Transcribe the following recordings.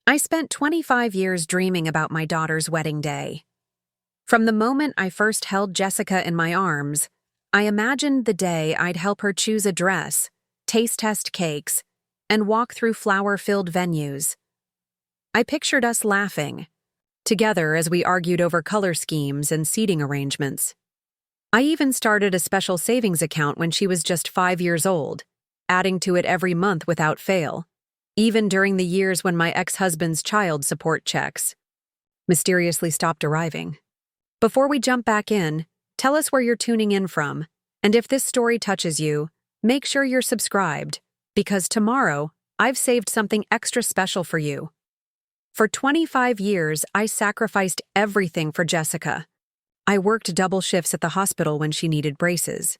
I spent 25 years dreaming about my daughter's wedding day. From the moment I first held Jessica in my arms, I imagined the day I'd help her choose a dress, taste test cakes, and walk through flower-filled venues. I pictured us laughing, together as we argued over color schemes and seating arrangements. I even started a special savings account when she was just 5 years old, adding to it every month without fail, even during the years when my ex-husband's child support checks mysteriously stopped arriving. Before we jump back in, tell us where you're tuning in from, and if this story touches you, make sure you're subscribed, because tomorrow, I've saved something extra special for you. For 25 years, I sacrificed everything for Jessica. I worked double shifts at the hospital when she needed braces.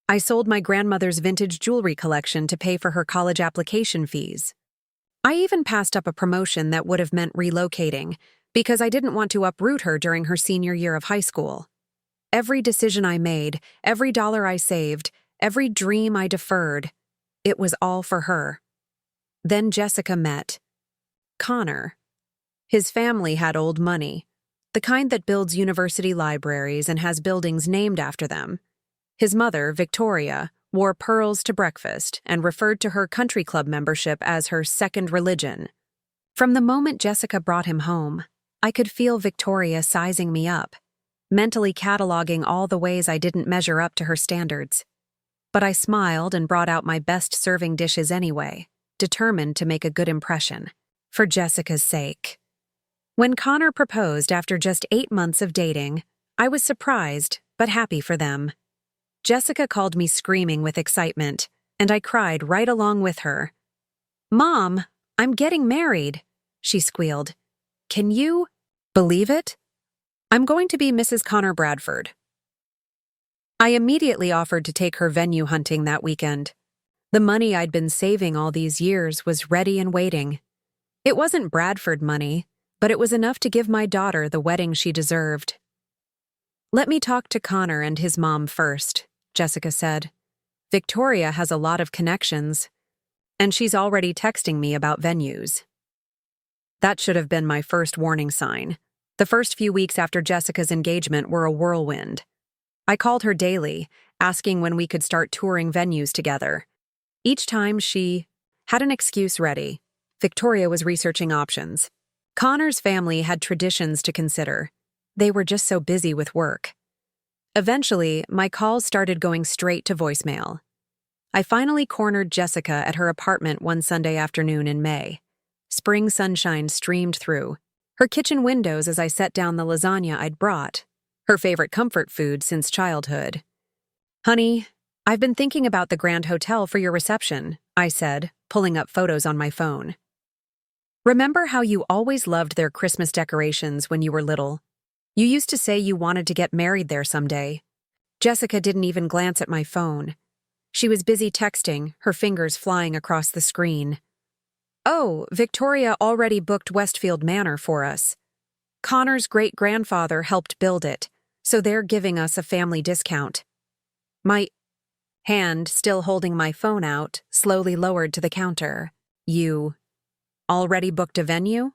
I sold my grandmother's vintage jewelry collection to pay for her college application fees. I even passed up a promotion that would have meant relocating, because I didn't want to uproot her during her senior year of high school. Every decision I made, every dollar I saved, every dream I deferred, it was all for her. Then Jessica met Connor. His family had old money, the kind that builds university libraries and has buildings named after them. His mother, Victoria, wore pearls to breakfast and referred to her country club membership as her second religion. From the moment Jessica brought him home, I could feel Victoria sizing me up, mentally cataloging all the ways I didn't measure up to her standards. But I smiled and brought out my best serving dishes anyway, determined to make a good impression, for Jessica's sake. When Connor proposed after just 8 months of dating, I was surprised, but happy for them. Jessica called me screaming with excitement, and I cried right along with her. "Mom, I'm getting married," she squealed. "Can you believe it? I'm going to be Mrs. Connor Bradford." I immediately offered to take her venue hunting that weekend. The money I'd been saving all these years was ready and waiting. It wasn't Bradford money, but it was enough to give my daughter the wedding she deserved. "Let me talk to Connor and his mom first," Jessica said. "Victoria has a lot of connections, and she's already texting me about venues." That should have been my first warning sign. The first few weeks after Jessica's engagement were a whirlwind. I called her daily, asking when we could start touring venues together. Each time she had an excuse ready. Victoria was researching options. Connor's family had traditions to consider. They were just so busy with work. Eventually, my calls started going straight to voicemail. I finally cornered Jessica at her apartment one Sunday afternoon in May. Spring sunshine streamed through her kitchen windows as I set down the lasagna I'd brought, her favorite comfort food since childhood. "Honey, I've been thinking about the Grand Hotel for your reception," I said, pulling up photos on my phone. "Remember how you always loved their Christmas decorations when you were little? You used to say you wanted to get married there someday." Jessica didn't even glance at my phone. She was busy texting, her fingers flying across the screen. "Oh, Victoria already booked Westfield Manor for us. Connor's great-grandfather helped build it, so they're giving us a family discount." My hand, still holding my phone out, slowly lowered to the counter. "You already booked a venue?"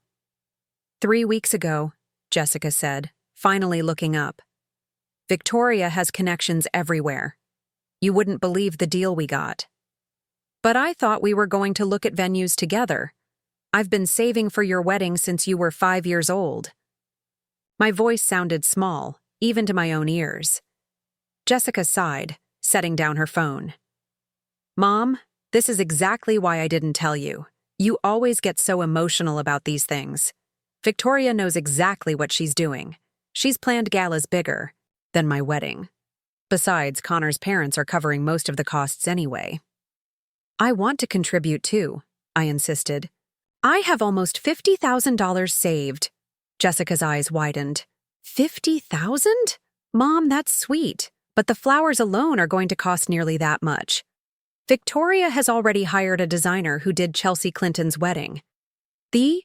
"3 weeks ago," Jessica said, finally looking up. "Victoria has connections everywhere. You wouldn't believe the deal we got." "But I thought we were going to look at venues together. I've been saving for your wedding since you were 5 years old." My voice sounded small, even to my own ears. Jessica sighed, setting down her phone. "Mom, this is exactly why I didn't tell you. You always get so emotional about these things. Victoria knows exactly what she's doing. She's planned galas bigger than my wedding. Besides, Connor's parents are covering most of the costs anyway." "I want to contribute too," I insisted. "I have almost $50,000 saved." Jessica's eyes widened. "50,000? Mom, that's sweet, but the flowers alone are going to cost nearly that much. Victoria has already hired a designer who did Chelsea Clinton's wedding." The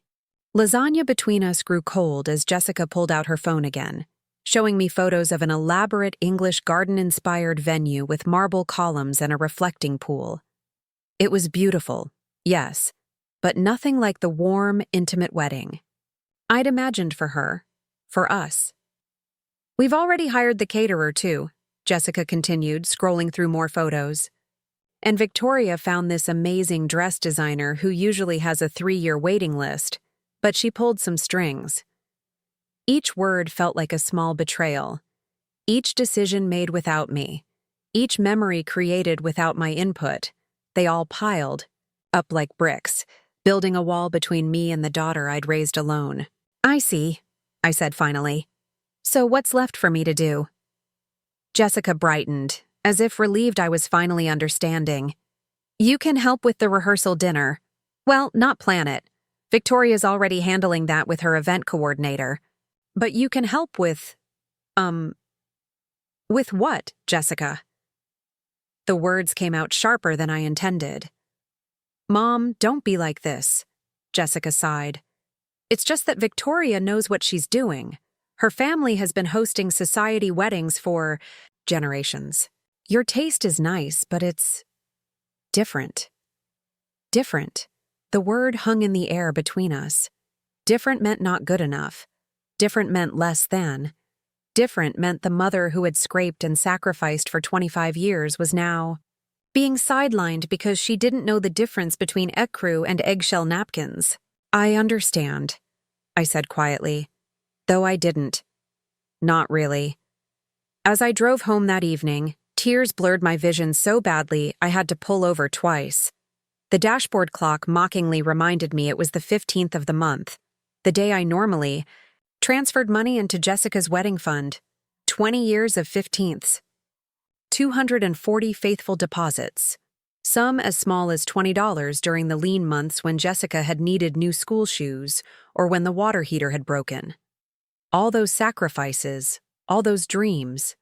lasagna between us grew cold as Jessica pulled out her phone again, showing me photos of an elaborate English garden-inspired venue with marble columns and a reflecting pool. It was beautiful, yes, but nothing like the warm, intimate wedding I'd imagined for her, for us. We've already hired the caterer, too, Jessica continued, scrolling through more photos. And Victoria found this amazing dress designer who usually has a 3-year waiting list, but she pulled some strings. Each word felt like a small betrayal. Each decision made without me. Each memory created without my input. They all piled up like bricks, building a wall between me and the daughter I'd raised alone. I see, I said finally. So what's left for me to do? Jessica brightened, as if relieved I was finally understanding. You can help with the rehearsal dinner. Well, not plan it. Victoria's already handling that with her event coordinator. But you can help with… With what, Jessica? The words came out sharper than I intended. Mom, don't be like this, Jessica sighed. It's just that Victoria knows what she's doing. Her family has been hosting society weddings for generations. Your taste is nice, but it's different. Different. The word hung in the air between us. Different meant not good enough. Different meant less than. Different meant the mother who had scraped and sacrificed for 25 years was now being sidelined because she didn't know the difference between ecru and eggshell napkins. I understand, I said quietly, though I didn't. Not really. As I drove home that evening, tears blurred my vision so badly I had to pull over twice. The dashboard clock mockingly reminded me it was the 15th of the month, the day I normally transferred money into Jessica's wedding fund. 20 years of 15ths. 240 faithful deposits. Some as small as $20 during the lean months when Jessica had needed new school shoes or when the water heater had broken. All those sacrifices, all those dreams.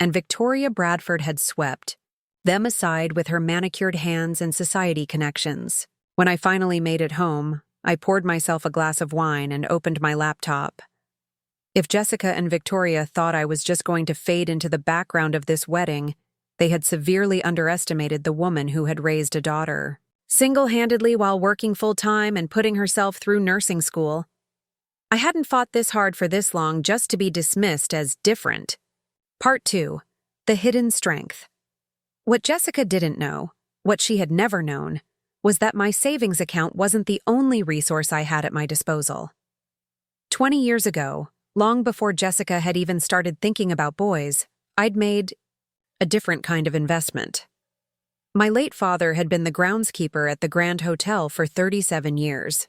And Victoria Bradford had swept them aside with her manicured hands and society connections. When I finally made it home, I poured myself a glass of wine and opened my laptop. If Jessica and Victoria thought I was just going to fade into the background of this wedding, they had severely underestimated the woman who had raised a daughter, single-handedly while working full-time and putting herself through nursing school. I hadn't fought this hard for this long just to be dismissed as different. Part 2. The Hidden Strength. What Jessica didn't know, what she had never known, was that my savings account wasn't the only resource I had at my disposal. 20 years ago, long before Jessica had even started thinking about boys, I'd made a different kind of investment. My late father had been the groundskeeper at the Grand Hotel for 37 years.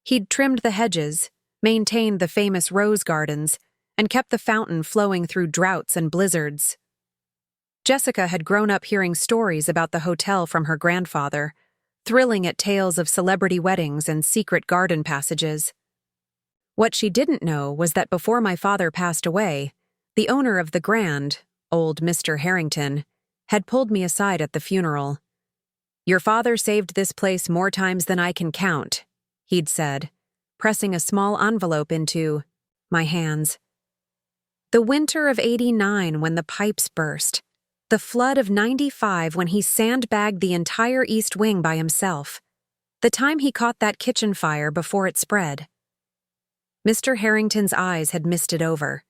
He'd trimmed the hedges, maintained the famous rose gardens, and kept the fountain flowing through droughts and blizzards. Jessica had grown up hearing stories about the hotel from her grandfather, thrilling at tales of celebrity weddings and secret garden passages. What she didn't know was that before my father passed away, the owner of the Grand, old Mr. Harrington, had pulled me aside at the funeral. "Your father saved this place more times than I can count," he'd said, pressing a small envelope into my hands. The winter of '89 when the pipes burst. The flood of '95 when he sandbagged the entire East Wing by himself. The time he caught that kitchen fire before it spread. Mr. Harrington's eyes had misted over.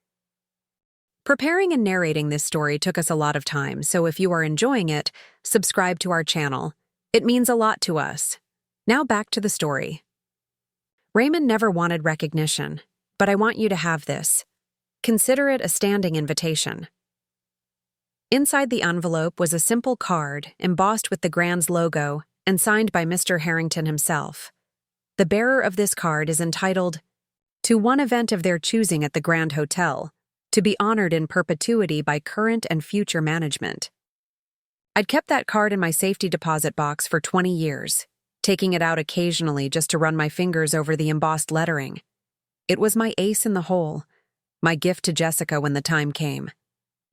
Preparing and narrating this story took us a lot of time, so if you are enjoying it, subscribe to our channel. It means a lot to us. Now back to the story. Raymond never wanted recognition, but I want you to have this. Consider it a standing invitation. Inside the envelope was a simple card embossed with the Grand's logo and signed by Mr. Harrington himself. The bearer of this card is entitled, "To one event of their choosing at the Grand Hotel, to be honored in perpetuity by current and future management." I'd kept that card in my safety deposit box for 20 years, taking it out occasionally just to run my fingers over the embossed lettering. It was my ace in the hole, my gift to Jessica when the time came.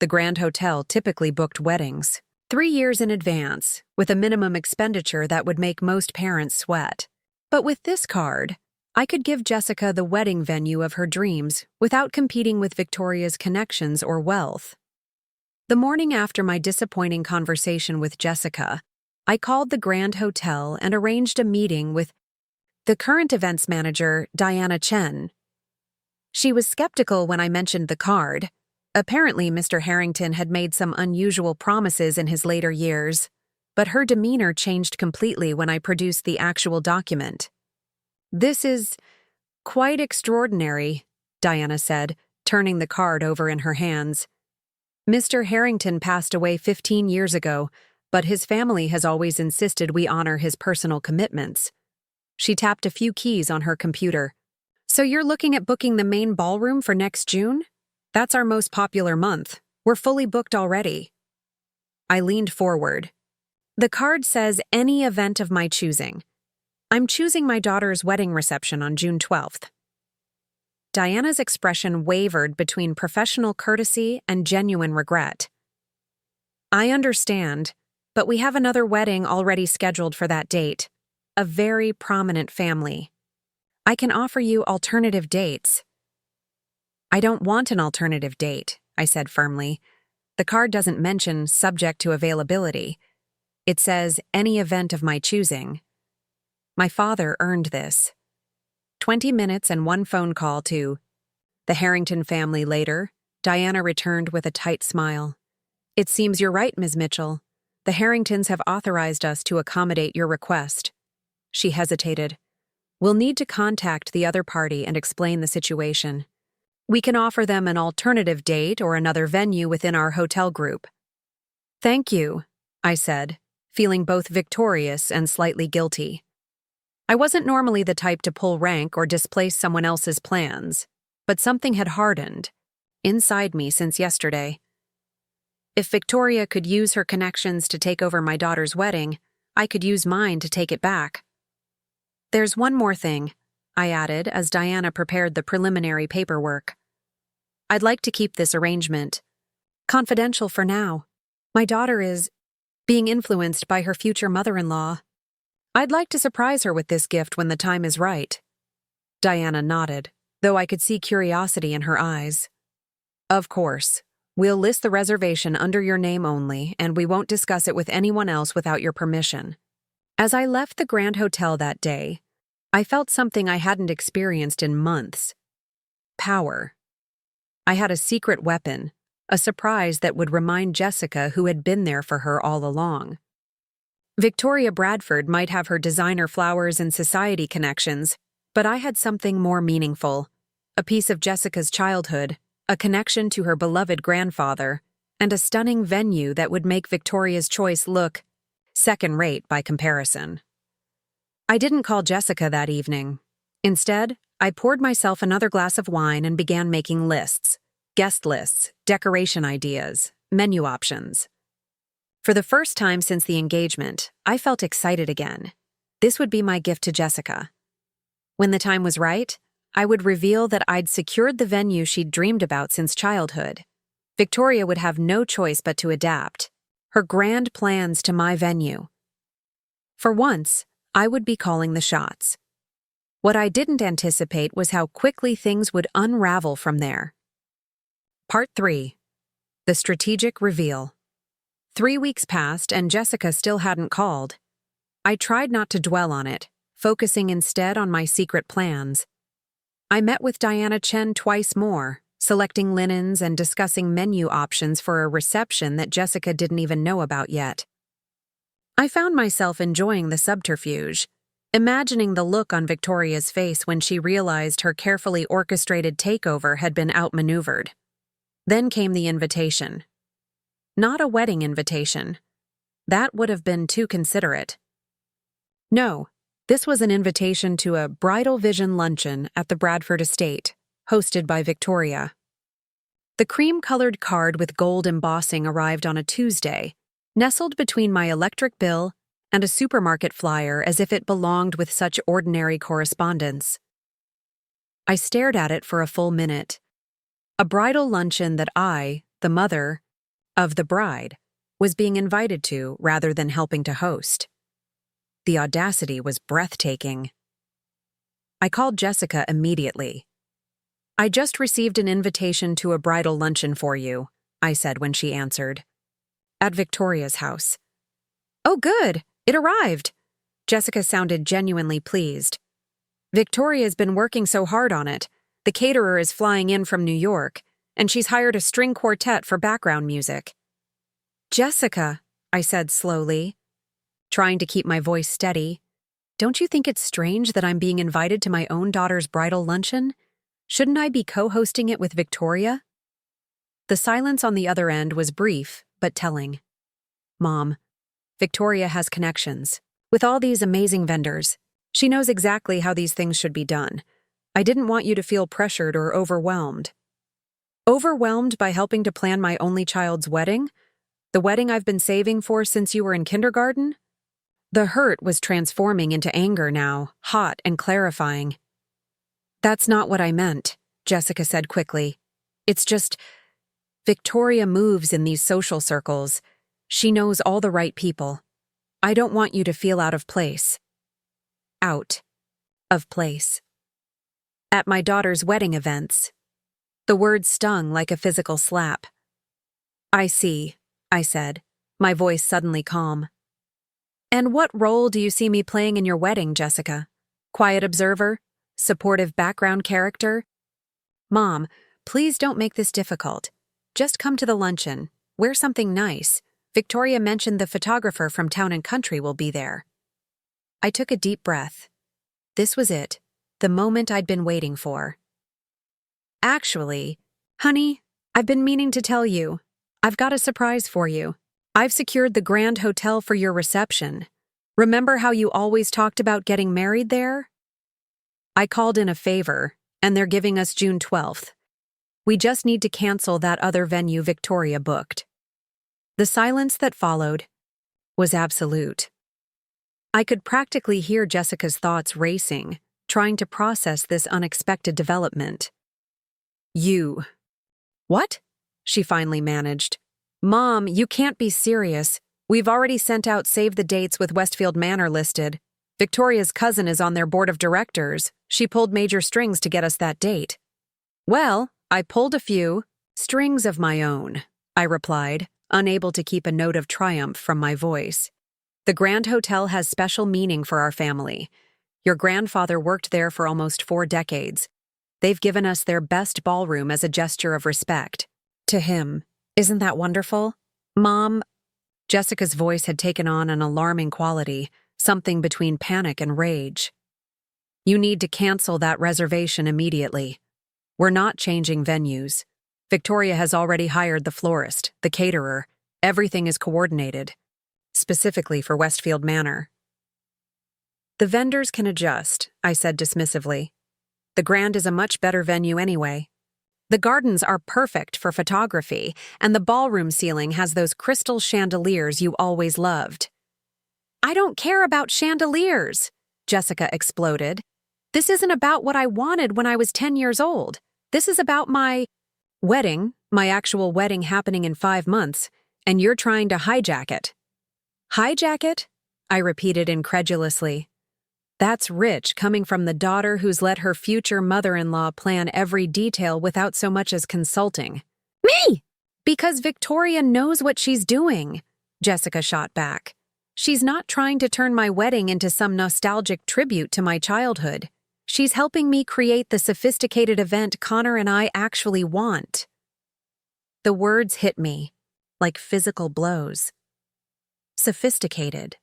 The Grand Hotel typically booked weddings 3 years in advance, with a minimum expenditure that would make most parents sweat. But with this card, I could give Jessica the wedding venue of her dreams without competing with Victoria's connections or wealth. The morning after my disappointing conversation with Jessica, I called the Grand Hotel and arranged a meeting with the current events manager, Diana Chen. She was skeptical when I mentioned the card. Apparently, Mr. Harrington had made some unusual promises in his later years, but her demeanor changed completely when I produced the actual document. "This is quite extraordinary," Diana said, turning the card over in her hands. "Mr. Harrington passed away 15 years ago, but his family has always insisted we honor his personal commitments." She tapped a few keys on her computer. "So you're looking at booking the main ballroom for next June? That's our most popular month. We're fully booked already." I leaned forward. "The card says any event of my choosing. I'm choosing my daughter's wedding reception on June 12th. Diana's expression wavered between professional courtesy and genuine regret. "I understand, but we have another wedding already scheduled for that date. A very prominent family. I can offer you alternative dates." "I don't want an alternative date," I said firmly. "The card doesn't mention subject to availability. It says any event of my choosing. My father earned this." 20 minutes and one phone call to the Harrington family later, Diana returned with a tight smile. "It seems you're right, Ms. Mitchell. The Harringtons have authorized us to accommodate your request." She hesitated. "We'll need to contact the other party and explain the situation. We can offer them an alternative date or another venue within our hotel group." "Thank you," I said, feeling both victorious and slightly guilty. I wasn't normally the type to pull rank or displace someone else's plans, but something had hardened inside me since yesterday. If Victoria could use her connections to take over my daughter's wedding, I could use mine to take it back. "There's one more thing," I added as Diana prepared the preliminary paperwork. "I'd like to keep this arrangement confidential for now. My daughter is being influenced by her future mother-in-law. I'd like to surprise her with this gift when the time is right." Diana nodded, though I could see curiosity in her eyes. "Of course. We'll list the reservation under your name only, and we won't discuss it with anyone else without your permission." As I left the Grand Hotel that day, I felt something I hadn't experienced in months. Power. I had a secret weapon, a surprise that would remind Jessica who had been there for her all along. Victoria Bradford might have her designer flowers and society connections, but I had something more meaningful, a piece of Jessica's childhood, a connection to her beloved grandfather, and a stunning venue that would make Victoria's choice look second-rate by comparison. I didn't call Jessica that evening. Instead, I poured myself another glass of wine and began making lists, guest lists, decoration ideas, menu options. For the first time since the engagement, I felt excited again. This would be my gift to Jessica. When the time was right, I would reveal that I'd secured the venue she'd dreamed about since childhood. Victoria would have no choice but to adapt her grand plans to my venue. For once, I would be calling the shots. What I didn't anticipate was how quickly things would unravel from there. Part 3. The Strategic Reveal. 3 weeks passed and Jessica still hadn't called. I tried not to dwell on it, focusing instead on my secret plans. I met with Diana Chen twice more, selecting linens and discussing menu options for a reception that Jessica didn't even know about yet. I found myself enjoying the subterfuge, imagining the look on Victoria's face when she realized her carefully orchestrated takeover had been outmaneuvered. Then came the invitation. Not a wedding invitation. That would have been too considerate. No, this was an invitation to a bridal vision luncheon at the Bradford estate, hosted by Victoria. The cream-colored card with gold embossing arrived on a Tuesday, nestled between my electric bill and a supermarket flyer as if it belonged with such ordinary correspondence. I stared at it for a full minute. A bridal luncheon that I, the mother of the bride, was being invited to rather than helping to host. The audacity was breathtaking. I called Jessica immediately. "I just received an invitation to a bridal luncheon for you," I said when she answered. "At Victoria's house." "Oh, good. It arrived." Jessica sounded genuinely pleased. Victoria's been working so hard on it. The caterer is flying in from New York, and she's hired a string quartet for background music. Jessica, I said slowly, trying to keep my voice steady, don't you think it's strange that I'm being invited to my own daughter's bridal luncheon? Shouldn't I be co-hosting it with Victoria? The silence on the other end was brief, but telling. Mom, Victoria has connections. With all these amazing vendors, she knows exactly how these things should be done. I didn't want you to feel pressured or overwhelmed. Overwhelmed by helping to plan my only child's wedding? The wedding I've been saving for since you were in kindergarten? The hurt was transforming into anger now, hot and clarifying. That's not what I meant, Jessica said quickly. It's just, Victoria moves in these social circles. She knows all the right people. I don't want you to feel out of place. Out of place. At my daughter's wedding events. The word stung like a physical slap. I see, I said, my voice suddenly calm. And what role do you see me playing in your wedding, Jessica? Quiet observer? Supportive background character? Mom, please don't make this difficult. Just come to the luncheon. Wear something nice. Victoria mentioned the photographer from Town and Country will be there. I took a deep breath. This was it, the moment I'd been waiting for. Actually, honey, I've been meaning to tell you. I've got a surprise for you. I've secured the Grand Hotel for your reception. Remember how you always talked about getting married there? I called in a favor, and they're giving us June 12th. We just need to cancel that other venue Victoria booked. The silence that followed was absolute. I could practically hear Jessica's thoughts racing, trying to process this unexpected development. You. What? She finally managed. Mom, you can't be serious. We've already sent out save the dates with Westfield Manor listed. Victoria's cousin is on their board of directors. She pulled major strings to get us that date. Well, I pulled a few strings of my own, I replied, unable to keep a note of triumph from my voice. The Grand Hotel has special meaning for our family. Your grandfather worked there for almost 4 decades. They've given us their best ballroom as a gesture of respect. To him. Isn't that wonderful? Mom, Jessica's voice had taken on an alarming quality, something between panic and rage. You need to cancel that reservation immediately. We're not changing venues. Victoria has already hired the florist, the caterer. Everything is coordinated, specifically for Westfield Manor. The vendors can adjust, I said dismissively. The Grand is a much better venue anyway. The gardens are perfect for photography, and the ballroom ceiling has those crystal chandeliers you always loved. I don't care about chandeliers, Jessica exploded. This isn't about what I wanted when I was 10 years old. This is about my wedding, my actual wedding happening in 5 months, and you're trying to hijack it. Hijack it? I repeated incredulously. That's rich coming from the daughter who's let her future mother-in-law plan every detail without so much as consulting. Me! Because Victoria knows what she's doing, Jessica shot back. She's not trying to turn my wedding into some nostalgic tribute to my childhood. She's helping me create the sophisticated event Connor and I actually want. The words hit me, like physical blows. Sophisticated.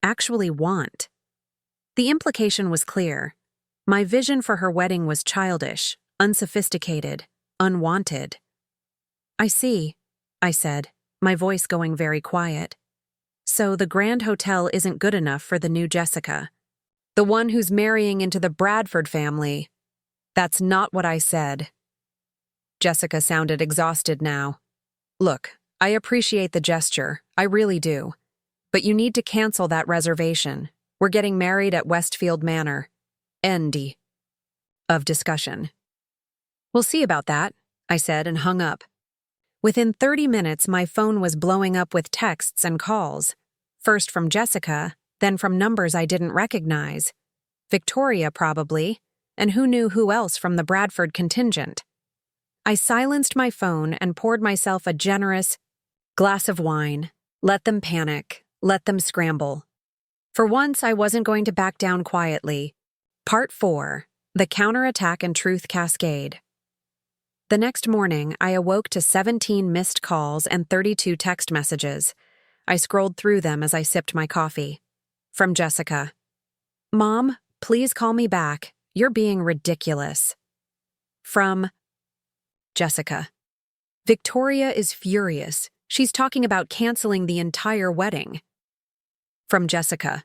Actually want. The implication was clear. My vision for her wedding was childish, unsophisticated, unwanted. I see, I said, my voice going very quiet. So the Grand Hotel isn't good enough for the new Jessica. The one who's marrying into the Bradford family. That's not what I said. Jessica sounded exhausted now. Look, I appreciate the gesture, I really do. But you need to cancel that reservation. We're getting married at Westfield Manor. End of discussion. We'll see about that, I said and hung up. Within 30 minutes, my phone was blowing up with texts and calls. First from Jessica, then from numbers I didn't recognize. Victoria, probably, and who knew who else from the Bradford contingent. I silenced my phone and poured myself a generous glass of wine. Let them panic. Let them scramble. For once, I wasn't going to back down quietly. Part 4. The Counterattack and Truth Cascade. The next morning, I awoke to 17 missed calls and 32 text messages. I scrolled through them as I sipped my coffee. From Jessica. Mom, please call me back. You're being ridiculous. From Jessica. Victoria is furious. She's talking about canceling the entire wedding. From Jessica.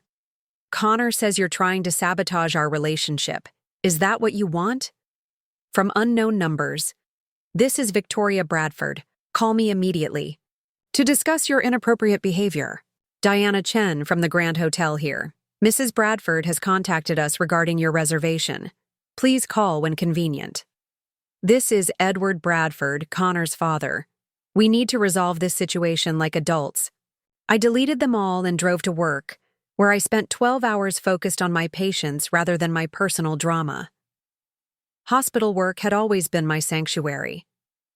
Connor says you're trying to sabotage our relationship. Is that what you want? From unknown numbers. This is Victoria Bradford. Call me immediately. To discuss your inappropriate behavior. Diana Chen from the Grand Hotel here. Mrs. Bradford has contacted us regarding your reservation. Please call when convenient. This is Edward Bradford, Connor's father. We need to resolve this situation like adults. I deleted them all and drove to work, where I spent 12 hours focused on my patients rather than my personal drama. Hospital work had always been my sanctuary,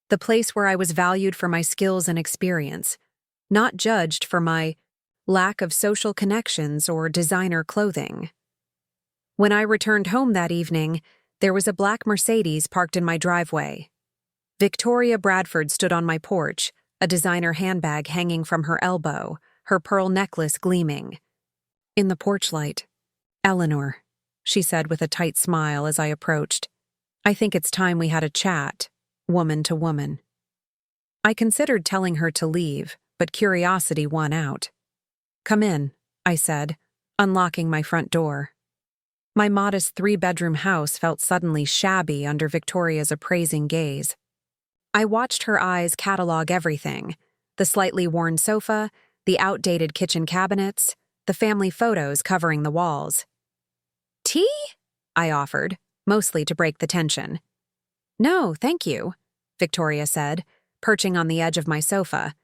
the place where I was valued for my skills and experience, not judged for my lack of social connections or designer clothing. When I returned home that evening, there was a black Mercedes parked in my driveway. Victoria Bradford stood on my porch, a designer handbag hanging from her elbow, her pearl necklace gleaming. In the porch light. Eleanor, she said with a tight smile as I approached. I think it's time we had a chat, woman to woman. I considered telling her to leave, but curiosity won out. Come in, I said, unlocking my front door. My modest 3-bedroom house felt suddenly shabby under Victoria's appraising gaze. I watched her eyes catalog everything, the slightly worn sofa, the outdated kitchen cabinets, the family photos covering the walls. Tea? I offered, mostly to break the tension. No, thank you, Victoria said, perching on the edge of my sofa,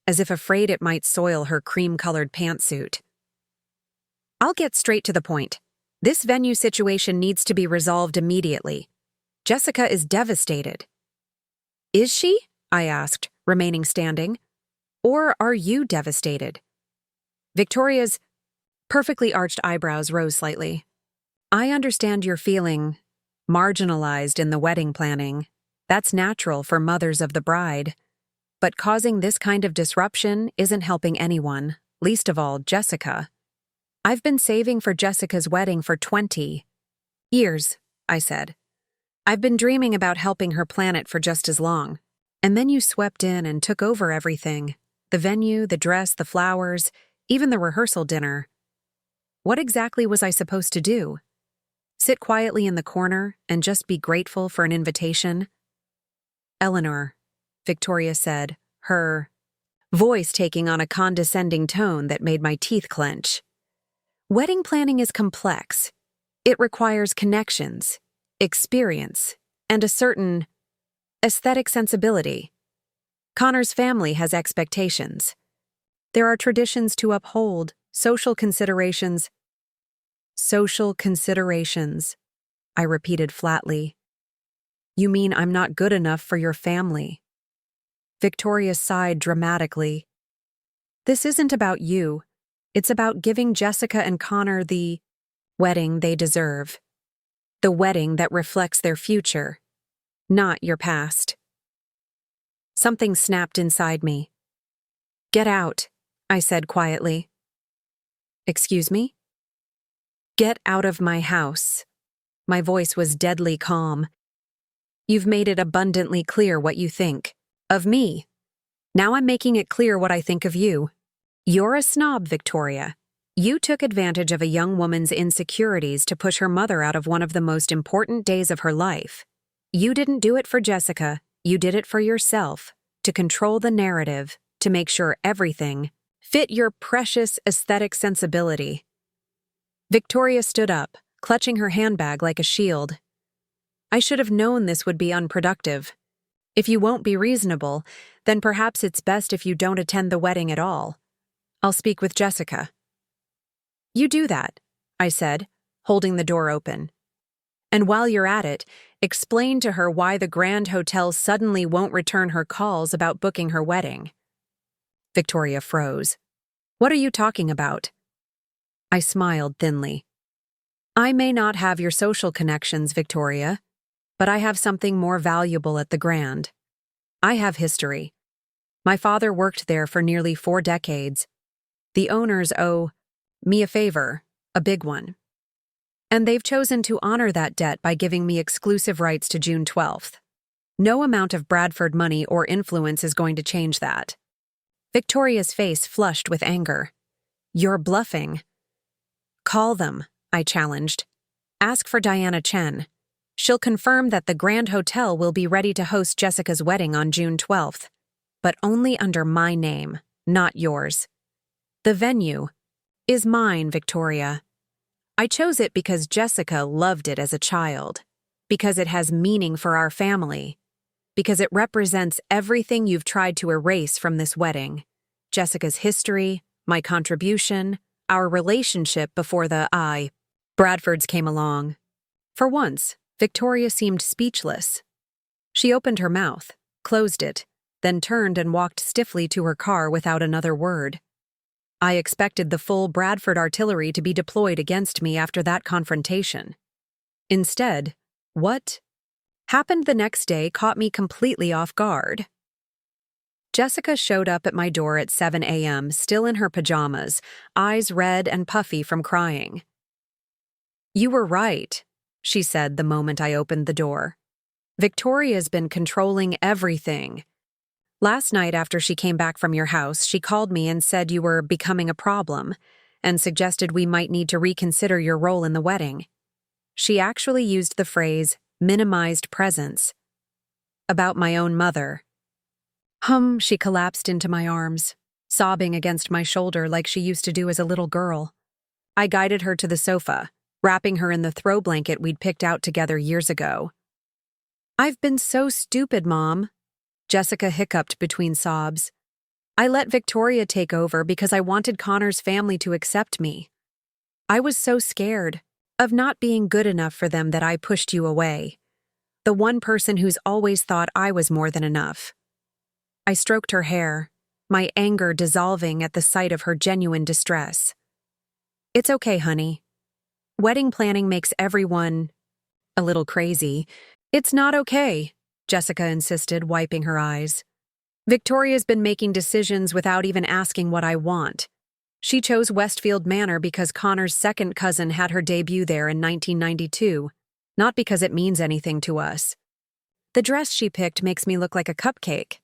as if afraid it might soil her cream-colored pantsuit. I'll get straight to the point. This venue situation needs to be resolved immediately. Jessica is devastated. Is she? I asked, remaining standing. Or are you devastated? Victoria's perfectly arched eyebrows rose slightly. I understand you're feeling marginalized in the wedding planning. That's natural for mothers of the bride. But causing this kind of disruption isn't helping anyone, least of all Jessica. I've been saving for Jessica's wedding for 20 years, I said. I've been dreaming about helping her plan it for just as long. And then you swept in and took over everything. The venue, the dress, the flowers, even the rehearsal dinner. What exactly was I supposed to do? Sit quietly in the corner and just be grateful for an invitation? Eleanor, Victoria said, her voice taking on a condescending tone that made my teeth clench. Wedding planning is complex. It requires connections, experience, and a certain aesthetic sensibility. Connor's family has expectations. There are traditions to uphold, social considerations. Social considerations, I repeated flatly. You mean I'm not good enough for your family? Victoria sighed dramatically. This isn't about you. It's about giving Jessica and Connor the wedding they deserve. The wedding that reflects their future, not your past. Something snapped inside me. Get out, I said quietly. Excuse me? Get out of my house. My voice was deadly calm. You've made it abundantly clear what you think of me. Now I'm making it clear what I think of you. You're a snob, Victoria. You took advantage of a young woman's insecurities to push her mother out of one of the most important days of her life. You didn't do it for Jessica. You did it for yourself, to control the narrative, to make sure everything fit your precious aesthetic sensibility. Victoria stood up, clutching her handbag like a shield. I should have known this would be unproductive. If you won't be reasonable, then perhaps it's best if you don't attend the wedding at all. I'll speak with Jessica. You do that, I said, holding the door open. And while you're at it, explain to her why the Grand Hotel suddenly won't return her calls about booking her wedding. Victoria froze. What are you talking about? I smiled thinly. I may not have your social connections, Victoria, but I have something more valuable at the Grand. I have history. My father worked there for nearly 4 decades. The owners owe me a favor, a big one. And they've chosen to honor that debt by giving me exclusive rights to June 12th. No amount of Bradford money or influence is going to change that. Victoria's face flushed with anger. You're bluffing. Call them, I challenged. Ask for Diana Chen. She'll confirm that the Grand Hotel will be ready to host Jessica's wedding on June 12th, but only under my name, not yours. The venue is mine, Victoria. I chose it because Jessica loved it as a child, because it has meaning for our family, because it represents everything you've tried to erase from this wedding. Jessica's history, my contribution, our relationship before the Bradfords came along. For once, Victoria seemed speechless. She opened her mouth, closed it, then turned and walked stiffly to her car without another word. I expected the full Bradford artillery to be deployed against me after that confrontation. Instead, what happened the next day caught me completely off guard. Jessica showed up at my door at 7 a.m., still in her pajamas, eyes red and puffy from crying. You were right, she said the moment I opened the door. Victoria's been controlling everything. Last night after she came back from your house, she called me and said you were becoming a problem and suggested we might need to reconsider your role in the wedding. She actually used the phrase, minimized presence. About my own mother. She collapsed into my arms, sobbing against my shoulder like she used to do as a little girl. I guided her to the sofa, wrapping her in the throw blanket we'd picked out together years ago. I've been so stupid, Mom, Jessica hiccuped between sobs. I let Victoria take over because I wanted Connor's family to accept me. I was so scared of not being good enough for them that I pushed you away. The one person who's always thought I was more than enough. I stroked her hair, my anger dissolving at the sight of her genuine distress. It's okay, honey. Wedding planning makes everyone a little crazy. It's not okay, Jessica insisted, wiping her eyes. Victoria's been making decisions without even asking what I want. She chose Westfield Manor because Connor's second cousin had her debut there in 1992, not because it means anything to us. The dress she picked makes me look like a cupcake.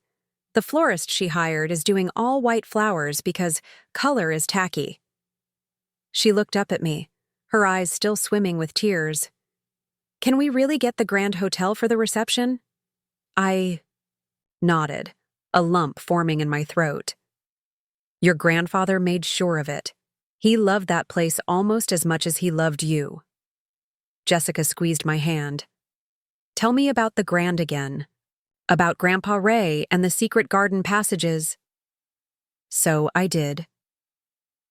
The florist she hired is doing all white flowers because color is tacky. She looked up at me, her eyes still swimming with tears. Can we really get the Grand Hotel for the reception? I nodded, a lump forming in my throat. Your grandfather made sure of it. He loved that place almost as much as he loved you. Jessica squeezed my hand. Tell me about the Grand again. About Grandpa Ray and the secret garden passages. So I did.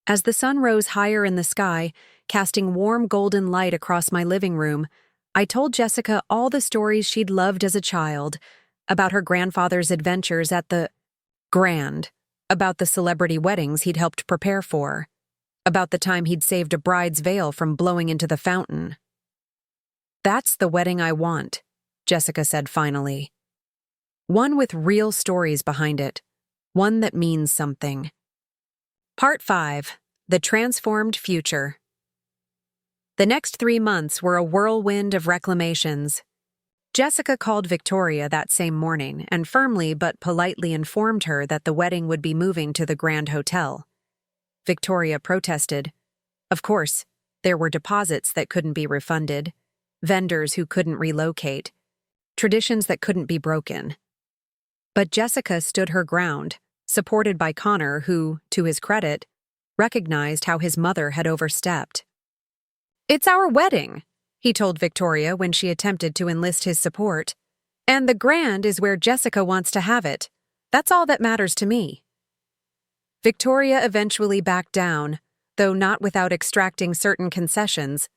As the sun rose higher in the sky, casting warm golden light across my living room, I told Jessica all the stories she'd loved as a child, about her grandfather's adventures at the Grand, about the celebrity weddings he'd helped prepare for, about the time he'd saved a bride's veil from blowing into the fountain. That's the wedding I want, Jessica said finally. One with real stories behind it, one that means something. Part 5. The Transformed Future. The next 3 months were a whirlwind of reclamations. Jessica called Victoria that same morning and firmly but politely informed her that the wedding would be moving to the Grand Hotel. Victoria protested. Of course, there were deposits that couldn't be refunded, vendors who couldn't relocate, traditions that couldn't be broken. But Jessica stood her ground, supported by Connor who, to his credit, recognized how his mother had overstepped. It's our wedding, he told Victoria when she attempted to enlist his support. And the Grand is where Jessica wants to have it. That's all that matters to me. Victoria eventually backed down, though not without extracting certain concessions.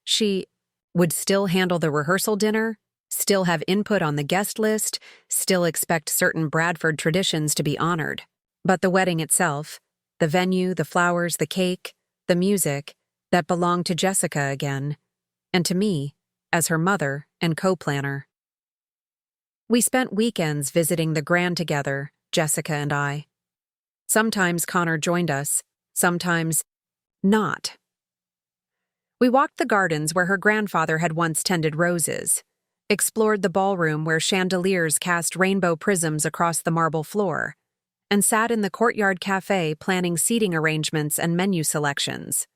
She would still handle the rehearsal dinner, still have input on the guest list, still expect certain Bradford traditions to be honored. But the wedding itself, the venue, the flowers, the cake, the music, that belonged to Jessica again, and to me, as her mother and co-planner. We spent weekends visiting the Grand together, Jessica and I. Sometimes Connor joined us, sometimes not. We walked the gardens where her grandfather had once tended roses, explored the ballroom where chandeliers cast rainbow prisms across the marble floor, and sat in the courtyard cafe planning seating arrangements and menu selections.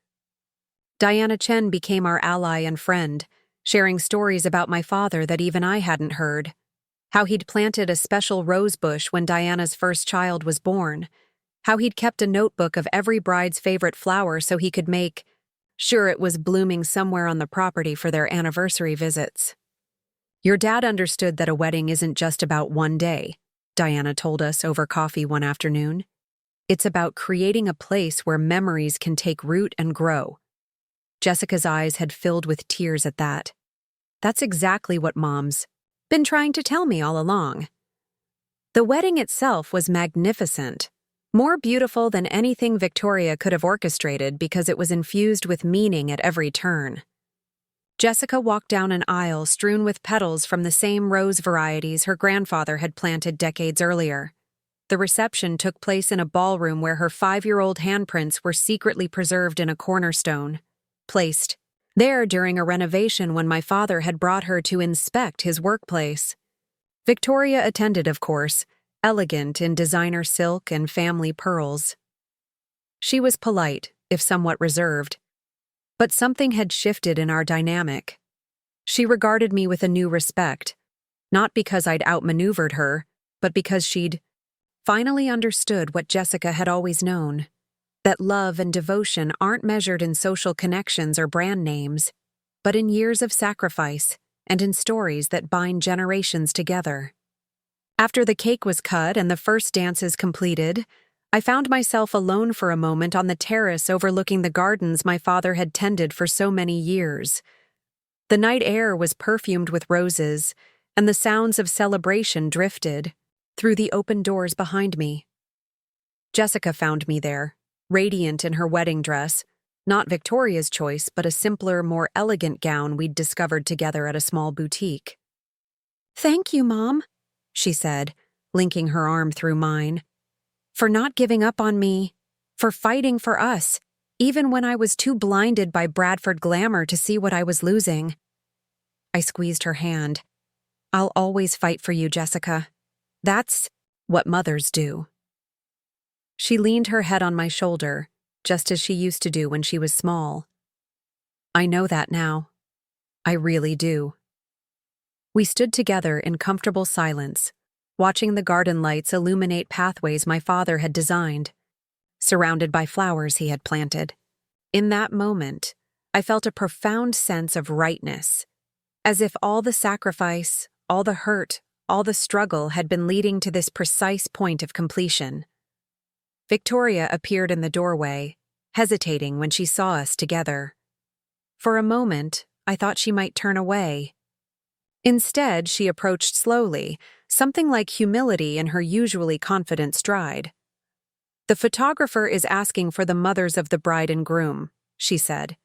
Diana Chen became our ally and friend, sharing stories about my father that even I hadn't heard. How he'd planted a special rose bush when Diana's first child was born. How he'd kept a notebook of every bride's favorite flower so he could make sure it was blooming somewhere on the property for their anniversary visits. Your dad understood that a wedding isn't just about one day, Diana told us over coffee one afternoon. It's about creating a place where memories can take root and grow. Jessica's eyes had filled with tears at that. That's exactly what Mom's been trying to tell me all along. The wedding itself was magnificent, more beautiful than anything Victoria could have orchestrated because it was infused with meaning at every turn. Jessica walked down an aisle strewn with petals from the same rose varieties her grandfather had planted decades earlier. The reception took place in a ballroom where her 5-year-old handprints were secretly preserved in a cornerstone, placed there during a renovation when my father had brought her to inspect his workplace. Victoria attended, of course, elegant in designer silk and family pearls. She was polite, if somewhat reserved. But something had shifted in our dynamic. She regarded me with a new respect, not because I'd outmaneuvered her, but because she'd finally understood what Jessica had always known. That love and devotion aren't measured in social connections or brand names, but in years of sacrifice and in stories that bind generations together. After the cake was cut and the first dances completed, I found myself alone for a moment on the terrace overlooking the gardens my father had tended for so many years. The night air was perfumed with roses, and the sounds of celebration drifted through the open doors behind me. Jessica found me there, radiant in her wedding dress, not Victoria's choice, but a simpler, more elegant gown we'd discovered together at a small boutique. "Thank you, Mom," she said, linking her arm through mine, "for not giving up on me, for fighting for us, even when I was too blinded by Bradford glamour to see what I was losing." I squeezed her hand. "I'll always fight for you, Jessica. That's what mothers do." She leaned her head on my shoulder, just as she used to do when she was small. "I know that now. I really do." We stood together in comfortable silence, watching the garden lights illuminate pathways my father had designed, surrounded by flowers he had planted. In that moment, I felt a profound sense of rightness, as if all the sacrifice, all the hurt, all the struggle had been leading to this precise point of completion. Victoria appeared in the doorway, hesitating when she saw us together. For a moment, I thought she might turn away. Instead, she approached slowly, something like humility in her usually confident stride. "The photographer is asking for the mothers of the bride and groom," she said.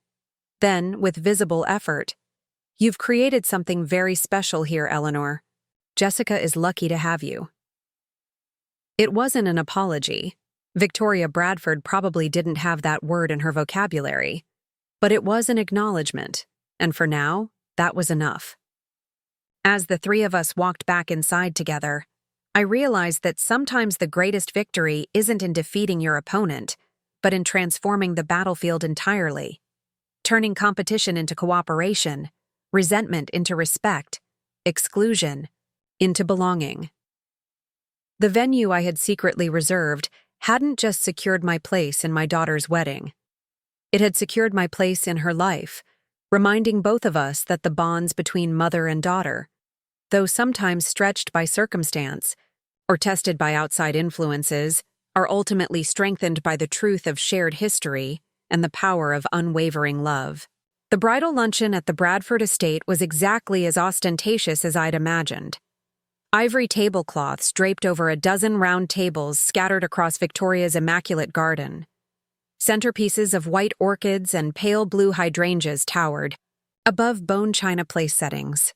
Then, with visible effort, "You've created something very special here, Eleanor. Jessica is lucky to have you." It wasn't an apology. Victoria Bradford probably didn't have that word in her vocabulary, but it was an acknowledgement, and for now, that was enough. As the three of us walked back inside together, I realized that sometimes the greatest victory isn't in defeating your opponent, but in transforming the battlefield entirely, turning competition into cooperation, resentment into respect, exclusion into belonging. The venue I had secretly reserved hadn't just secured my place in my daughter's wedding. It had secured my place in her life, reminding both of us that the bonds between mother and daughter, though sometimes stretched by circumstance or tested by outside influences, are ultimately strengthened by the truth of shared history and the power of unwavering love. The bridal luncheon at the Bradford estate was exactly as ostentatious as I'd imagined. Ivory tablecloths draped over a dozen round tables scattered across Victoria's immaculate garden. Centerpieces of white orchids and pale blue hydrangeas towered, above bone china place settings.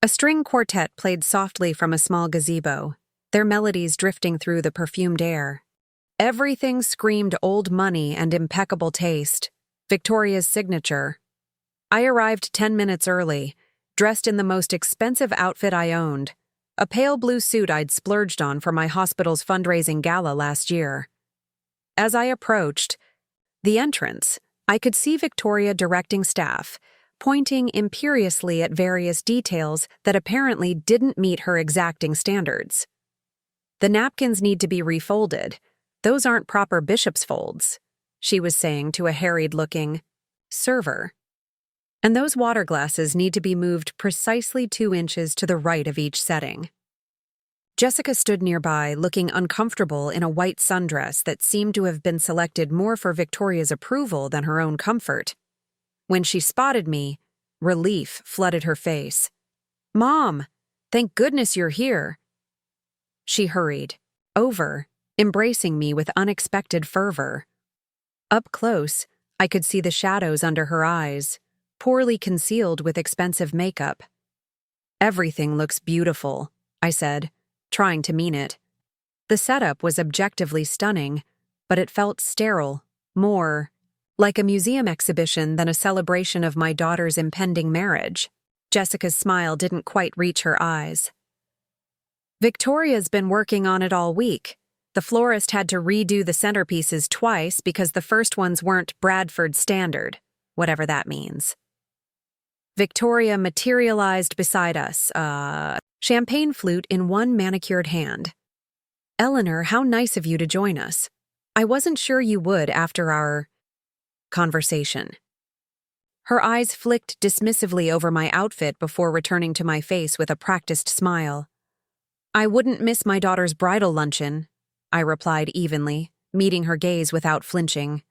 A string quartet played softly from a small gazebo, their melodies drifting through the perfumed air. Everything screamed old money and impeccable taste, Victoria's signature. I arrived 10 minutes early, dressed in the most expensive outfit I owned, a pale blue suit I'd splurged on for my hospital's fundraising gala last year. As I approached the entrance, I could see Victoria directing staff, pointing imperiously at various details that apparently didn't meet her exacting standards. "The napkins need to be refolded. Those aren't proper bishop's folds," she was saying to a harried-looking server. "And those water glasses need to be moved precisely 2 inches to the right of each setting." Jessica stood nearby, looking uncomfortable in a white sundress that seemed to have been selected more for Victoria's approval than her own comfort. When she spotted me, relief flooded her face. "Mom, thank goodness you're here." She hurried over, embracing me with unexpected fervor. Up close, I could see the shadows under her eyes, poorly concealed with expensive makeup. "Everything looks beautiful," I said, trying to mean it. The setup was objectively stunning, but it felt sterile, more like a museum exhibition than a celebration of my daughter's impending marriage. Jessica's smile didn't quite reach her eyes. "Victoria's been working on it all week. The florist had to redo the centerpieces twice because the first ones weren't Bradford standard, whatever that means." Victoria materialized beside us, champagne flute in one manicured hand. "Eleanor, how nice of you to join us. I wasn't sure you would after our conversation." Her eyes flicked dismissively over my outfit before returning to my face with a practiced smile. "I wouldn't miss my daughter's bridal luncheon," I replied evenly, meeting her gaze without flinching.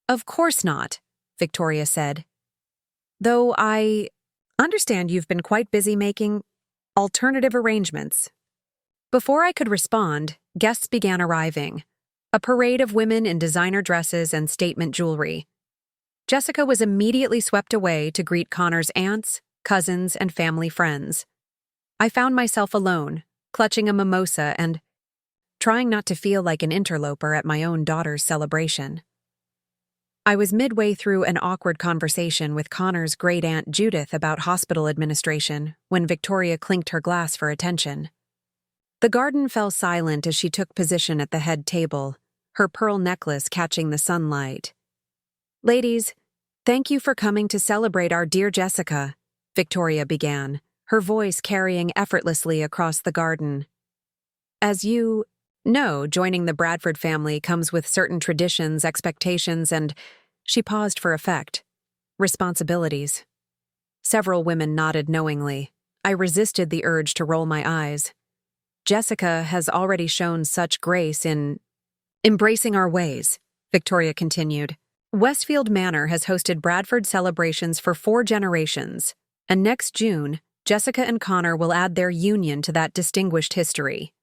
"Of course not," Victoria said. "Though I understand you've been quite busy making alternative arrangements." Before I could respond, guests began arriving, a parade of women in designer dresses and statement jewelry. Jessica was immediately swept away to greet Connor's aunts, cousins, and family friends. I found myself alone, clutching a mimosa and trying not to feel like an interloper at my own daughter's celebration. I was midway through an awkward conversation with Connor's great-aunt Judith about hospital administration when Victoria clinked her glass for attention. The garden fell silent as she took position at the head table, her pearl necklace catching the sunlight. "Ladies, thank you for coming to celebrate our dear Jessica," Victoria began, her voice carrying effortlessly across the garden. "As you know, joining the Bradford family comes with certain traditions, expectations, and," she paused for effect, "responsibilities." Several women nodded knowingly. I resisted the urge to roll my eyes. "Jessica has already shown such grace in embracing our ways," Victoria continued. "Westfield Manor has hosted Bradford celebrations for 4 generations, and next June, Jessica and Connor will add their union to that distinguished history."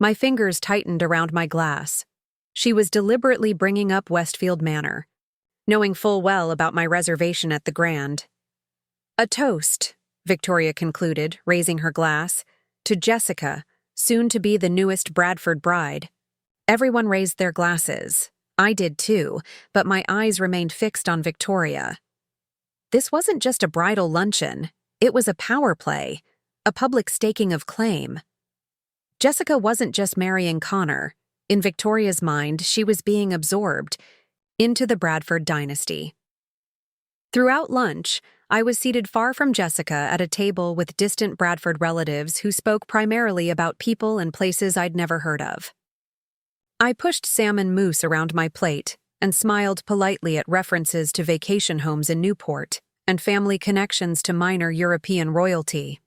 My fingers tightened around my glass. She was deliberately bringing up Westfield Manor, knowing full well about my reservation at the Grand. "A toast," Victoria concluded, raising her glass, "to Jessica, soon to be the newest Bradford bride." Everyone raised their glasses. I did too, but my eyes remained fixed on Victoria. This wasn't just a bridal luncheon. It was a power play, a public staking of claim. Jessica wasn't just marrying Connor. In Victoria's mind, she was being absorbed into the Bradford dynasty. Throughout lunch, I was seated far from Jessica at a table with distant Bradford relatives who spoke primarily about people and places I'd never heard of. I pushed salmon mousse around my plate and smiled politely at references to vacation homes in Newport and family connections to minor European royalty.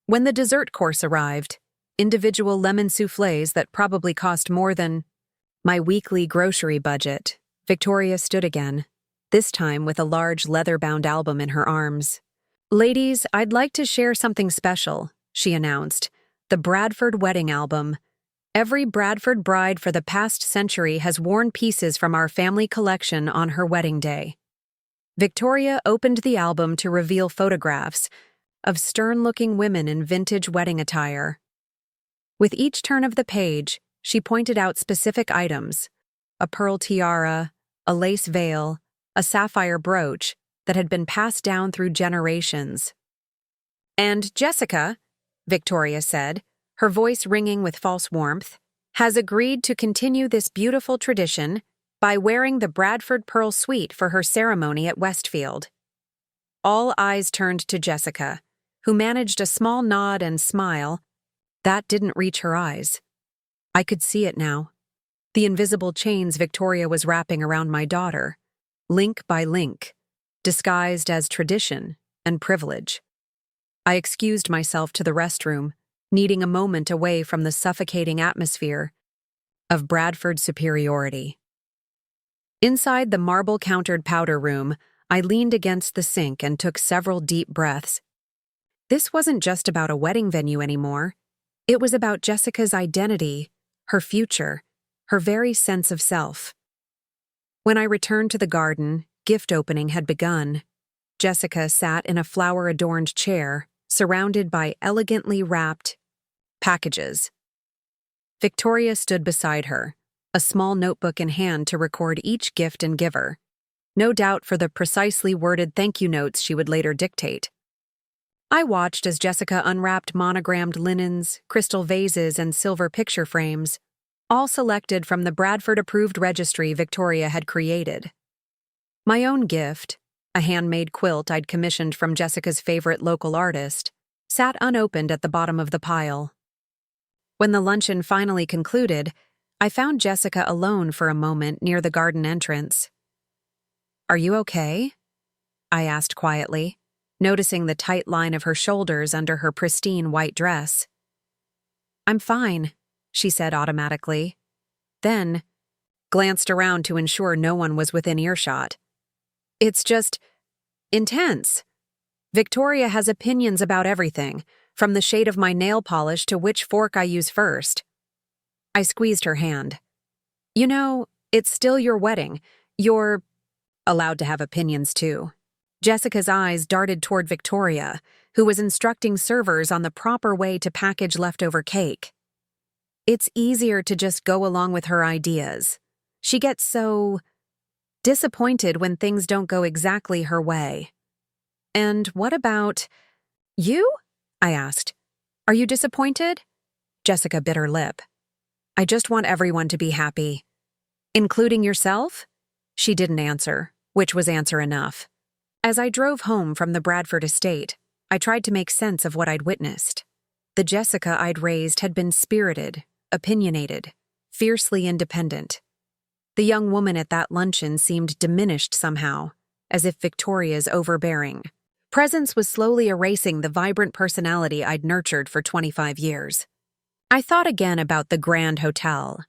When the dessert course arrived, individual lemon soufflés that probably cost more than my weekly grocery budget, Victoria stood again, this time with a large leather-bound album in her arms. "Ladies, I'd like to share something special," she announced. "The Bradford wedding album. Every Bradford bride for the past century has worn pieces from our family collection on her wedding day." Victoria opened the album to reveal photographs of stern-looking women in vintage wedding attire. With each turn of the page, she pointed out specific items: a pearl tiara, a lace veil, a sapphire brooch that had been passed down through generations. "And Jessica," Victoria said, her voice ringing with false warmth, "has agreed to continue this beautiful tradition by wearing the Bradford pearl suite for her ceremony at Westfield." All eyes turned to Jessica, who managed a small nod and smile that didn't reach her eyes. I could see it now. The invisible chains Victoria was wrapping around my daughter, link by link, disguised as tradition and privilege. I excused myself to the restroom, needing a moment away from the suffocating atmosphere of Bradford superiority. Inside the marble-countered powder room, I leaned against the sink and took several deep breaths. This wasn't just about a wedding venue anymore. It was about Jessica's identity, her future, her very sense of self. When I returned to the garden, gift opening had begun. Jessica sat in a flower-adorned chair, surrounded by elegantly wrapped packages. Victoria stood beside her, a small notebook in hand to record each gift and giver, no doubt for the precisely worded thank you notes she would later dictate. I watched as Jessica unwrapped monogrammed linens, crystal vases, and silver picture frames, all selected from the Bradford-approved registry Victoria had created. My own gift, a handmade quilt I'd commissioned from Jessica's favorite local artist, sat unopened at the bottom of the pile. When the luncheon finally concluded, I found Jessica alone for a moment near the garden entrance. "Are you okay?" I asked quietly, noticing the tight line of her shoulders under her pristine white dress. "I'm fine," she said automatically. Then glanced around to ensure no one was within earshot. "It's just intense. Victoria has opinions about everything, from the shade of my nail polish to which fork I use first." I squeezed her hand. "You know, it's still your wedding. You're allowed to have opinions too." Jessica's eyes darted toward Victoria, who was instructing servers on the proper way to package leftover cake. "It's easier to just go along with her ideas. She gets so disappointed when things don't go exactly her way." "And what about you?" I asked. "Are you disappointed?" Jessica bit her lip. "I just want everyone to be happy." "Including yourself?" She didn't answer, which was answer enough. As I drove home from the Bradford estate, I tried to make sense of what I'd witnessed. The Jessica I'd raised had been spirited, opinionated, fiercely independent. The young woman at that luncheon seemed diminished somehow, as if Victoria's overbearing presence was slowly erasing the vibrant personality I'd nurtured for 25 years. I thought again about the Grand Hotel,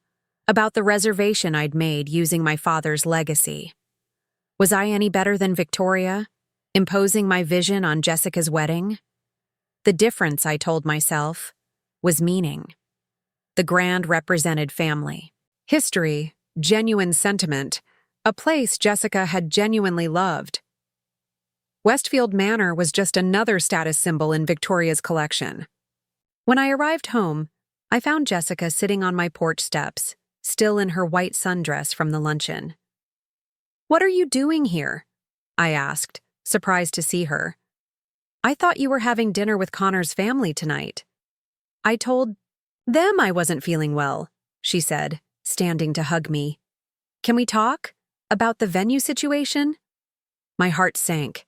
about the reservation I'd made using my father's legacy. Was I any better than Victoria, imposing my vision on Jessica's wedding? The difference, I told myself, was meaning. The Grand represented family, history, genuine sentiment, a place Jessica had genuinely loved. Westfield Manor was just another status symbol in Victoria's collection. When I arrived home, I found Jessica sitting on my porch steps, still in her white sundress from the luncheon. "What are you doing here?" I asked, surprised to see her. "I thought you were having dinner with Connor's family tonight." "I told them I wasn't feeling well," she said, standing to hug me. "Can we talk? About the venue situation?" My heart sank.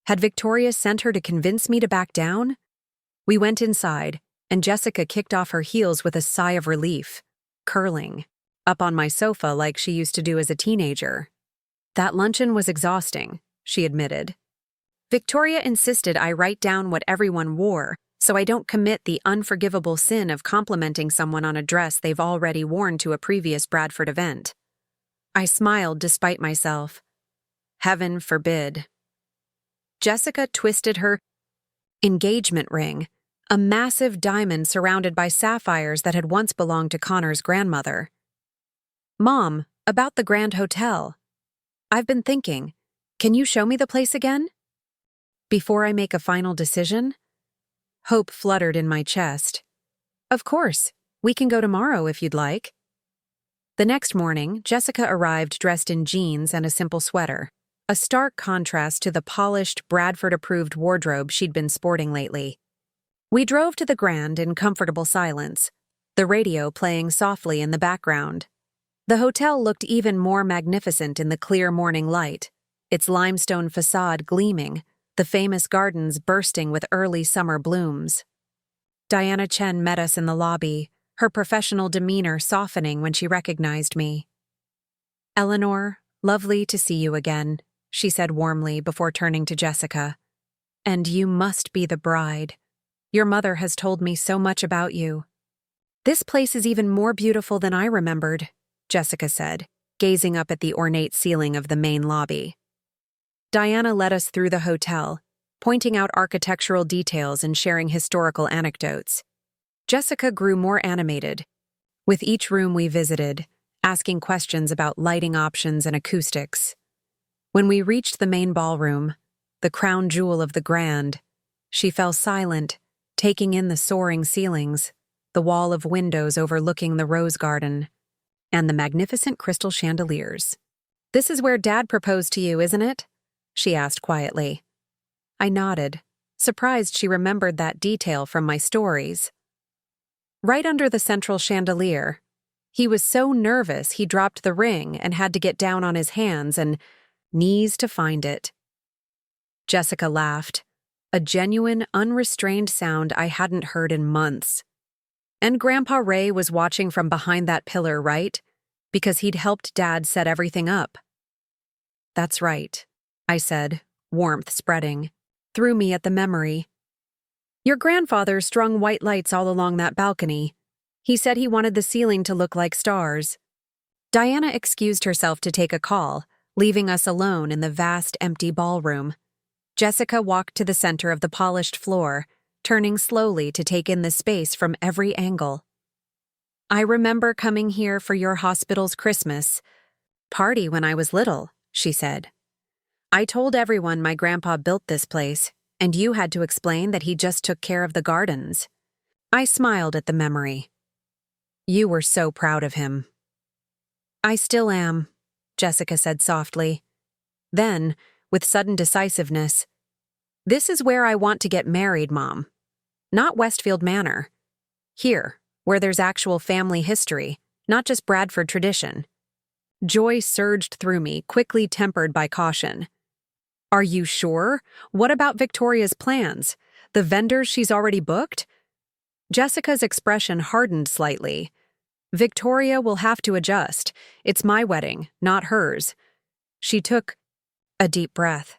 Had Victoria sent her to convince me to back down? We went inside, and Jessica kicked off her heels with a sigh of relief, curling up on my sofa like she used to do as a teenager. "That luncheon was exhausting," she admitted. "Victoria insisted I write down what everyone wore, so I don't commit the unforgivable sin of complimenting someone on a dress they've already worn to a previous Bradford event." I smiled despite myself. Heaven forbid. Jessica twisted her engagement ring, a massive diamond surrounded by sapphires that had once belonged to Connor's grandmother. "Mom, about the Grand Hotel. I've been thinking, Can you show me the place again? Before I make a final decision? Hope fluttered in my chest. Of course, we can go tomorrow if you'd like. The next morning, Jessica arrived dressed in jeans and a simple sweater, a stark contrast to the polished, Bradford-approved wardrobe she'd been sporting lately. We drove to the Grand in comfortable silence, the radio playing softly in the background. The hotel looked even more magnificent in the clear morning light, its limestone facade gleaming, the famous gardens bursting with early summer blooms. Diana Chen met us in the lobby, her professional demeanor softening when she recognized me. "Eleanor, lovely to see you again," she said warmly before turning to Jessica. "And you must be the bride. Your mother has told me so much about you." "This place is even more beautiful than I remembered," Jessica said, gazing up at the ornate ceiling of the main lobby. Diana led us through the hotel, pointing out architectural details and sharing historical anecdotes. Jessica grew more animated, with each room we visited, asking questions about lighting options and acoustics. When we reached the main ballroom, the crown jewel of the Grand, she fell silent, taking in the soaring ceilings, the wall of windows overlooking the rose garden, and the magnificent crystal chandeliers. "This is where Dad proposed to you, isn't it?" she asked quietly. I nodded, surprised she remembered that detail from my stories. Right under the central chandelier. He was so nervous he dropped the ring and had to get down on his hands and knees to find it. Jessica laughed, a genuine, unrestrained sound I hadn't heard in months. "And Grandpa Ray was watching from behind that pillar, right? Because he'd helped Dad set everything up." "That's right," I said, warmth spreading, threw me at the memory. "Your grandfather strung white lights all along that balcony. He said he wanted the ceiling to look like stars." Diana excused herself to take a call, leaving us alone in the vast, empty ballroom. Jessica walked to the center of the polished floor, turning slowly to take in the space from every angle. "I remember coming here for your hospital's Christmas party when I was little," she said. "I told everyone my grandpa built this place, and you had to explain that he just took care of the gardens." I smiled at the memory. "You were so proud of him." "I still am," Jessica said softly. Then, with sudden decisiveness, "This is where I want to get married, Mom. Not Westfield Manor. Here, where there's actual family history, not just Bradford tradition." Joy surged through me, quickly tempered by caution. "Are you sure? What about Victoria's plans? The vendors she's already booked?" Jessica's expression hardened slightly. "Victoria will have to adjust. It's my wedding, not hers." She took a deep breath.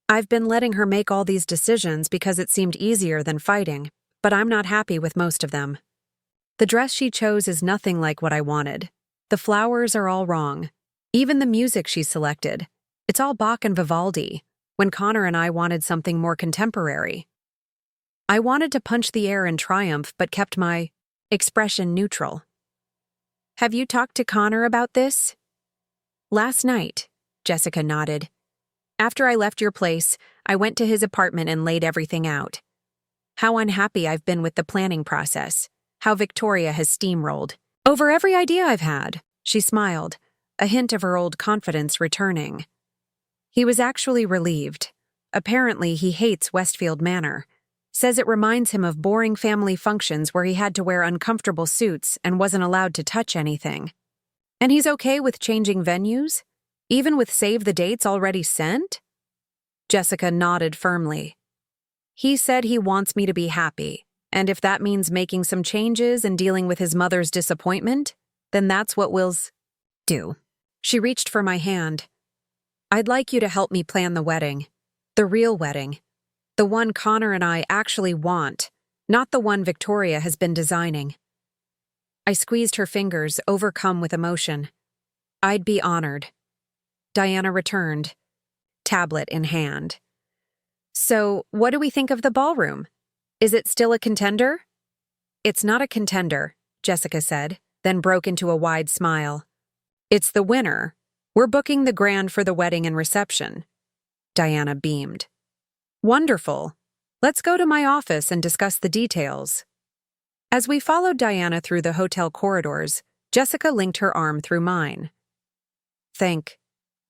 "I've been letting her make all these decisions because it seemed easier than fighting, but I'm not happy with most of them. The dress she chose is nothing like what I wanted. The flowers are all wrong. Even the music she selected. It's all Bach and Vivaldi, when Connor and I wanted something more contemporary. I wanted to punch the air in triumph but kept my expression neutral." "Have you talked to Connor about this?" "Last night," Jessica nodded. "After I left your place, I went to his apartment and laid everything out. How unhappy I've been with the planning process, how Victoria has steamrolled over every idea I've had." She smiled, a hint of her old confidence returning. He was actually relieved. Apparently, he hates Westfield Manor. Says it reminds him of boring family functions where he had to wear uncomfortable suits and wasn't allowed to touch anything. And he's okay with changing venues? Even with save the dates already sent? Jessica nodded firmly. "He said he wants me to be happy, and if that means making some changes and dealing with his mother's disappointment, then that's what we'll do." She reached for my hand. "I'd like you to help me plan the wedding. The real wedding. The one Connor and I actually want, not the one Victoria has been designing." I squeezed her fingers, overcome with emotion. "I'd be honored." Diana returned, tablet in hand. "So, what do we think of the ballroom? Is it still a contender?" "It's not a contender," Jessica said, then broke into a wide smile. "It's the winner, We're booking the grand for the wedding and reception. Diana beamed. Wonderful. Let's go to my office and discuss the details. As we followed Diana through the hotel corridors, Jessica linked her arm through mine. Thank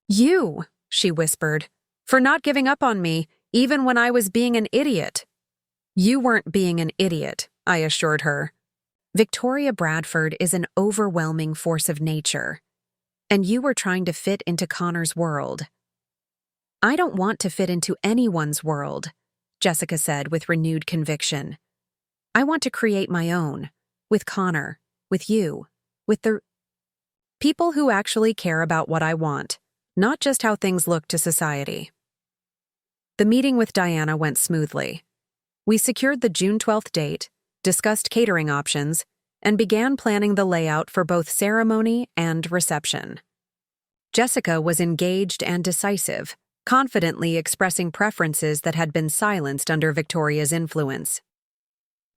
you, she whispered, for not giving up on me, even when I was being an idiot. You weren't being an idiot, I assured her. Victoria Bradford is an overwhelming force of nature, and you were trying to fit into Connor's world. I don't want to fit into anyone's world, Jessica said with renewed conviction. I want to create my own, with Connor, with you, with the people who actually care about what I want, not just how things look to society. The meeting with Diana went smoothly. We secured the June 12th date, discussed catering options, and began planning the layout for both ceremony and reception. Jessica was engaged and decisive, confidently expressing preferences that had been silenced under Victoria's influence.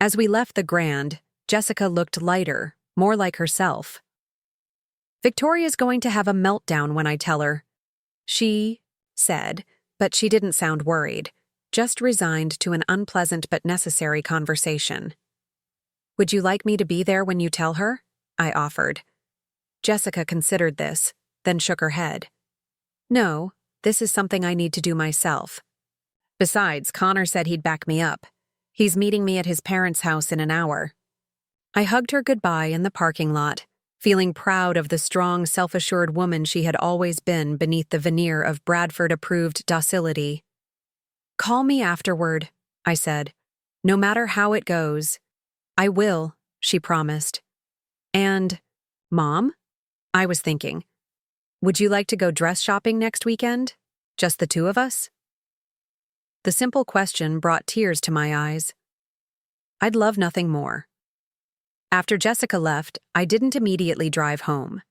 As we left the grand, Jessica looked lighter, more like herself. Victoria's going to have a meltdown when I tell her, she said, but she didn't sound worried, just resigned to an unpleasant but necessary conversation. Would you like me to be there when you tell her? I offered. Jessica considered this, then shook her head. No, this is something I need to do myself. Besides, Connor said he'd back me up. He's meeting me at his parents' house in an hour. I hugged her goodbye in the parking lot, feeling proud of the strong, self-assured woman she had always been beneath the veneer of Bradford-approved docility. Call me afterward, I said. No matter how it goes. I will, she promised. And, Mom? I was thinking, would you like to go dress shopping next weekend? Just the two of us? The simple question brought tears to my eyes. I'd love nothing more. After Jessica left, I didn't immediately drive home.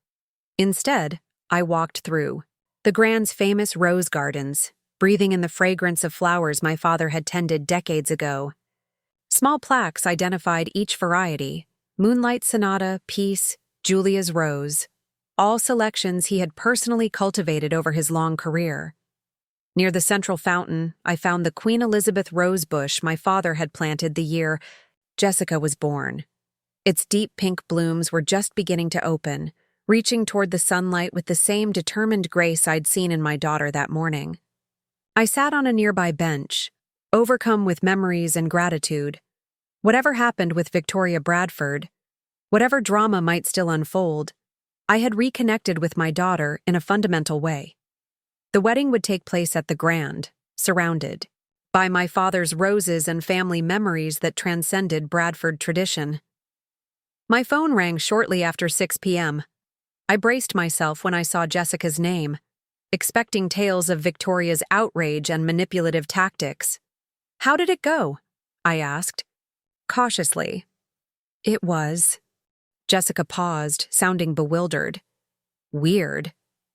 Instead, I walked through the Grand's famous rose gardens, breathing in the fragrance of flowers my father had tended decades ago. Small plaques identified each variety: Moonlight Sonata, Peace, Julia's Rose, all selections he had personally cultivated over his long career. Near the central fountain, I found the Queen Elizabeth rose bush my father had planted the year Jessica was born. Its deep pink blooms were just beginning to open, reaching toward the sunlight with the same determined grace I'd seen in my daughter that morning. I sat on a nearby bench, overcome with memories and gratitude. Whatever happened with Victoria Bradford, whatever drama might still unfold, I had reconnected with my daughter in a fundamental way. The wedding would take place at the Grand, surrounded by my father's roses and family memories that transcended Bradford tradition. My phone rang shortly after 6 p.m. I braced myself when I saw Jessica's name, expecting tales of Victoria's outrage and manipulative tactics. How did it go? I asked, cautiously. It was. Jessica paused, sounding bewildered. Weird.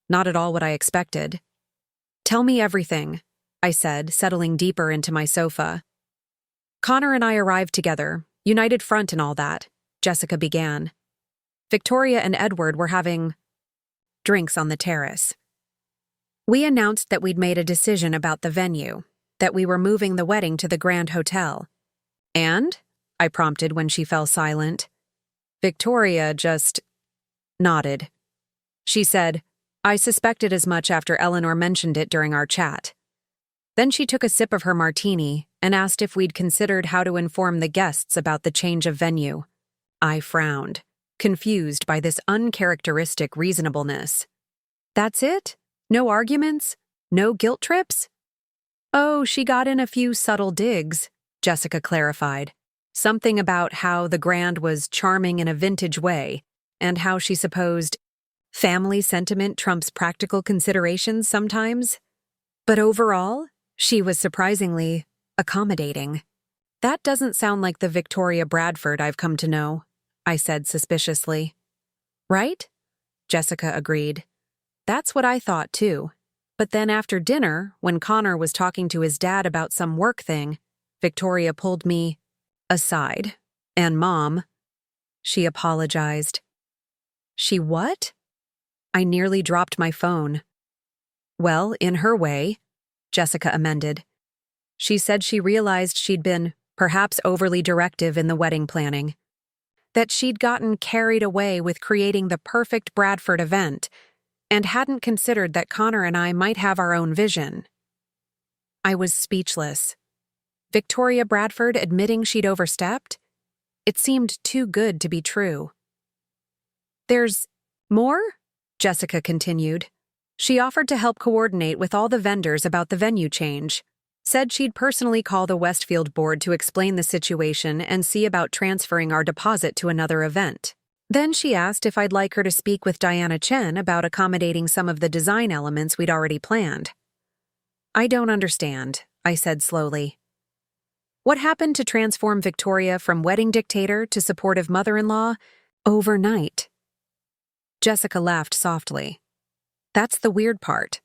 Not at all what I expected. Tell me everything, I said, settling deeper into my sofa. Connor and I arrived together, united front and all that, Jessica began. Victoria and Edward were having drinks on the terrace. We announced that we'd made a decision about the venue, that we were moving the wedding to the Grand Hotel. And? I prompted when she fell silent. Victoria just nodded. She said, I suspected as much after Eleanor mentioned it during our chat. Then she took a sip of her martini and asked if we'd considered how to inform the guests about the change of venue. I frowned, confused by this uncharacteristic reasonableness. That's it? No arguments? No guilt trips? Oh, she got in a few subtle digs, Jessica clarified. Something about how the Grand was charming in a vintage way, and how she supposed family sentiment trumps practical considerations sometimes. But overall, she was surprisingly accommodating. That doesn't sound like the Victoria Bradford I've come to know, I said suspiciously. Right? Jessica agreed. That's what I thought too. But then after dinner, when Connor was talking to his dad about some work thing, Victoria pulled me aside. And Mom, she apologized. She what? I nearly dropped my phone. Well, in her way, Jessica amended. She said she realized she'd been, perhaps overly directive in the wedding planning. That she'd gotten carried away with creating the perfect Bradford event and hadn't considered that Connor and I might have our own vision. I was speechless. Victoria Bradford admitting she'd overstepped? It seemed too good to be true. "There's more?" Jessica continued. She offered to help coordinate with all the vendors about the venue change. Said she'd personally call the Westfield board to explain the situation and see about transferring our deposit to another event. Then she asked if I'd like her to speak with Diana Chen about accommodating some of the design elements we'd already planned. "I don't understand," I said slowly. "What happened to transform Victoria from wedding dictator to supportive mother-in-law overnight?" Jessica laughed softly. "That's the weird part.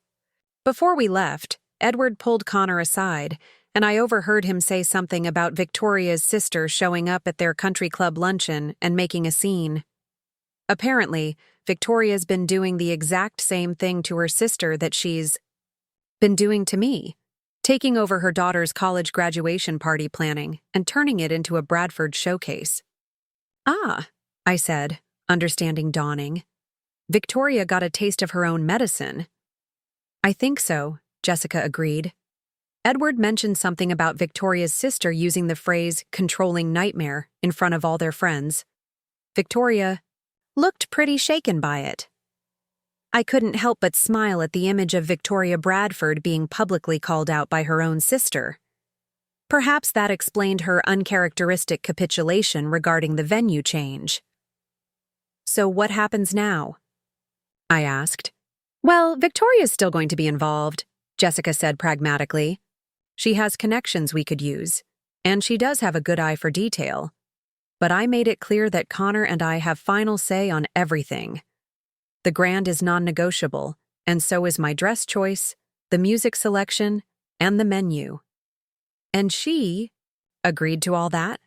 Before we left, Edward pulled Connor aside, and I overheard him say something about Victoria's sister showing up at their country club luncheon and making a scene. Apparently, Victoria's been doing the exact same thing to her sister that she's been doing to me, taking over her daughter's college graduation party planning and turning it into a Bradford showcase." "Ah," I said, understanding dawning. "Victoria got a taste of her own medicine." "I think so," Jessica agreed. Edward mentioned something about Victoria's sister using the phrase controlling nightmare in front of all their friends. Victoria looked pretty shaken by it. I couldn't help but smile at the image of Victoria Bradford being publicly called out by her own sister. Perhaps that explained her uncharacteristic capitulation regarding the venue change. "So what happens now?" I asked. "Well, Victoria's still going to be involved," Jessica said pragmatically. "She has connections we could use, and she does have a good eye for detail. But I made it clear that Connor and I have final say on everything. The grand is non-negotiable, and so is my dress choice, the music selection, and the menu." "And she agreed to all that?"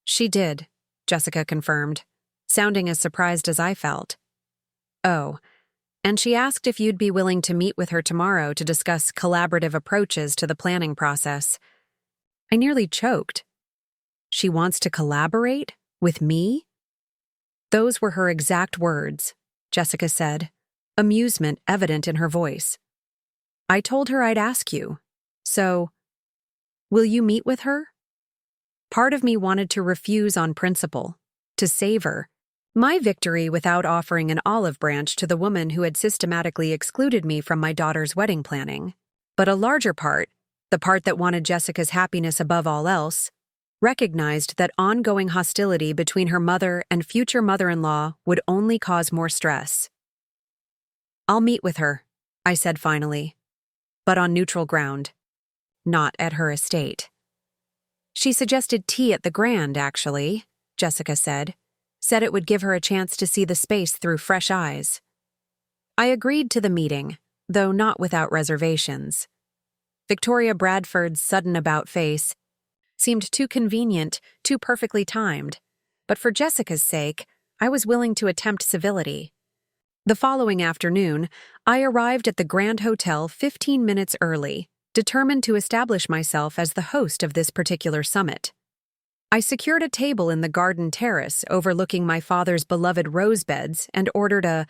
"She did," Jessica confirmed, sounding as surprised as I felt. "Oh, and she asked if you'd be willing to meet with her tomorrow to discuss collaborative approaches to the planning process." I nearly choked. She wants to collaborate with me? Those were her exact words, Jessica said, amusement evident in her voice. "I told her I'd ask you. So, will you meet with her?" Part of me wanted to refuse on principle, to savor my victory without offering an olive branch to the woman who had systematically excluded me from my daughter's wedding planning. But a larger part, the part that wanted Jessica's happiness above all else, recognized that ongoing hostility between her mother and future mother-in-law would only cause more stress. "I'll meet with her," I said finally, but on neutral ground, not at her estate. "She suggested tea at the Grand, actually," Jessica said it would give her a chance to see the space through fresh eyes. I agreed to the meeting, though not without reservations. Victoria Bradford's sudden about-face seemed too convenient, too perfectly timed, but for Jessica's sake, I was willing to attempt civility. The following afternoon, I arrived at the Grand Hotel 15 minutes early, determined to establish myself as the host of this particular summit. I secured a table in the garden terrace overlooking my father's beloved rose beds and ordered a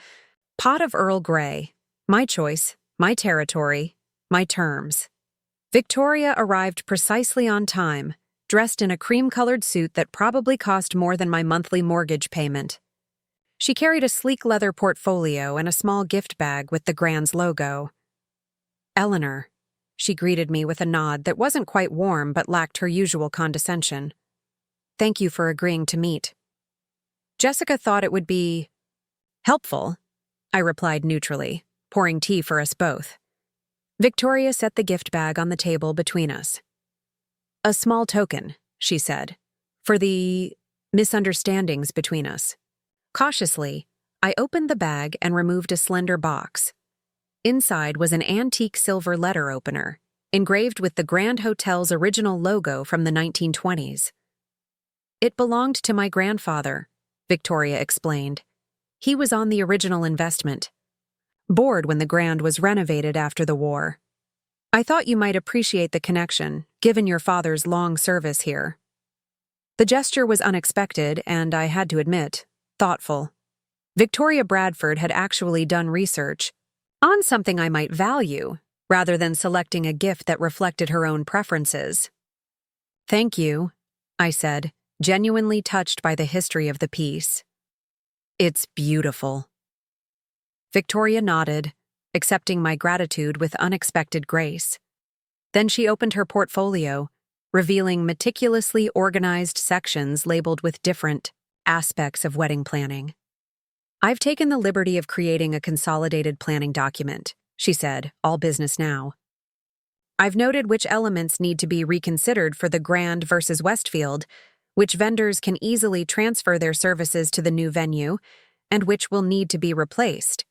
pot of Earl Grey. My choice, my territory, my terms. Victoria arrived precisely on time, dressed in a cream-colored suit that probably cost more than my monthly mortgage payment. She carried a sleek leather portfolio and a small gift bag with the Grand's logo. "Eleanor," she greeted me with a nod that wasn't quite warm but lacked her usual condescension. "Thank you for agreeing to meet." Jessica thought it would be helpful, I replied neutrally, pouring tea for us both. Victoria set the gift bag on the table between us. "A small token," she said, "for the misunderstandings between us." Cautiously, I opened the bag and removed a slender box. Inside was an antique silver letter opener, engraved with the Grand Hotel's original logo from the 1920s. "It belonged to my grandfather," Victoria explained. He was on the original investment. Bored when the Grand was renovated after the war. I thought you might appreciate the connection, given your father's long service here. The gesture was unexpected and, I had to admit, thoughtful. Victoria Bradford had actually done research on something I might value, rather than selecting a gift that reflected her own preferences. Thank you, I said, genuinely touched by the history of the piece. It's beautiful. Victoria nodded, accepting my gratitude with unexpected grace. Then she opened her portfolio, revealing meticulously organized sections labeled with different aspects of wedding planning. I've taken the liberty of creating a consolidated planning document, she said, all business now. I've noted which elements need to be reconsidered for the Grand versus Westfield, which vendors can easily transfer their services to the new venue, and which will need to be replaced.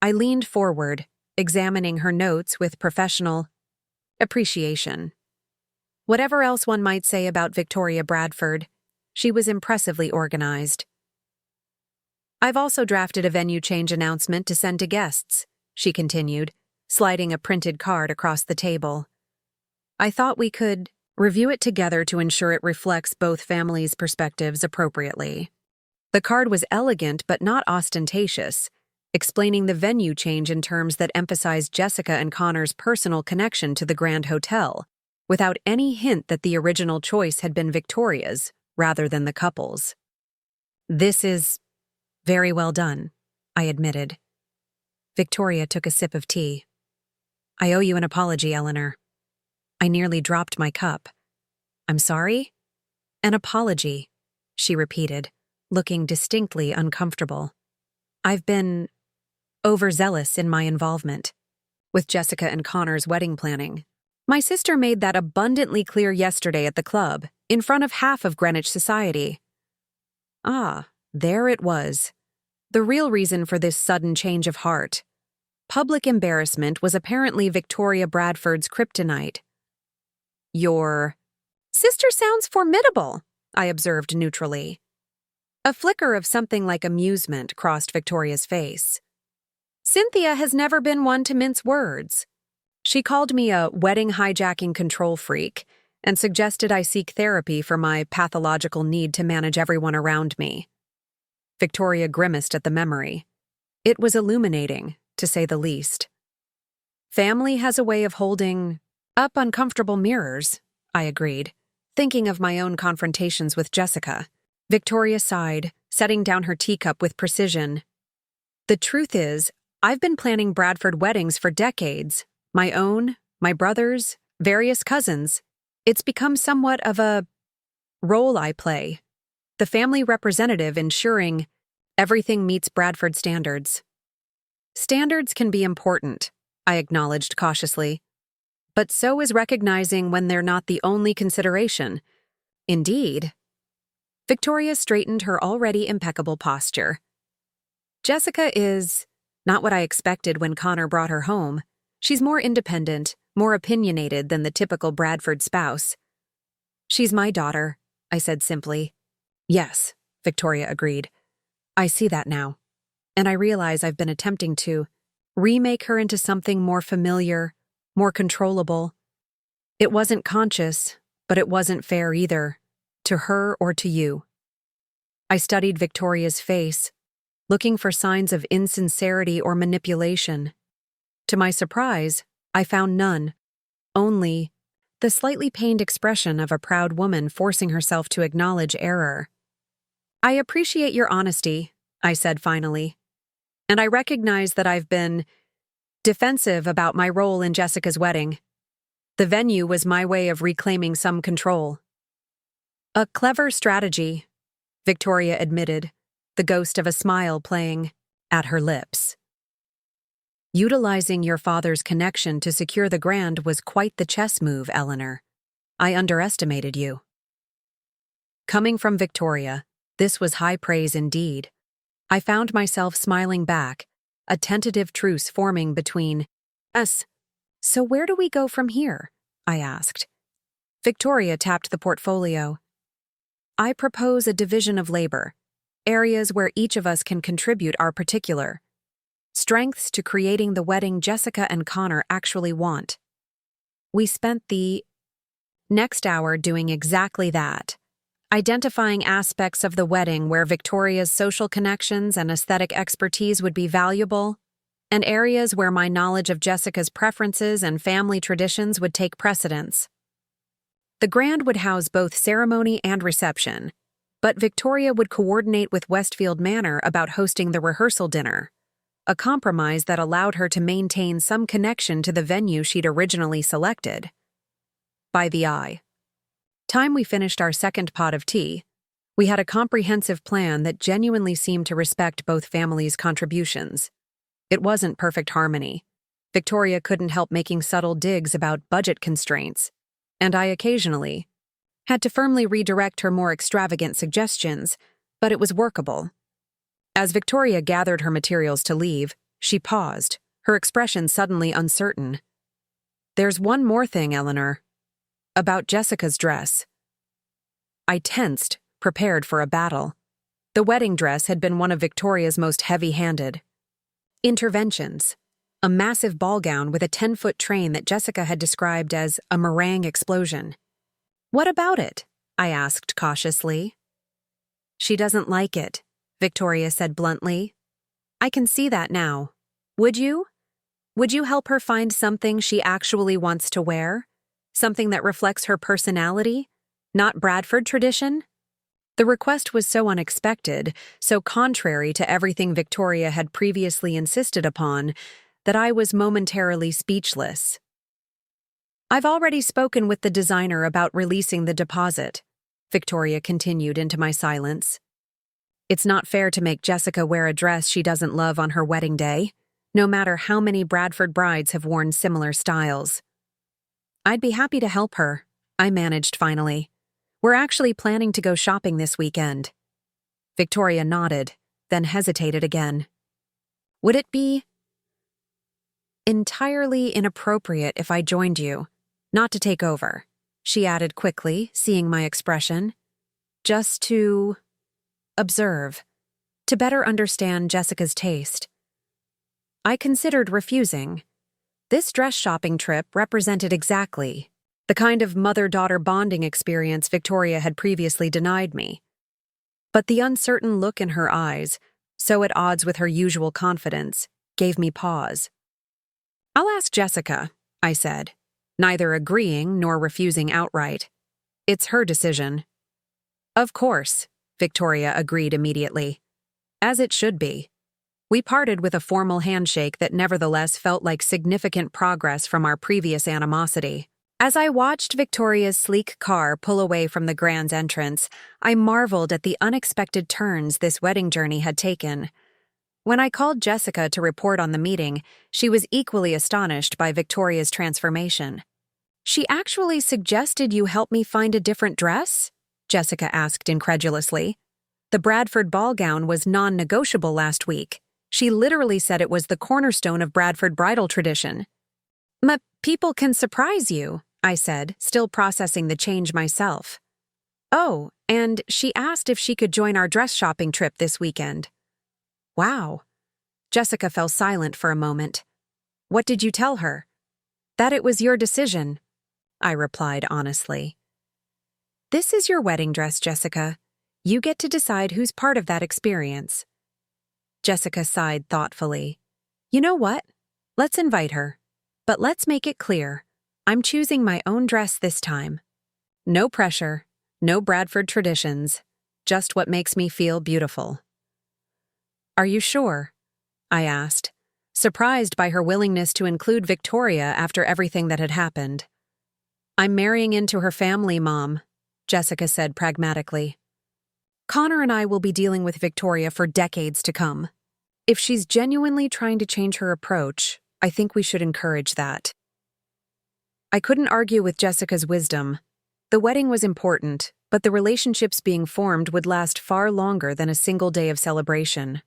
I leaned forward, examining her notes with professional appreciation. Whatever else one might say about Victoria Bradford, she was impressively organized. I've also drafted a venue change announcement to send to guests, she continued, sliding a printed card across the table. I thought we could review it together to ensure it reflects both families' perspectives appropriately. The card was elegant but not ostentatious, explaining the venue change in terms that emphasized Jessica and Connor's personal connection to the Grand Hotel, without any hint that the original choice had been Victoria's, rather than the couple's. This is very well done, I admitted. Victoria took a sip of tea. I owe you an apology, Eleanor. I nearly dropped my cup. I'm sorry? An apology, she repeated, looking distinctly uncomfortable. I've been overzealous in my involvement with Jessica and Connor's wedding planning. My sister made that abundantly clear yesterday at the club, in front of half of Greenwich society. Ah, there it was. The real reason for this sudden change of heart. Public embarrassment was apparently Victoria Bradford's kryptonite. Your sister sounds formidable, I observed neutrally. A flicker of something like amusement crossed Victoria's face. Cynthia has never been one to mince words. She called me a wedding hijacking control freak and suggested I seek therapy for my pathological need to manage everyone around me. Victoria grimaced at the memory. It was illuminating, to say the least. Family has a way of holding up uncomfortable mirrors, I agreed, thinking of my own confrontations with Jessica. Victoria sighed, setting down her teacup with precision. The truth is, I've been planning Bradford weddings for decades. My own, my brother's, various cousins. It's become somewhat of a role I play. The family representative ensuring everything meets Bradford standards. Standards can be important, I acknowledged cautiously. But so is recognizing when they're not the only consideration. Indeed. Victoria straightened her already impeccable posture. Jessica is not what I expected when Connor brought her home. She's more independent, more opinionated than the typical Bradford spouse. She's my daughter, I said simply. Yes, Victoria agreed. I see that now. And I realize I've been attempting to remake her into something more familiar, more controllable. It wasn't conscious, but it wasn't fair either, to her or to you. I studied Victoria's face, looking for signs of insincerity or manipulation. To my surprise, I found none, only the slightly pained expression of a proud woman forcing herself to acknowledge error. I appreciate your honesty, I said finally, and I recognize that I've been defensive about my role in Jessica's wedding. The venue was my way of reclaiming some control. A clever strategy, Victoria admitted, the ghost of a smile playing at her lips. Utilizing your father's connection to secure the Grand was quite the chess move, Eleanor. I underestimated you. Coming from Victoria, this was high praise indeed. I found myself smiling back, a tentative truce forming between us. So where do we go from here? I asked. Victoria tapped the portfolio. I propose a division of labor. Areas where each of us can contribute our particular strengths to creating the wedding Jessica and Connor actually want. We spent the next hour doing exactly that, identifying aspects of the wedding where Victoria's social connections and aesthetic expertise would be valuable, and areas where my knowledge of Jessica's preferences and family traditions would take precedence. The Grand would house both ceremony and reception, but Victoria would coordinate with Westfield Manor about hosting the rehearsal dinner, a compromise that allowed her to maintain some connection to the venue she'd originally selected. By the time we finished our second pot of tea, we had a comprehensive plan that genuinely seemed to respect both families' contributions. It wasn't perfect harmony. Victoria couldn't help making subtle digs about budget constraints, and I occasionally had to firmly redirect her more extravagant suggestions, but it was workable. As Victoria gathered her materials to leave, she paused, her expression suddenly uncertain. "There's one more thing, Eleanor. About Jessica's dress." I tensed, prepared for a battle. The wedding dress had been one of Victoria's most heavy-handed interventions. A massive ball gown with a 10-foot train that Jessica had described as a meringue explosion. "What about it?" I asked cautiously. "She doesn't like it," Victoria said bluntly. "I can see that now. Would you? Would you help her find something she actually wants to wear? Something that reflects her personality, not Bradford tradition?" The request was so unexpected, so contrary to everything Victoria had previously insisted upon, that I was momentarily speechless. "I've already spoken with the designer about releasing the deposit," Victoria continued into my silence. "It's not fair to make Jessica wear a dress she doesn't love on her wedding day, no matter how many Bradford brides have worn similar styles." "I'd be happy to help her," I managed finally. "We're actually planning to go shopping this weekend." Victoria nodded, then hesitated again. "Would it be entirely inappropriate if I joined you? Not to take over," she added quickly, seeing my expression. "Just to observe, to better understand Jessica's taste." I considered refusing. This dress shopping trip represented exactly the kind of mother-daughter bonding experience Victoria had previously denied me. But the uncertain look in her eyes, so at odds with her usual confidence, gave me pause. "I'll ask Jessica," I said, neither agreeing nor refusing outright. "It's her decision." "Of course," Victoria agreed immediately. "As it should be." We parted with a formal handshake that nevertheless felt like significant progress from our previous animosity. As I watched Victoria's sleek car pull away from the Grand's entrance, I marveled at the unexpected turns this wedding journey had taken. When I called Jessica to report on the meeting, she was equally astonished by Victoria's transformation. "She actually suggested you help me find a different dress?" Jessica asked incredulously. "The Bradford ball gown was non-negotiable last week. She literally said it was the cornerstone of Bradford bridal tradition." People can surprise you," I said, still processing the change myself. "Oh, and she asked if she could join our dress shopping trip this weekend." "Wow." Jessica fell silent for a moment. "What did you tell her?" "That it was your decision," I replied honestly. "This is your wedding dress, Jessica. You get to decide who's part of that experience." Jessica sighed thoughtfully. "You know what? Let's invite her. But let's make it clear. I'm choosing my own dress this time. No pressure, no Bradford traditions, just what makes me feel beautiful." "Are you sure?" I asked, surprised by her willingness to include Victoria after everything that had happened. "I'm marrying into her family, Mom," Jessica said pragmatically. "Connor and I will be dealing with Victoria for decades to come. If she's genuinely trying to change her approach, I think we should encourage that." I couldn't argue with Jessica's wisdom. The wedding was important, but the relationships being formed would last far longer than a single day of celebration.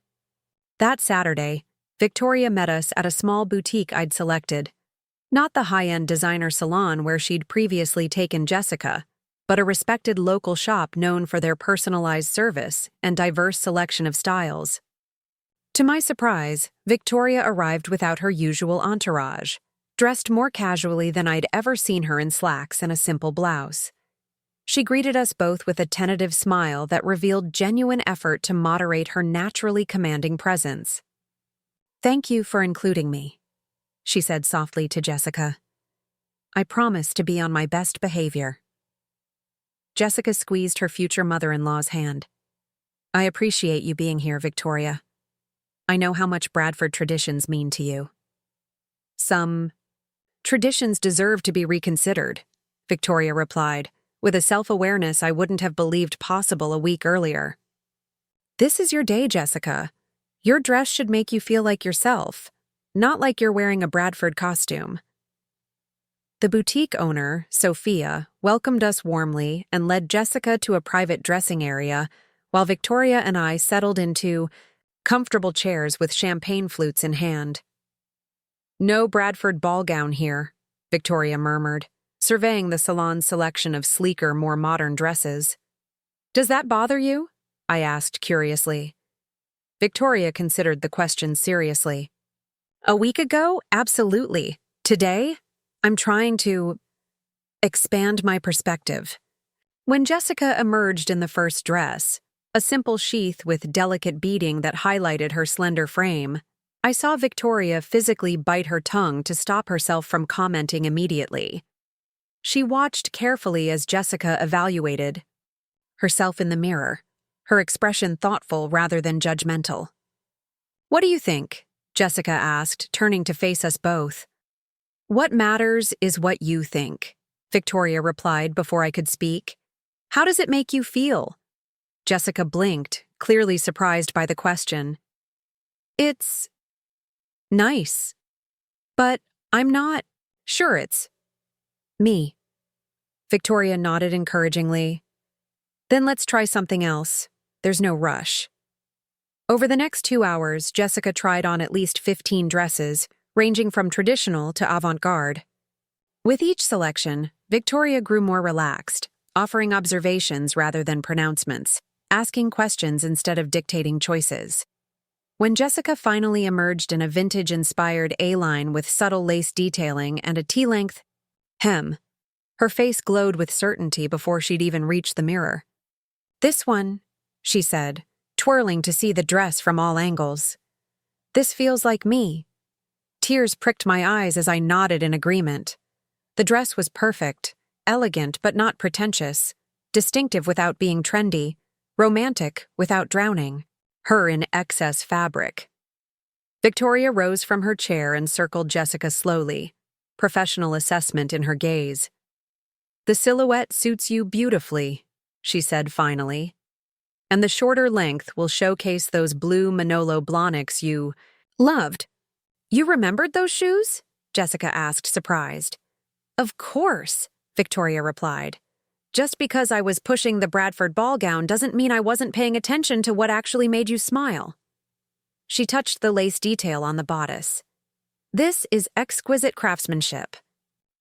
That Saturday, Victoria met us at a small boutique I'd selected. Not the high-end designer salon where she'd previously taken Jessica, but a respected local shop known for their personalized service and diverse selection of styles. To my surprise, Victoria arrived without her usual entourage, dressed more casually than I'd ever seen her in slacks and a simple blouse. She greeted us both with a tentative smile that revealed genuine effort to moderate her naturally commanding presence. "Thank you for including me," she said softly to Jessica. "I promise to be on my best behavior." Jessica squeezed her future mother-in-law's hand. "I appreciate you being here, Victoria. I know how much Bradford traditions mean to you." "Some traditions deserve to be reconsidered," Victoria replied, with a self-awareness I wouldn't have believed possible a week earlier. "This is your day, Jessica. Your dress should make you feel like yourself, not like you're wearing a Bradford costume." The boutique owner, Sophia, welcomed us warmly and led Jessica to a private dressing area, while Victoria and I settled into comfortable chairs with champagne flutes in hand. "No Bradford ball gown here," Victoria murmured, surveying the salon's selection of sleeker, more modern dresses. "Does that bother you?" I asked curiously. Victoria considered the question seriously. "A week ago, absolutely. Today, I'm trying to expand my perspective." When Jessica emerged in the first dress, a simple sheath with delicate beading that highlighted her slender frame, I saw Victoria physically bite her tongue to stop herself from commenting immediately. She watched carefully as Jessica evaluated herself in the mirror, her expression thoughtful rather than judgmental. "What do you think?" Jessica asked, turning to face us both. "What matters is what you think," Victoria replied before I could speak. "How does it make you feel?" Jessica blinked, clearly surprised by the question. "It's nice, but I'm not sure it's me." Victoria nodded encouragingly. "Then let's try something else. There's no rush." Over the next 2 hours, Jessica tried on at least 15 dresses, ranging from traditional to avant-garde. With each selection, Victoria grew more relaxed, offering observations rather than pronouncements, asking questions instead of dictating choices. When Jessica finally emerged in a vintage-inspired A-line with subtle lace detailing and a T-length hem, her face glowed with certainty before she'd even reached the mirror. "This one," she said, twirling to see the dress from all angles. "This feels like me." Tears pricked my eyes as I nodded in agreement. The dress was perfect, elegant but not pretentious, distinctive without being trendy, romantic without drowning, her in excess fabric. Victoria rose from her chair and circled Jessica slowly, professional assessment in her gaze. "The silhouette suits you beautifully," she said finally. "And the shorter length will showcase those blue Manolo Blahniks you loved." "You remembered those shoes?" Jessica asked, surprised. "Of course," Victoria replied. "Just because I was pushing the Bradford ball gown doesn't mean I wasn't paying attention to what actually made you smile." She touched the lace detail on the bodice. "This is exquisite craftsmanship.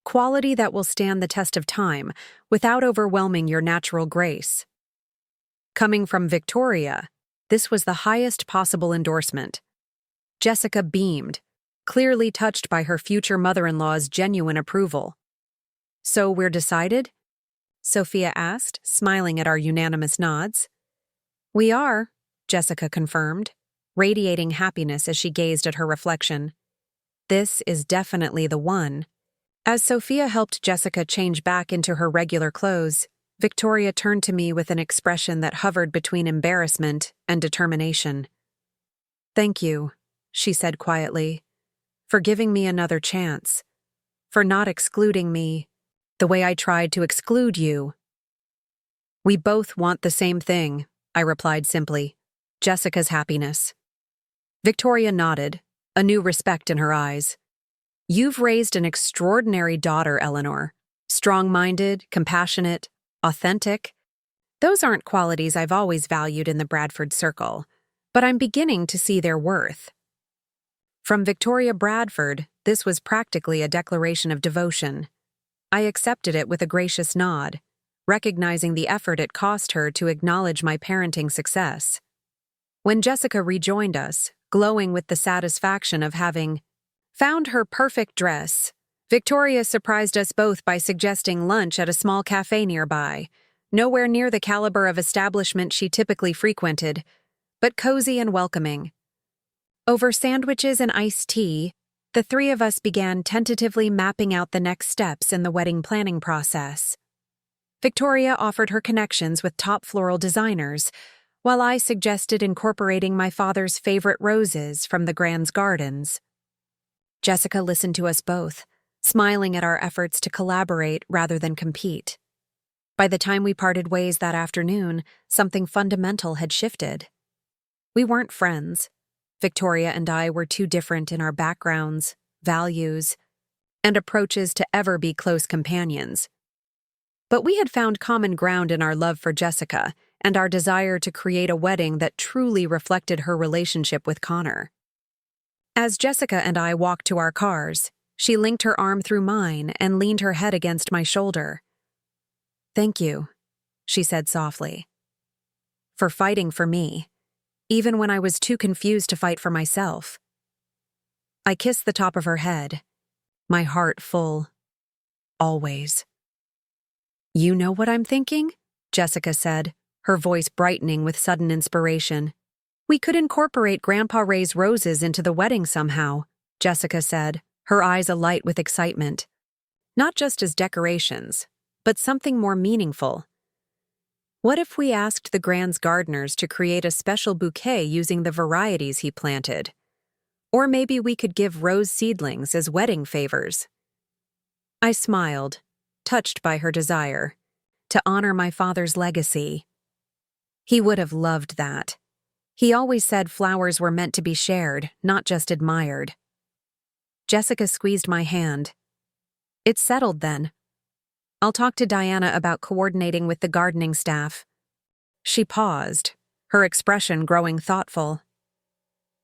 Quality that will stand the test of time without overwhelming your natural grace." Coming from Victoria, this was the highest possible endorsement. Jessica beamed, clearly touched by her future mother-in-law's genuine approval. "So we're decided?" Sophia asked, smiling at our unanimous nods. "We are," Jessica confirmed, radiating happiness as she gazed at her reflection. "This is definitely the one." As Sophia helped Jessica change back into her regular clothes, Victoria turned to me with an expression that hovered between embarrassment and determination. "Thank you," she said quietly, "for giving me another chance, for not excluding me the way I tried to exclude you." "We both want the same thing," I replied simply, "Jessica's happiness." Victoria nodded, a new respect in her eyes. "You've raised an extraordinary daughter, Eleanor. Strong-minded, compassionate, authentic. Those aren't qualities I've always valued in the Bradford circle, but I'm beginning to see their worth." From Victoria Bradford, this was practically a declaration of devotion. I accepted it with a gracious nod, recognizing the effort it cost her to acknowledge my parenting success. When Jessica rejoined us, glowing with the satisfaction of having found her perfect dress, Victoria surprised us both by suggesting lunch at a small cafe nearby, nowhere near the caliber of establishment she typically frequented, but cozy and welcoming. Over sandwiches and iced tea, the three of us began tentatively mapping out the next steps in the wedding planning process. Victoria offered her connections with top floral designers, while I suggested incorporating my father's favorite roses from the Grand's gardens. Jessica listened to us both, smiling at our efforts to collaborate rather than compete. By the time we parted ways that afternoon, something fundamental had shifted. We weren't friends. Victoria and I were too different in our backgrounds, values, and approaches to ever be close companions. But we had found common ground in our love for Jessica and our desire to create a wedding that truly reflected her relationship with Connor. As Jessica and I walked to our cars, she linked her arm through mine and leaned her head against my shoulder. "Thank you," she said softly, "for fighting for me, even when I was too confused to fight for myself." I kissed the top of her head, my heart full. Always. "You know what I'm thinking?" Jessica said, her voice brightening with sudden inspiration. "We could incorporate Grandpa Ray's roses into the wedding somehow," Jessica said, her eyes alight with excitement. "Not just as decorations, but something more meaningful. What if we asked the Grand's gardeners to create a special bouquet using the varieties he planted? Or maybe we could give rose seedlings as wedding favors." I smiled, touched by her desire to honor my father's legacy. He would have loved that. He always said flowers were meant to be shared, not just admired. Jessica squeezed my hand. "It's settled then. I'll talk to Diana about coordinating with the gardening staff." She paused, her expression growing thoughtful.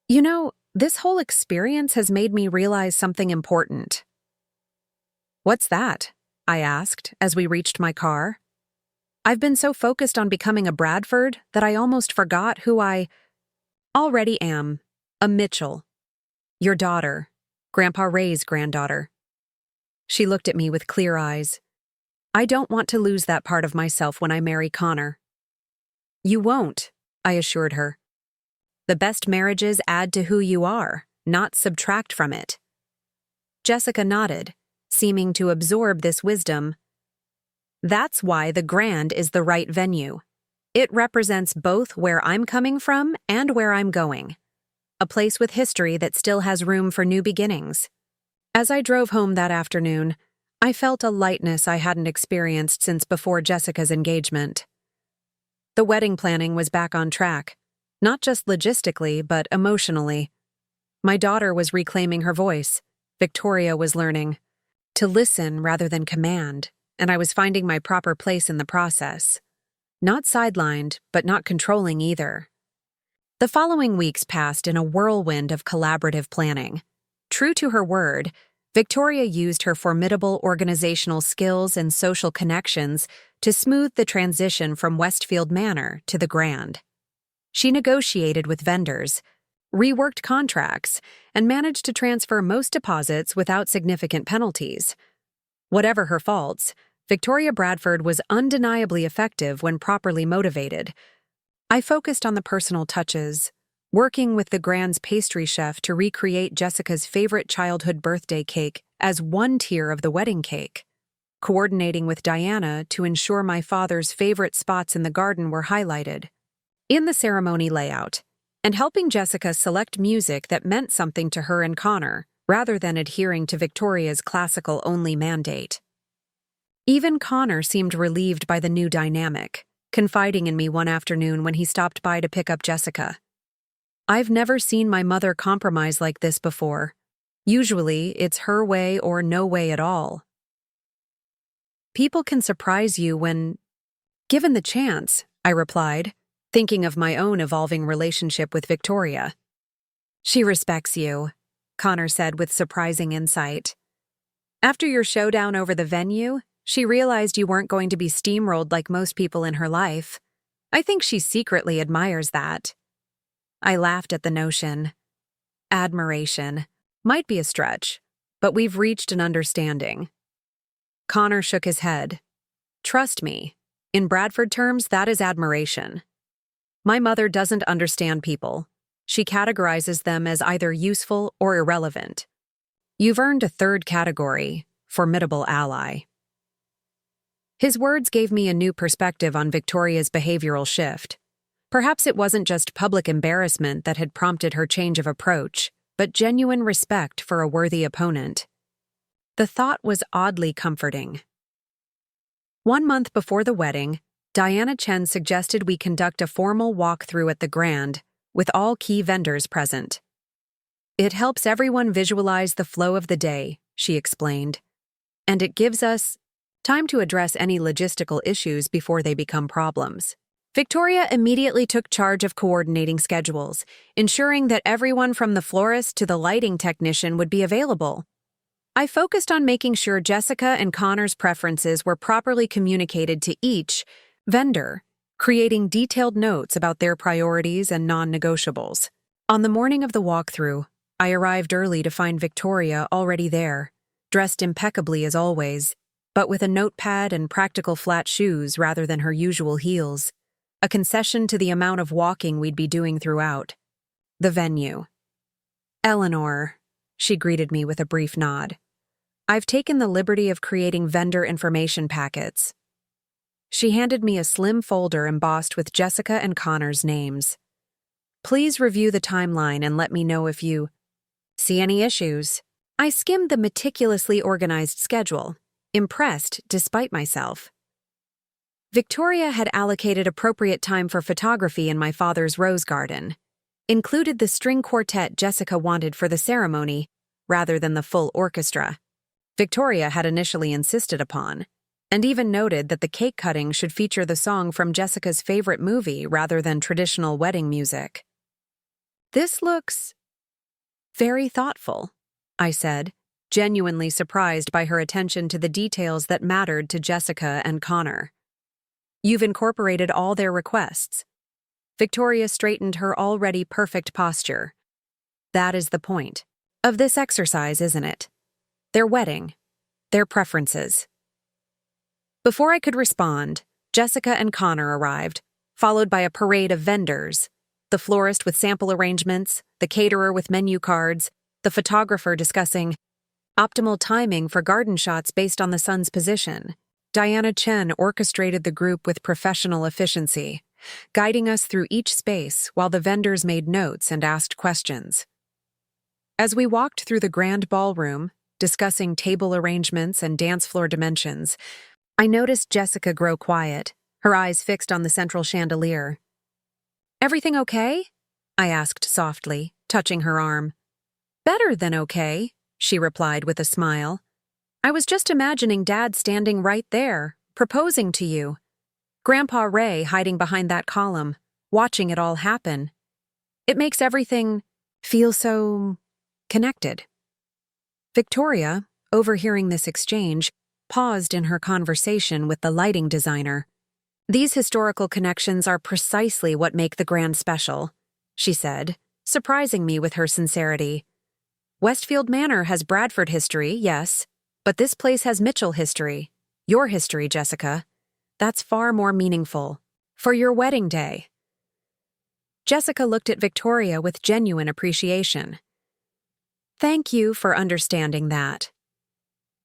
"You know, this whole experience has made me realize something important." "What's that?" I asked as we reached my car. "I've been so focused on becoming a Bradford that I almost forgot who I already am, a Mitchell. Your daughter, Grandpa Ray's granddaughter." She looked at me with clear eyes. "I don't want to lose that part of myself when I marry Connor." "You won't," I assured her. "The best marriages add to who you are, not subtract from it." Jessica nodded, seeming to absorb this wisdom. "That's why the Grand is the right venue. It represents both where I'm coming from and where I'm going. A place with history that still has room for new beginnings." As I drove home that afternoon, I felt a lightness I hadn't experienced since before Jessica's engagement. The wedding planning was back on track, not just logistically, but emotionally. My daughter was reclaiming her voice. Victoria was learning to listen rather than command, and I was finding my proper place in the process. Not sidelined, but not controlling either. The following weeks passed in a whirlwind of collaborative planning. True to her word, Victoria used her formidable organizational skills and social connections to smooth the transition from Westfield Manor to the Grand. She negotiated with vendors, reworked contracts, and managed to transfer most deposits without significant penalties. Whatever her faults, Victoria Bradford was undeniably effective when properly motivated. I focused on the personal touches, working with the Grand's pastry chef to recreate Jessica's favorite childhood birthday cake as one tier of the wedding cake, coordinating with Diana to ensure my father's favorite spots in the garden were highlighted in the ceremony layout, and helping Jessica select music that meant something to her and Connor, rather than adhering to Victoria's classical-only mandate. Even Connor seemed relieved by the new dynamic, confiding in me one afternoon when he stopped by to pick up Jessica. "I've never seen my mother compromise like this before. Usually, it's her way or no way at all." "People can surprise you when given the chance," I replied, thinking of my own evolving relationship with Victoria. "She respects you," Connor said with surprising insight. "After your showdown over the venue, She realized you weren't going to be steamrolled like most people in her life. I think she secretly admires that. I laughed at the notion. Admiration. Might be a stretch, but we've reached an understanding. Connor shook his head. Trust me, in Bradford terms, that is admiration. My mother doesn't understand people. She categorizes them as either useful or irrelevant. You've earned a third category, formidable ally. His words gave me a new perspective on Victoria's behavioral shift. Perhaps it wasn't just public embarrassment that had prompted her change of approach, but genuine respect for a worthy opponent. The thought was oddly comforting. 1 month before the wedding, Diana Chen suggested we conduct a formal walkthrough at the Grand, with all key vendors present. It helps everyone visualize the flow of the day, she explained, and it gives us time to address any logistical issues before they become problems. Victoria immediately took charge of coordinating schedules, ensuring that everyone from the florist to the lighting technician would be available. I focused on making sure Jessica and Connor's preferences were properly communicated to each vendor, creating detailed notes about their priorities and non-negotiables. On the morning of the walkthrough, I arrived early to find Victoria already there, dressed impeccably as always, but with a notepad and practical flat shoes rather than her usual heels, a concession to the amount of walking we'd be doing throughout. The venue. Eleanor, she greeted me with a brief nod. I've taken the liberty of creating vendor information packets. She handed me a slim folder embossed with Jessica and Connor's names. Please review the timeline and let me know if you see any issues. I skimmed the meticulously organized schedule, impressed despite myself. Victoria had allocated appropriate time for photography in my father's rose garden, included the string quartet Jessica wanted for the ceremony, rather than the full orchestra. Victoria had initially insisted upon, and even noted that the cake cutting should feature the song from Jessica's favorite movie rather than traditional wedding music. This looks very thoughtful, I said, genuinely surprised by her attention to the details that mattered to Jessica and Connor. You've incorporated all their requests. Victoria straightened her already perfect posture. That is the point of this exercise, isn't it? Their wedding, their preferences. Before I could respond, Jessica and Connor arrived, followed by a parade of vendors, the florist with sample arrangements, the caterer with menu cards, the photographer discussing optimal timing for garden shots based on the sun's position. Diana Chen orchestrated the group with professional efficiency, guiding us through each space while the vendors made notes and asked questions. As we walked through the grand ballroom, discussing table arrangements and dance floor dimensions, I noticed Jessica grow quiet, her eyes fixed on the central chandelier. Everything okay? I asked softly, touching her arm. Better than okay, she replied with a smile. I was just imagining Dad standing right there, proposing to you. Grandpa Ray hiding behind that column, watching it all happen. It makes everything feel so connected. Victoria, overhearing this exchange, paused in her conversation with the lighting designer. These historical connections are precisely what make the Grand special, she said, surprising me with her sincerity. Westfield Manor has Bradford history, yes, but this place has Mitchell history. Your history, Jessica. That's far more meaningful. For your wedding day. Jessica looked at Victoria with genuine appreciation. Thank you for understanding that.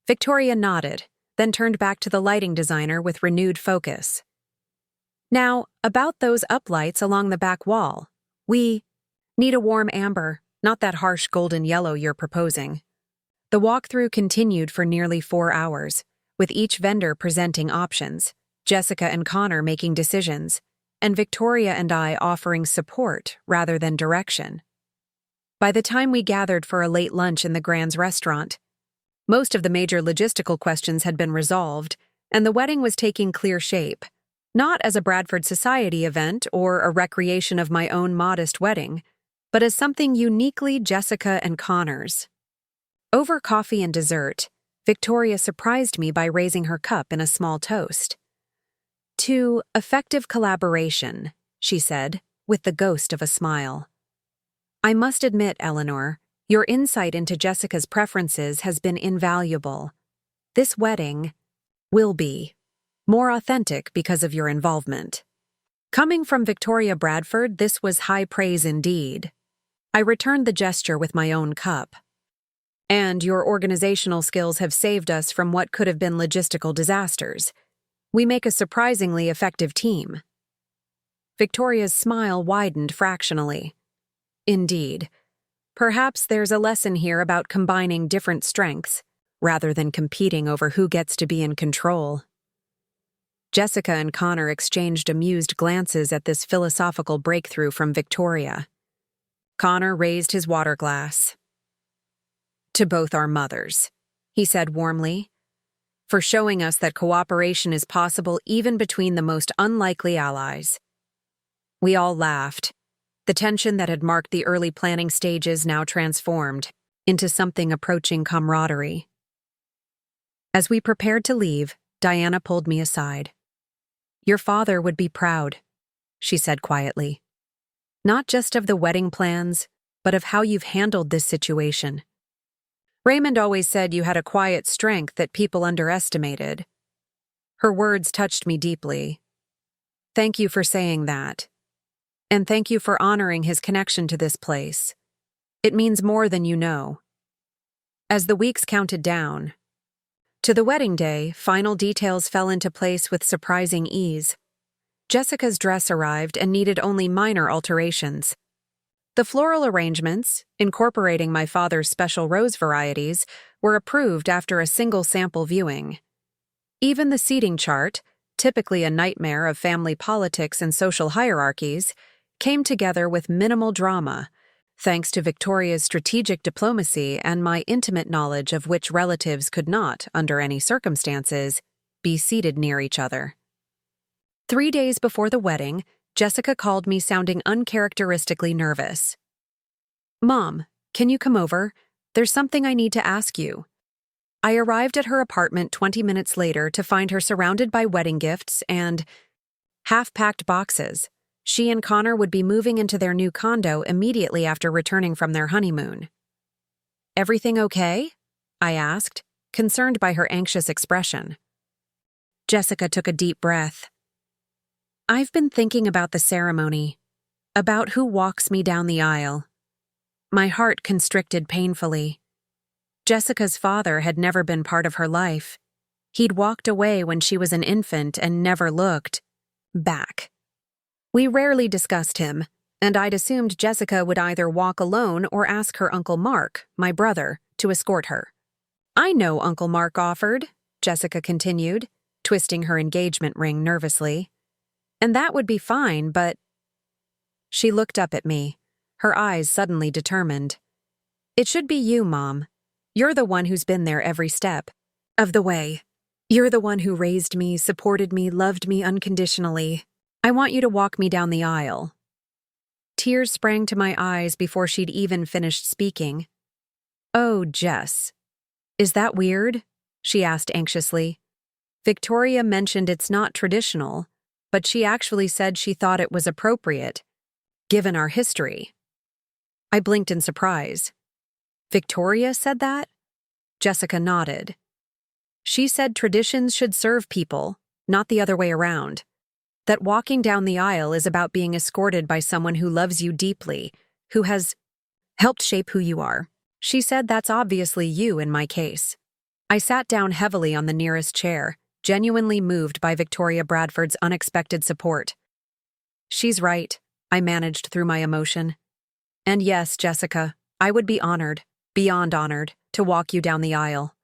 Victoria nodded, then turned back to the lighting designer with renewed focus. Now, about those uplights along the back wall. We need a warm amber, not that harsh golden yellow you're proposing. The walkthrough continued for nearly 4 hours, with each vendor presenting options, Jessica and Connor making decisions, and Victoria and I offering support rather than direction. By the time we gathered for a late lunch in the Grand's restaurant, most of the major logistical questions had been resolved, and the wedding was taking clear shape, not as a Bradford Society event or a recreation of my own modest wedding, but as something uniquely Jessica and Connor's. Over coffee and dessert, Victoria surprised me by raising her cup in a small toast. "To effective collaboration," she said, with the ghost of a smile. "I must admit, Eleanor, your insight into Jessica's preferences has been invaluable. This wedding will be more authentic because of your involvement." Coming from Victoria Bradford, this was high praise indeed. I returned the gesture with my own cup. "And your organizational skills have saved us from what could have been logistical disasters. We make a surprisingly effective team." Victoria's smile widened fractionally. "Indeed. Perhaps there's a lesson here about combining different strengths, rather than competing over who gets to be in control." Jessica and Connor exchanged amused glances at this philosophical breakthrough from Victoria. Connor raised his water glass. "To both our mothers," he said warmly, "for showing us that cooperation is possible even between the most unlikely allies." We all laughed. The tension that had marked the early planning stages now transformed into something approaching camaraderie. As we prepared to leave, Diana pulled me aside. "Your father would be proud," she said quietly. "Not just of the wedding plans, but of how you've handled this situation. Raymond always said you had a quiet strength that people underestimated." Her words touched me deeply. "Thank you for saying that. And thank you for honoring his connection to this place. It means more than you know." As the weeks counted down to the wedding day, final details fell into place with surprising ease. Jessica's dress arrived and needed only minor alterations. The floral arrangements, incorporating my father's special rose varieties, were approved after a single sample viewing. Even the seating chart, typically a nightmare of family politics and social hierarchies, came together with minimal drama, thanks to Victoria's strategic diplomacy and my intimate knowledge of which relatives could not, under any circumstances, be seated near each other. 3 days before the wedding, Jessica called me sounding uncharacteristically nervous. "Mom, can you come over? There's something I need to ask you." I arrived at her apartment 20 minutes later to find her surrounded by wedding gifts and half-packed boxes. She and Connor would be moving into their new condo immediately after returning from their honeymoon. "Everything okay?" I asked, concerned by her anxious expression. Jessica took a deep breath. "I've been thinking about the ceremony, about who walks me down the aisle." My heart constricted painfully. Jessica's father had never been part of her life. He'd walked away when she was an infant and never looked back. We rarely discussed him, and I'd assumed Jessica would either walk alone or ask her Uncle Mark, my brother, to escort her. "I know Uncle Mark offered," Jessica continued, twisting her engagement ring nervously. "And that would be fine, but—" She looked up at me, her eyes suddenly determined. "It should be you, Mom. You're the one who's been there every step of the way. You're the one who raised me, supported me, loved me unconditionally. I want you to walk me down the aisle." Tears sprang to my eyes before she'd even finished speaking. "Oh, Jess. Is that weird?" she asked anxiously. Victoria mentioned it's not traditional, but she actually said she thought it was appropriate, given our history. I blinked in surprise. "Victoria said that?" Jessica nodded. "She said traditions should serve people, not the other way around. That walking down the aisle is about being escorted by someone who loves you deeply, who has helped shape who you are. She said that's obviously you in my case." I sat down heavily on the nearest chair, genuinely moved by Victoria Bradford's unexpected support. "She's right," I managed through my emotion. "And yes, Jessica, I would be honored, beyond honored, to walk you down the aisle."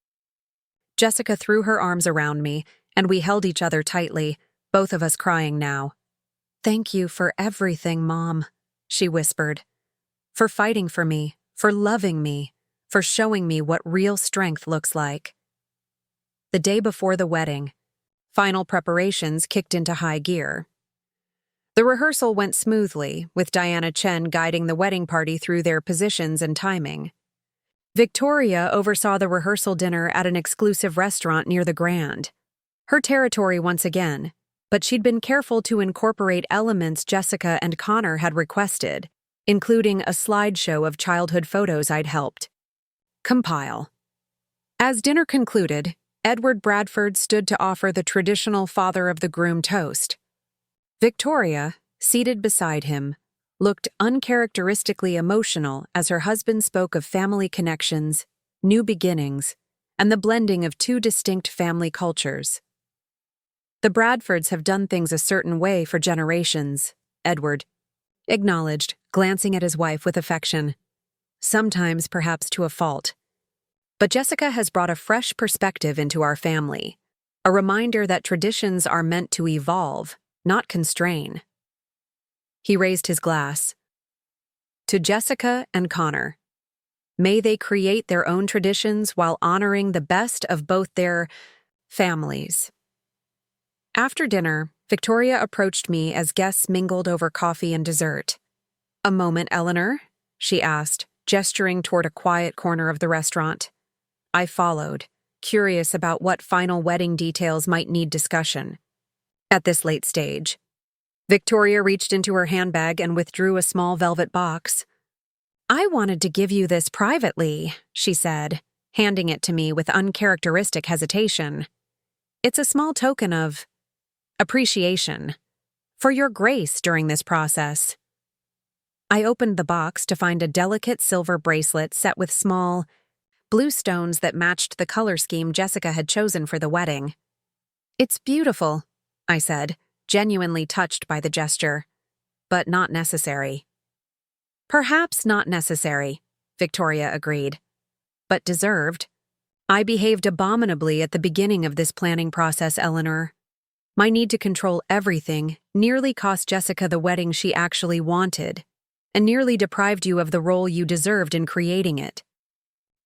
Jessica threw her arms around me, and we held each other tightly, both of us crying now. "Thank you for everything, Mom," she whispered. "For fighting for me, for loving me, for showing me what real strength looks like." The day before the wedding, final preparations kicked into high gear. The rehearsal went smoothly, with Diana Chen guiding the wedding party through their positions and timing. Victoria oversaw the rehearsal dinner at an exclusive restaurant near the Grand. Her territory once again, but she'd been careful to incorporate elements Jessica and Connor had requested, including a slideshow of childhood photos I'd helped compile. As dinner concluded, Edward Bradford stood to offer the traditional father of the groom toast. Victoria, seated beside him, looked uncharacteristically emotional as her husband spoke of family connections, new beginnings, and the blending of two distinct family cultures. "The Bradfords have done things a certain way for generations," Edward acknowledged, glancing at his wife with affection. "Sometimes perhaps to a fault. But Jessica has brought a fresh perspective into our family, a reminder that traditions are meant to evolve, not constrain." He raised his glass. "To Jessica and Connor. May they create their own traditions while honoring the best of both their families." After dinner, Victoria approached me as guests mingled over coffee and dessert. "A moment, Eleanor?" she asked, gesturing toward a quiet corner of the restaurant. I followed, curious about what final wedding details might need discussion. At this late stage, Victoria reached into her handbag and withdrew a small velvet box. "I wanted to give you this privately," she said, handing it to me with uncharacteristic hesitation. "It's a small token of appreciation for your grace during this process." I opened the box to find a delicate silver bracelet set with small, blue stones that matched the color scheme Jessica had chosen for the wedding. "It's beautiful," I said, genuinely touched by the gesture, "but not necessary." "Perhaps not necessary," Victoria agreed, "but deserved. I behaved abominably at the beginning of this planning process, Eleanor. My need to control everything nearly cost Jessica the wedding she actually wanted, and nearly deprived you of the role you deserved in creating it."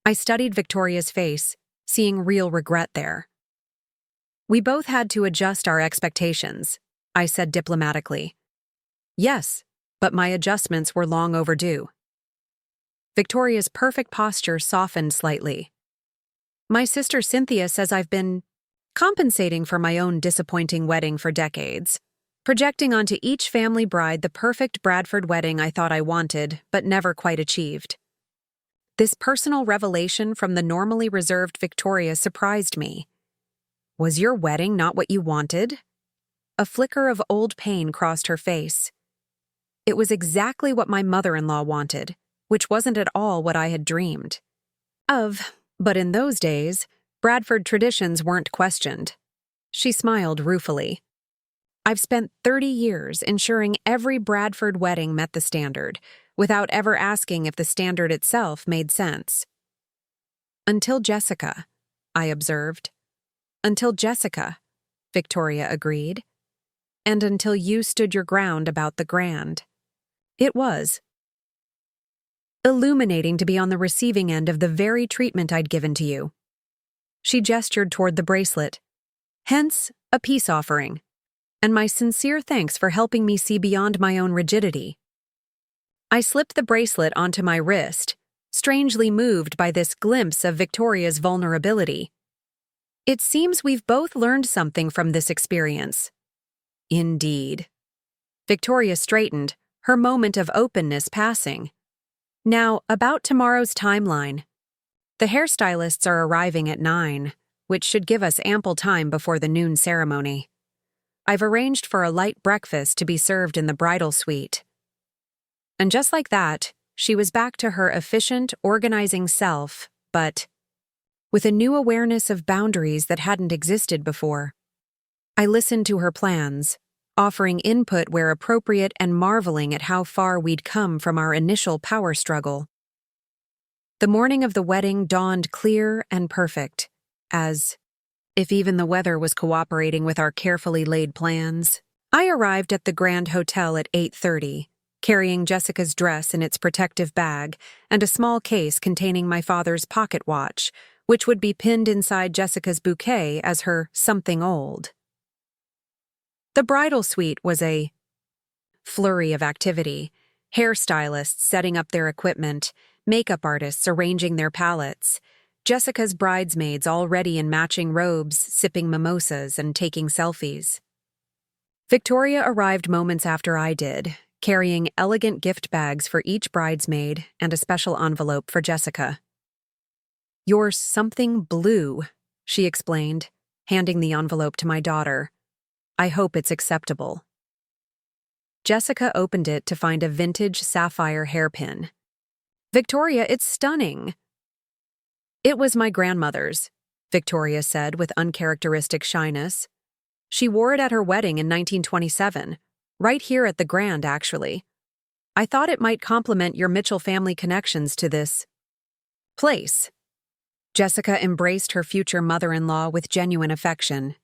I studied Victoria's face, seeing real regret there. "We both had to adjust our expectations," I said diplomatically. "Yes, but my adjustments were long overdue." Victoria's perfect posture softened slightly. "My sister Cynthia says I've been compensating for my own disappointing wedding for decades, projecting onto each family bride the perfect Bradford wedding I thought I wanted, but never quite achieved." This personal revelation from the normally reserved Victoria surprised me. "Was your wedding not what you wanted?" A flicker of old pain crossed her face. "It was exactly what my mother-in-law wanted, which wasn't at all what I had dreamed of, but in those days, Bradford traditions weren't questioned." She smiled ruefully. "I've spent 30 years ensuring every Bradford wedding met the standard, without ever asking if the standard itself made sense." "Until Jessica," I observed. "Until Jessica," Victoria agreed. "And until you stood your ground about the Grand." It was illuminating to be on the receiving end of the very treatment I'd given to you. She gestured toward the bracelet. "Hence, a peace offering, and my sincere thanks for helping me see beyond my own rigidity." I slipped the bracelet onto my wrist, strangely moved by this glimpse of Victoria's vulnerability. "It seems we've both learned something from this experience." "Indeed." Victoria straightened, her moment of openness passing. "Now, about tomorrow's timeline. The hairstylists are arriving at 9, which should give us ample time before the noon ceremony. I've arranged for a light breakfast to be served in the bridal suite." And just like that, she was back to her efficient, organizing self, but with a new awareness of boundaries that hadn't existed before. I listened to her plans, offering input where appropriate and marveling at how far we'd come from our initial power struggle. The morning of the wedding dawned clear and perfect, as if even the weather was cooperating with our carefully laid plans. I arrived at the Grand Hotel at 8:30, carrying Jessica's dress in its protective bag and a small case containing my father's pocket watch, which would be pinned inside Jessica's bouquet as her something old. The bridal suite was a flurry of activity, hairstylists setting up their equipment, makeup artists arranging their palettes, Jessica's bridesmaids already in matching robes, sipping mimosas and taking selfies. Victoria arrived moments after I did, carrying elegant gift bags for each bridesmaid and a special envelope for Jessica. "You're something blue," she explained, handing the envelope to my daughter. "I hope it's acceptable." Jessica opened it to find a vintage sapphire hairpin. "Victoria, it's stunning." "It was my grandmother's," Victoria said with uncharacteristic shyness. "She wore it at her wedding in 1927, right here at the Grand, actually. I thought it might complement your Mitchell family connections to this place." Jessica embraced her future mother-in-law with genuine affection.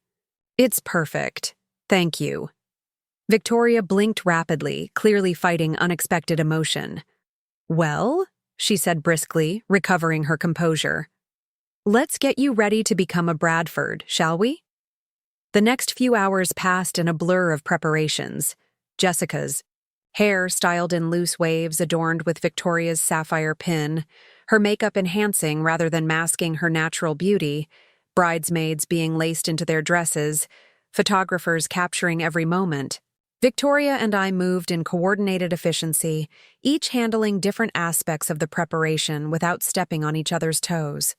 "It's perfect. Thank you." Victoria blinked rapidly, clearly fighting unexpected emotion. "Well," she said briskly, recovering her composure, "let's get you ready to become a Bradford, shall we?" The next few hours passed in a blur of preparations. Jessica's hair styled in loose waves adorned with Victoria's sapphire pin, her makeup enhancing rather than masking her natural beauty, bridesmaids being laced into their dresses, photographers capturing every moment. Victoria and I moved in coordinated efficiency, each handling different aspects of the preparation without stepping on each other's toes.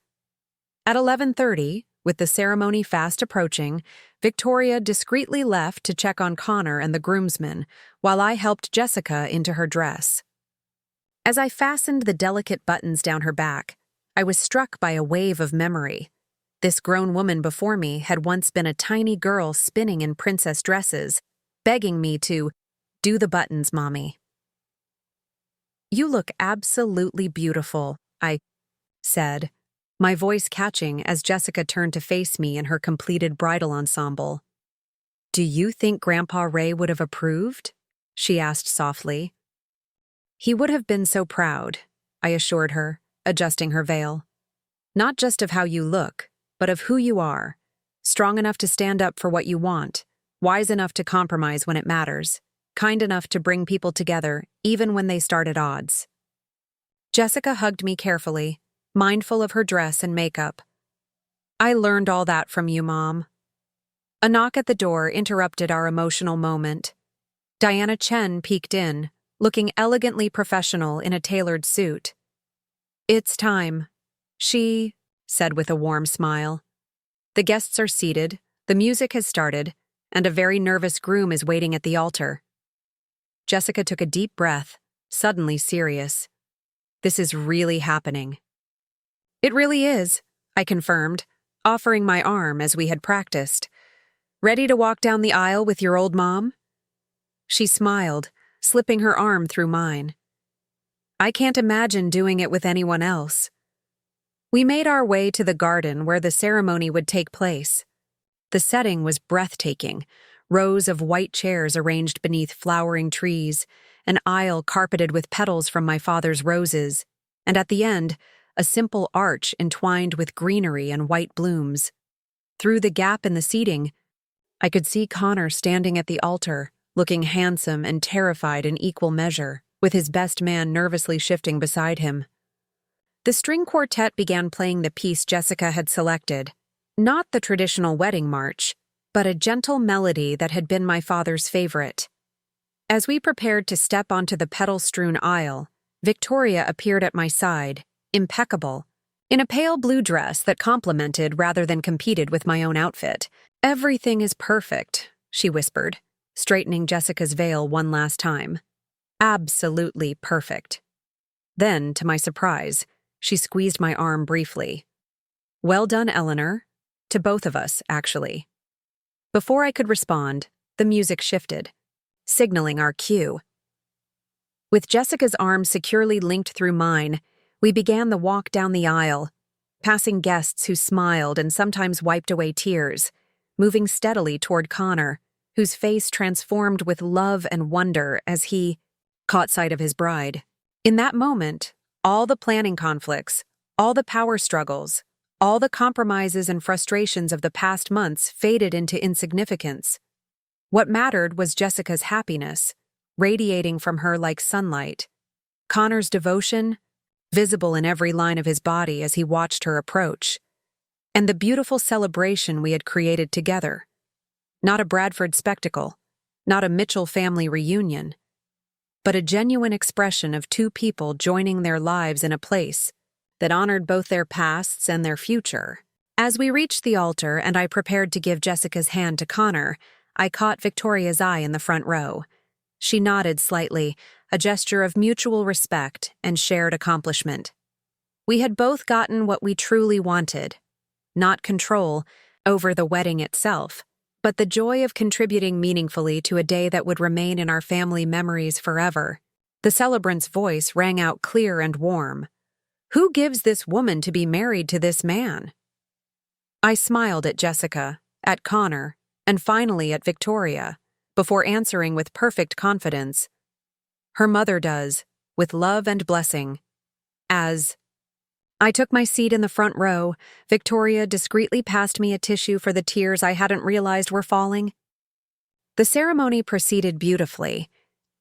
At 11:30, with the ceremony fast approaching, Victoria discreetly left to check on Connor and the groomsmen, while I helped Jessica into her dress. As I fastened the delicate buttons down her back, I was struck by a wave of memory. This grown woman before me had once been a tiny girl spinning in princess dresses, begging me to do the buttons, Mommy. "You look absolutely beautiful," I said, my voice catching as Jessica turned to face me in her completed bridal ensemble. "Do you think Grandpa Ray would have approved?" she asked softly. "He would have been so proud," I assured her, adjusting her veil. "Not just of how you look, but of who you are. Strong enough to stand up for what you want, wise enough to compromise when it matters, kind enough to bring people together even when they start at odds." Jessica hugged me carefully, mindful of her dress and makeup. "I learned all that from you, Mom." A knock at the door interrupted our emotional moment. Diana Chen peeked in, looking elegantly professional in a tailored suit. "It's time," she said with a warm smile. "The guests are seated, the music has started, and a very nervous groom is waiting at the altar." Jessica took a deep breath, suddenly serious. "This is really happening." "It really is," I confirmed, offering my arm as we had practiced. "Ready to walk down the aisle with your old mom?" She smiled, slipping her arm through mine. "I can't imagine doing it with anyone else." We made our way to the garden where the ceremony would take place. The setting was breathtaking, rows of white chairs arranged beneath flowering trees, an aisle carpeted with petals from my father's roses, and at the end, a simple arch entwined with greenery and white blooms. Through the gap in the seating, I could see Connor standing at the altar, looking handsome and terrified in equal measure, with his best man nervously shifting beside him. The string quartet began playing the piece Jessica had selected, not the traditional wedding march, but a gentle melody that had been my father's favorite. As we prepared to step onto the petal-strewn aisle, Victoria appeared at my side, impeccable, in a pale blue dress that complemented rather than competed with my own outfit. "Everything is perfect," she whispered, straightening Jessica's veil one last time. "Absolutely perfect." Then, to my surprise, she squeezed my arm briefly. "Well done, Eleanor." To both of us, actually. Before I could respond, the music shifted, signaling our cue. With Jessica's arm securely linked through mine, we began the walk down the aisle, passing guests who smiled and sometimes wiped away tears, moving steadily toward Connor, whose face transformed with love and wonder as he caught sight of his bride. In that moment, all the planning conflicts, all the power struggles, all the compromises and frustrations of the past months faded into insignificance. What mattered was Jessica's happiness, radiating from her like sunlight. Connor's devotion, visible in every line of his body as he watched her approach, and the beautiful celebration we had created together. Not a Bradford spectacle, not a Mitchell family reunion, but a genuine expression of two people joining their lives in a place that honored both their pasts and their future. As we reached the altar and I prepared to give Jessica's hand to Connor, I caught Victoria's eye in the front row. She nodded slightly, a gesture of mutual respect and shared accomplishment. We had both gotten what we truly wanted, not control over the wedding itself, but the joy of contributing meaningfully to a day that would remain in our family memories forever. The celebrant's voice rang out clear and warm. "Who gives this woman to be married to this man?" I smiled at Jessica, at Connor, and finally at Victoria, before answering with perfect confidence. "Her mother does, with love and blessing." As I took my seat in the front row, Victoria discreetly passed me a tissue for the tears I hadn't realized were falling. The ceremony proceeded beautifully,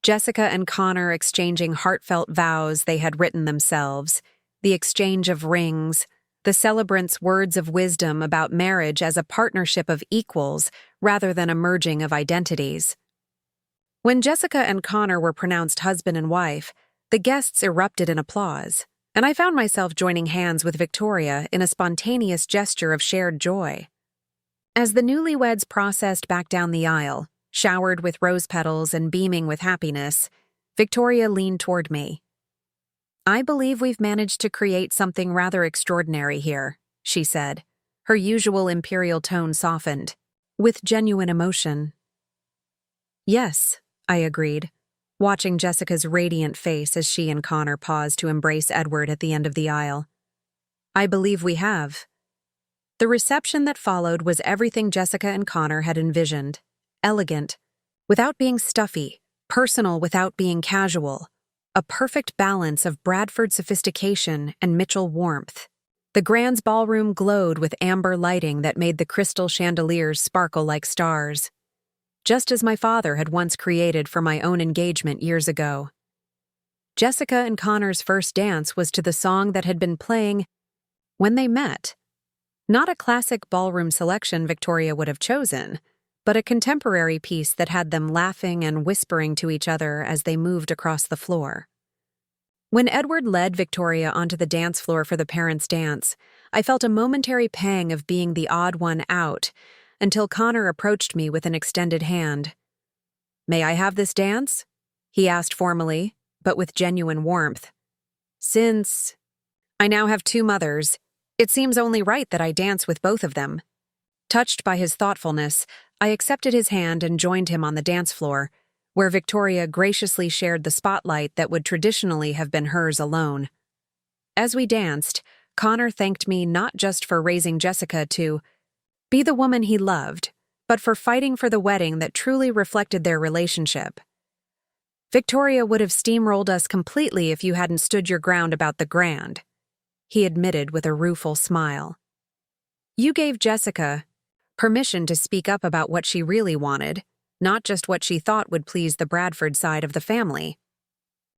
Jessica and Connor exchanging heartfelt vows they had written themselves, the exchange of rings, the celebrant's words of wisdom about marriage as a partnership of equals rather than a merging of identities. When Jessica and Connor were pronounced husband and wife, the guests erupted in applause, and I found myself joining hands with Victoria in a spontaneous gesture of shared joy. As the newlyweds processed back down the aisle, showered with rose petals and beaming with happiness, Victoria leaned toward me. "I believe we've managed to create something rather extraordinary here," she said, her usual imperial tone softened, with genuine emotion. "Yes," I agreed, watching Jessica's radiant face as she and Connor paused to embrace Edward at the end of the aisle. "I believe we have." The reception that followed was everything Jessica and Connor had envisioned. Elegant, without being stuffy, personal without being casual, a perfect balance of Bradford sophistication and Mitchell warmth. The Grand's ballroom glowed with amber lighting that made the crystal chandeliers sparkle like stars, just as my father had once created for my own engagement years ago. Jessica and Connor's first dance was to the song that had been playing when they met. Not a classic ballroom selection Victoria would have chosen, but a contemporary piece that had them laughing and whispering to each other as they moved across the floor. When Edward led Victoria onto the dance floor for the parents' dance, I felt a momentary pang of being the odd one out, until Connor approached me with an extended hand. "May I have this dance?" he asked formally, but with genuine warmth. "Since I now have two mothers, it seems only right that I dance with both of them." Touched by his thoughtfulness, I accepted his hand and joined him on the dance floor, where Victoria graciously shared the spotlight that would traditionally have been hers alone. As we danced, Connor thanked me not just for raising Jessica to be the woman he loved, but for fighting for the wedding that truly reflected their relationship. "Victoria would have steamrolled us completely if you hadn't stood your ground about the Grand," he admitted with a rueful smile. "You gave Jessica permission to speak up about what she really wanted, not just what she thought would please the Bradford side of the family."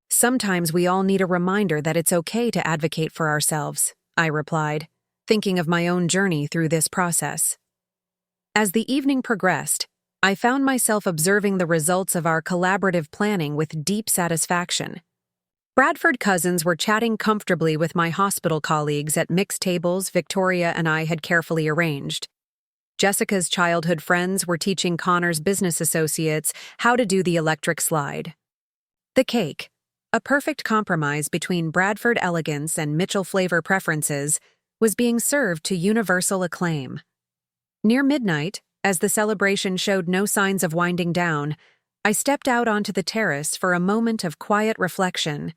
"Sometimes we all need a reminder that it's okay to advocate for ourselves," I replied, thinking of my own journey through this process. As the evening progressed, I found myself observing the results of our collaborative planning with deep satisfaction. Bradford cousins were chatting comfortably with my hospital colleagues at mixed tables Victoria and I had carefully arranged. Jessica's childhood friends were teaching Connor's business associates how to do the electric slide. The cake, a perfect compromise between Bradford elegance and Mitchell flavor preferences, was being served to universal acclaim. Near midnight, as the celebration showed no signs of winding down, I stepped out onto the terrace for a moment of quiet reflection.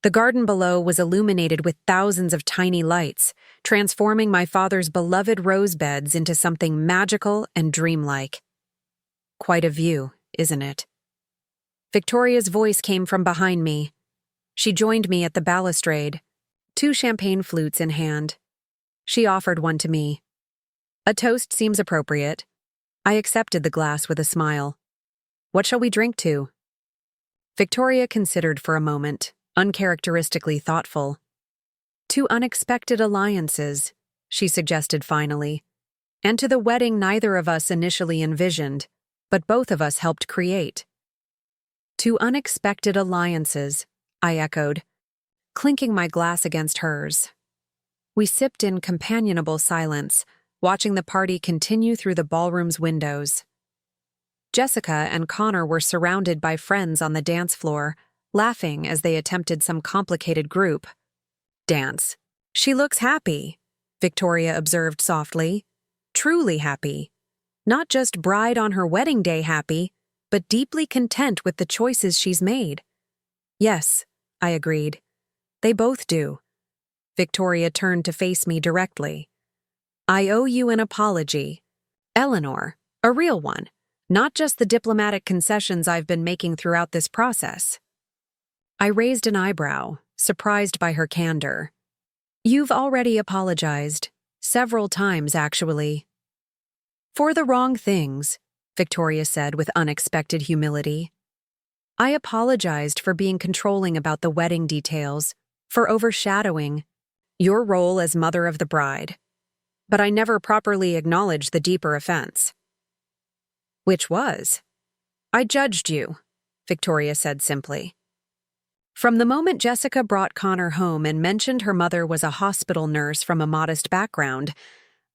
The garden below was illuminated with thousands of tiny lights, transforming my father's beloved rose beds into something magical and dreamlike. "Quite a view, isn't it?" Victoria's voice came from behind me. She joined me at the balustrade, two champagne flutes in hand. She offered one to me. "A toast seems appropriate." I accepted the glass with a smile. "What shall we drink to?" Victoria considered for a moment, uncharacteristically thoughtful. To unexpected alliances, she suggested finally, and to the wedding neither of us initially envisioned, but both of us helped create. To unexpected alliances, I echoed, clinking my glass against hers. We sipped in companionable silence, watching the party continue through the ballroom's windows. Jessica and Connor were surrounded by friends on the dance floor, laughing as they attempted some complicated group dance. She looks happy, Victoria observed softly. Truly happy. Not just bride on her wedding day happy, but deeply content with the choices she's made. Yes, I agreed. They both do. Victoria turned to face me directly. I owe you an apology. Eleanor, a real one, not just the diplomatic concessions I've been making throughout this process. I raised an eyebrow, surprised by her candor. You've already apologized. Several times, actually. For the wrong things, Victoria said with unexpected humility. I apologized for being controlling about the wedding details, for overshadowing your role as mother of the bride. But I never properly acknowledged the deeper offense. Which was? I judged you, Victoria said simply. From the moment Jessica brought Connor home and mentioned her mother was a hospital nurse from a modest background,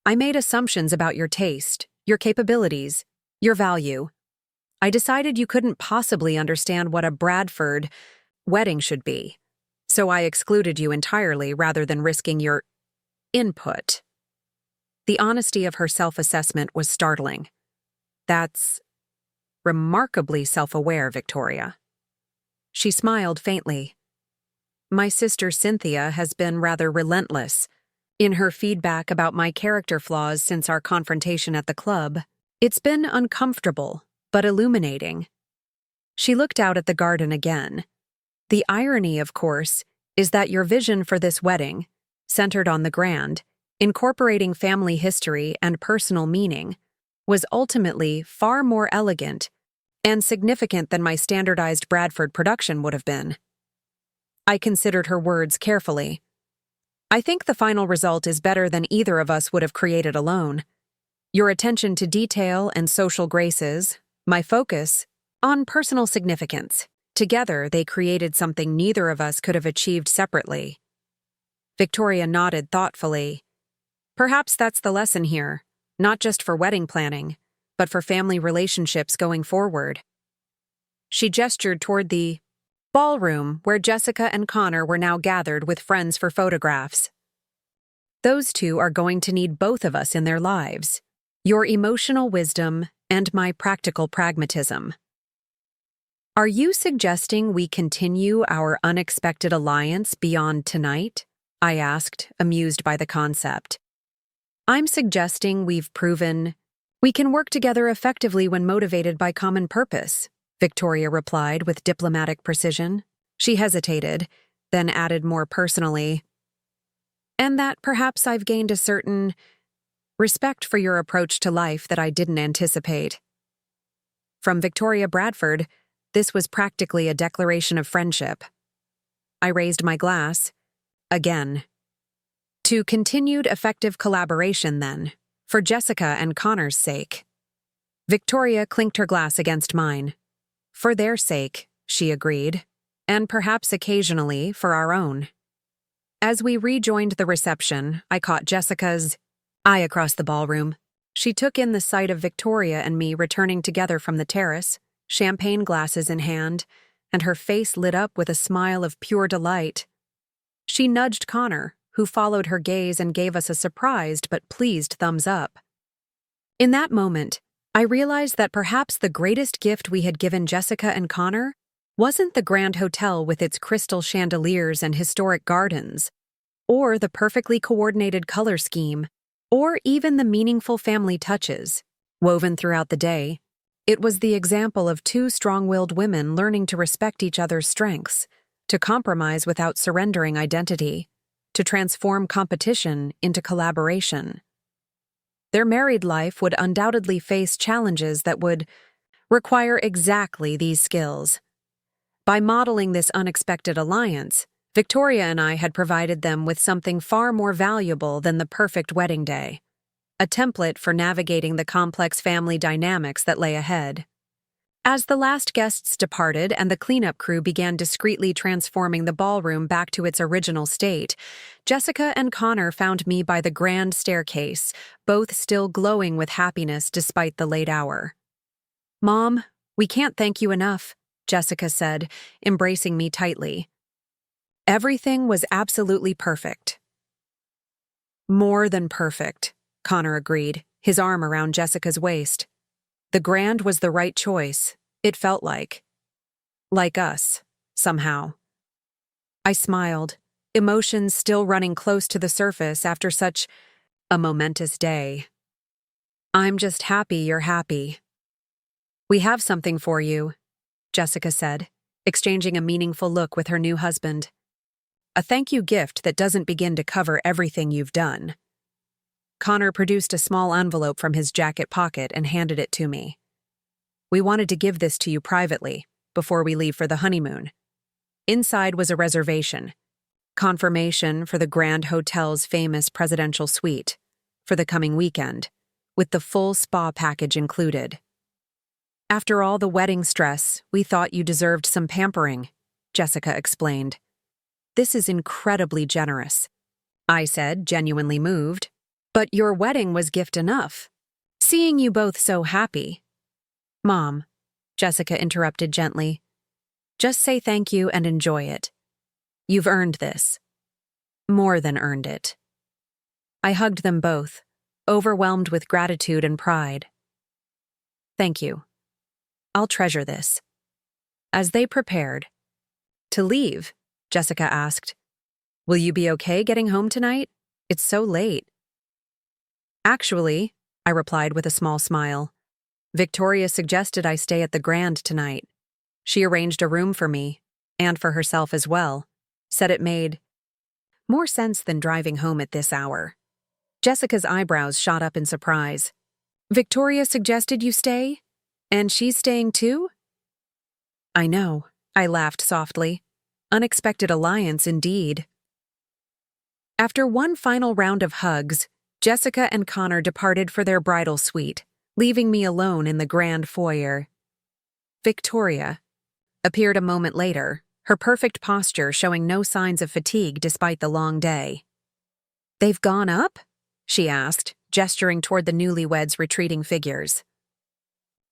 I made assumptions about your taste, your capabilities, your value. I decided you couldn't possibly understand what a Bradford wedding should be, so I excluded you entirely rather than risking your input. The honesty of her self-assessment was startling. That's remarkably self-aware, Victoria. She smiled faintly. My sister Cynthia has been rather relentless in her feedback about my character flaws since our confrontation at the club. It's been uncomfortable, but illuminating. She looked out at the garden again. The irony, of course, is that your vision for this wedding, centered on the grand, incorporating family history and personal meaning, was ultimately far more elegant and significant than my standardized Bradford production would have been. I considered her words carefully. I think the final result is better than either of us would have created alone. Your attention to detail and social graces, my focus on personal significance. Together, they created something neither of us could have achieved separately. Victoria nodded thoughtfully. Perhaps that's the lesson here, not just for wedding planning, but for family relationships going forward. She gestured toward the ballroom where Jessica and Connor were now gathered with friends for photographs. Those two are going to need both of us in their lives, your emotional wisdom and my practical pragmatism. Are you suggesting we continue our unexpected alliance beyond tonight? I asked, amused by the concept. I'm suggesting we've proven we can work together effectively when motivated by common purpose, Victoria replied with diplomatic precision. She hesitated, then added more personally, and that perhaps I've gained a certain respect for your approach to life that I didn't anticipate. From Victoria Bradford, this was practically a declaration of friendship. I raised my glass, again. To continued effective collaboration, then, for Jessica and Connor's sake. Victoria clinked her glass against mine. For their sake, she agreed, and perhaps occasionally for our own. As we rejoined the reception, I caught Jessica's eye across the ballroom. She took in the sight of Victoria and me returning together from the terrace, champagne glasses in hand, and her face lit up with a smile of pure delight. She nudged Connor, who followed her gaze and gave us a surprised but pleased thumbs up. In that moment, I realized that perhaps the greatest gift we had given Jessica and Connor wasn't the grand hotel with its crystal chandeliers and historic gardens, or the perfectly coordinated color scheme, or even the meaningful family touches woven throughout the day. It was the example of two strong-willed women learning to respect each other's strengths, to compromise without surrendering identity, to transform competition into collaboration. Their married life would undoubtedly face challenges that would require exactly these skills. By modeling this unexpected alliance, Victoria and I had provided them with something far more valuable than the perfect wedding day, a template for navigating the complex family dynamics that lay ahead. As the last guests departed and the cleanup crew began discreetly transforming the ballroom back to its original state, Jessica and Connor found me by the grand staircase, both still glowing with happiness despite the late hour. "Mom, we can't thank you enough," Jessica said, embracing me tightly. "Everything was absolutely perfect." "More than perfect," Connor agreed, his arm around Jessica's waist. "The grand was the right choice, it felt like. Like us, somehow." I smiled, emotions still running close to the surface after such a momentous day. "I'm just happy you're happy." "We have something for you," Jessica said, exchanging a meaningful look with her new husband. "A thank you gift that doesn't begin to cover everything you've done." Connor produced a small envelope from his jacket pocket and handed it to me. "We wanted to give this to you privately, before we leave for the honeymoon." Inside was a reservation, confirmation for the Grand Hotel's famous presidential suite, for the coming weekend, with the full spa package included. "After all the wedding stress, we thought you deserved some pampering," Jessica explained. "This is incredibly generous," I said, genuinely moved. "But your wedding was gift enough. Seeing you both so happy." "Mom," Jessica interrupted gently, "just say thank you and enjoy it. You've earned this. More than earned it." I hugged them both, overwhelmed with gratitude and pride. "Thank you. I'll treasure this." As they prepared to leave, Jessica asked, "Will you be okay getting home tonight? It's so late." "Actually," I replied with a small smile, "Victoria suggested I stay at the Grand tonight. She arranged a room for me, and for herself as well, said it made more sense than driving home at this hour." Jessica's eyebrows shot up in surprise. "Victoria suggested you stay? And she's staying too?" "I know," I laughed softly. "Unexpected alliance indeed." After one final round of hugs, Jessica and Connor departed for their bridal suite, leaving me alone in the grand foyer. Victoria appeared a moment later, her perfect posture showing no signs of fatigue despite the long day. "They've gone up?" she asked, gesturing toward the newlyweds' retreating figures.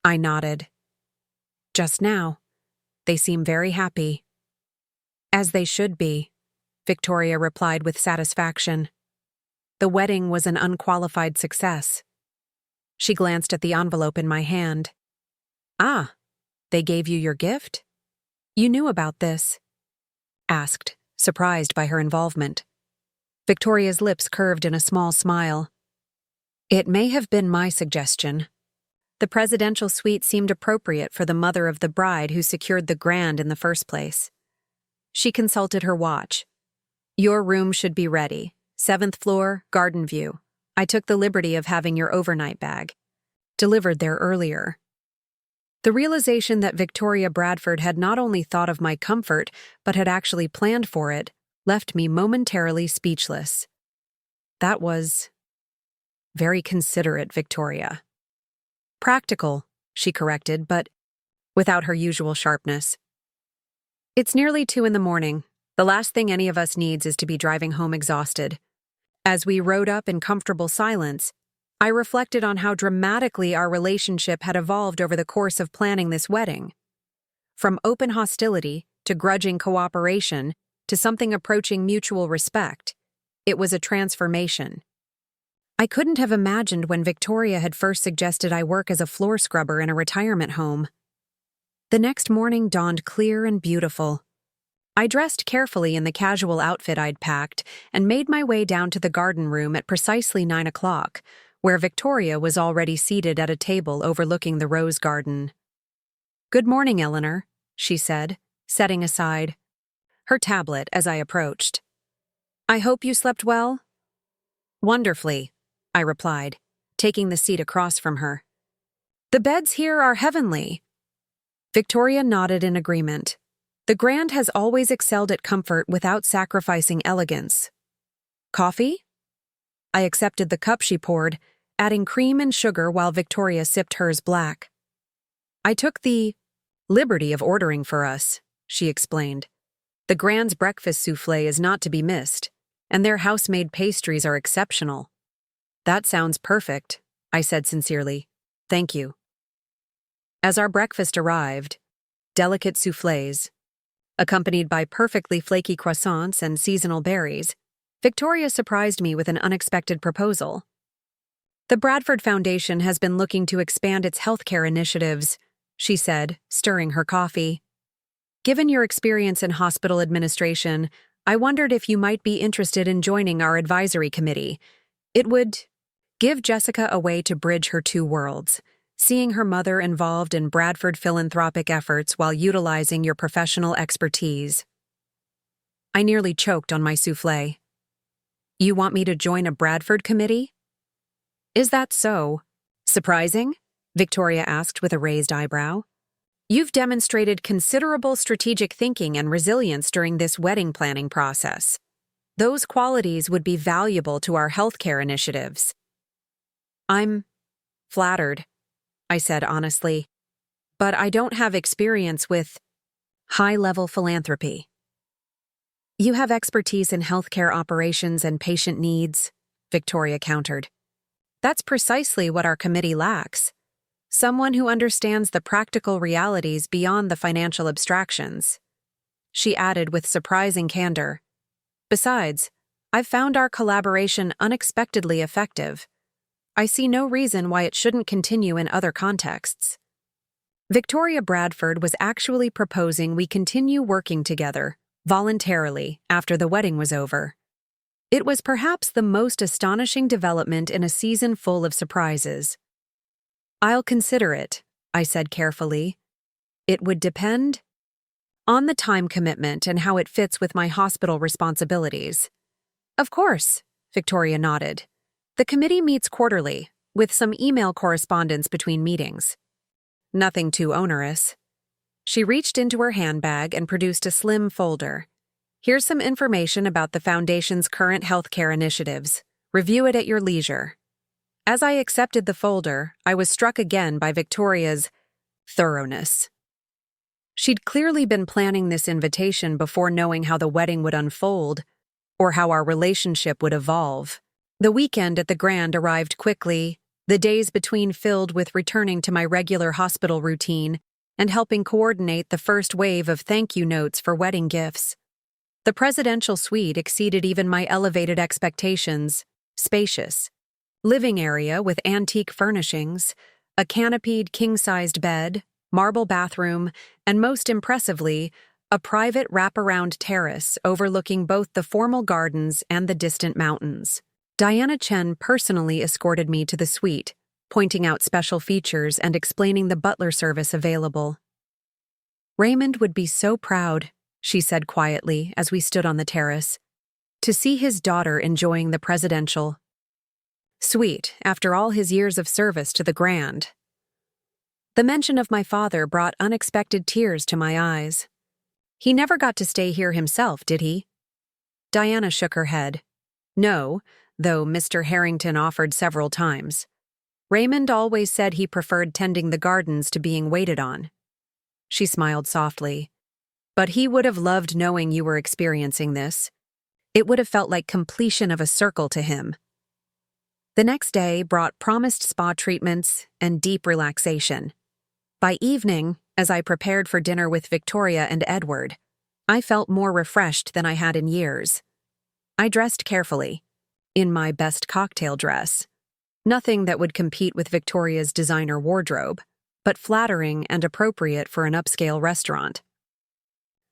I nodded. "Just now. They seem very happy." "As they should be," Victoria replied with satisfaction. "The wedding was an unqualified success." She glanced at the envelope in my hand. "Ah, they gave you your gift? You knew about this?" asked, surprised by her involvement. Victoria's lips curved in a small smile. "It may have been my suggestion. The presidential suite seemed appropriate for the mother of the bride who secured the Grand in the first place." She consulted her watch. "Your room should be ready. 7th floor, garden view. I took the liberty of having your overnight bag delivered there earlier." The realization that Victoria Bradford had not only thought of my comfort, but had actually planned for it, left me momentarily speechless. That was very considerate, Victoria. "Practical," she corrected, but without her usual sharpness. "It's nearly 2 in the morning. The last thing any of us needs is to be driving home exhausted." As we rode up in comfortable silence, I reflected on how dramatically our relationship had evolved over the course of planning this wedding. From open hostility to grudging cooperation to something approaching mutual respect, it was a transformation. I couldn't have imagined when Victoria had first suggested I work as a floor scrubber in a retirement home. The next morning dawned clear and beautiful. I dressed carefully in the casual outfit I'd packed and made my way down to the garden room at precisely 9 o'clock, where Victoria was already seated at a table overlooking the rose garden. "Good morning, Eleanor," she said, setting aside her tablet as I approached. "I hope you slept well?" "Wonderfully," I replied, taking the seat across from her. "The beds here are heavenly." Victoria nodded in agreement. The Grand has always excelled at comfort without sacrificing elegance. Coffee? I accepted the cup she poured, adding cream and sugar while Victoria sipped hers black. I took the liberty of ordering for us, she explained. The Grand's breakfast soufflé is not to be missed, and their house-made pastries are exceptional. That sounds perfect, I said sincerely. Thank you. As our breakfast arrived, delicate soufflés, accompanied by perfectly flaky croissants and seasonal berries, Victoria surprised me with an unexpected proposal. The Bradford Foundation has been looking to expand its healthcare initiatives, she said, stirring her coffee. Given your experience in hospital administration, I wondered if you might be interested in joining our advisory committee. It would give Jessica a way to bridge her two worlds, seeing her mother involved in Bradford philanthropic efforts while utilizing your professional expertise. I nearly choked on my soufflé. You want me to join a Bradford committee? Is that so? Surprising? Victoria asked with a raised eyebrow. You've demonstrated considerable strategic thinking and resilience during this wedding planning process. Those qualities would be valuable to our healthcare initiatives. I'm flattered, I said honestly, but I don't have experience with high-level philanthropy. You have expertise in healthcare operations and patient needs, Victoria countered. That's precisely what our committee lacks. Someone who understands the practical realities beyond the financial abstractions. She added with surprising candor. Besides, I've found our collaboration unexpectedly effective. I see no reason why it shouldn't continue in other contexts. Victoria Bradford was actually proposing we continue working together, voluntarily, after the wedding was over. It was perhaps the most astonishing development in a season full of surprises. I'll consider it, I said carefully. It would depend on the time commitment and how it fits with my hospital responsibilities. Of course, Victoria nodded. The committee meets quarterly, with some email correspondence between meetings. Nothing too onerous. She reached into her handbag and produced a slim folder. Here's some information about the Foundation's current healthcare initiatives. Review it at your leisure. As I accepted the folder, I was struck again by Victoria's thoroughness. She'd clearly been planning this invitation before knowing how the wedding would unfold, or how our relationship would evolve. The weekend at the Grand arrived quickly, the days between filled with returning to my regular hospital routine and helping coordinate the first wave of thank you notes for wedding gifts. The presidential suite exceeded even my elevated expectations, spacious. Living area with antique furnishings, a canopied king-sized bed, marble bathroom, and most impressively, a private wraparound terrace overlooking both the formal gardens and the distant mountains. Diana Chen personally escorted me to the suite, pointing out special features and explaining the butler service available. Raymond would be so proud, she said quietly as we stood on the terrace, to see his daughter enjoying the presidential suite after all his years of service to the Grand. The mention of my father brought unexpected tears to my eyes. He never got to stay here himself, did he? Diana shook her head. No, though Mr. Harrington offered several times. Raymond always said he preferred tending the gardens to being waited on. She smiled softly. But he would have loved knowing you were experiencing this. It would have felt like completion of a circle to him. The next day brought promised spa treatments and deep relaxation. By evening, as I prepared for dinner with Victoria and Edward, I felt more refreshed than I had in years. I dressed carefully, in my best cocktail dress. Nothing that would compete with Victoria's designer wardrobe, but flattering and appropriate for an upscale restaurant.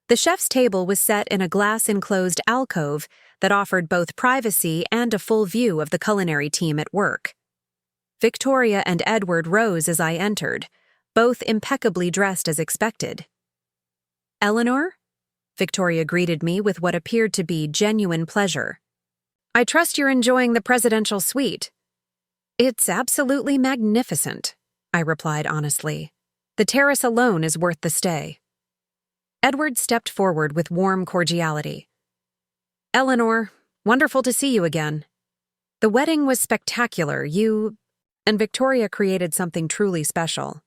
The chef's table was set in a glass-enclosed alcove that offered both privacy and a full view of the culinary team at work. Victoria and Edward rose as I entered, both impeccably dressed as expected. Eleanor? Victoria greeted me with what appeared to be genuine pleasure. I trust you're enjoying the presidential suite. It's absolutely magnificent, I replied honestly. The terrace alone is worth the stay. Edward stepped forward with warm cordiality. "Eleanor, wonderful to see you again. The wedding was spectacular. And Victoria created something truly special."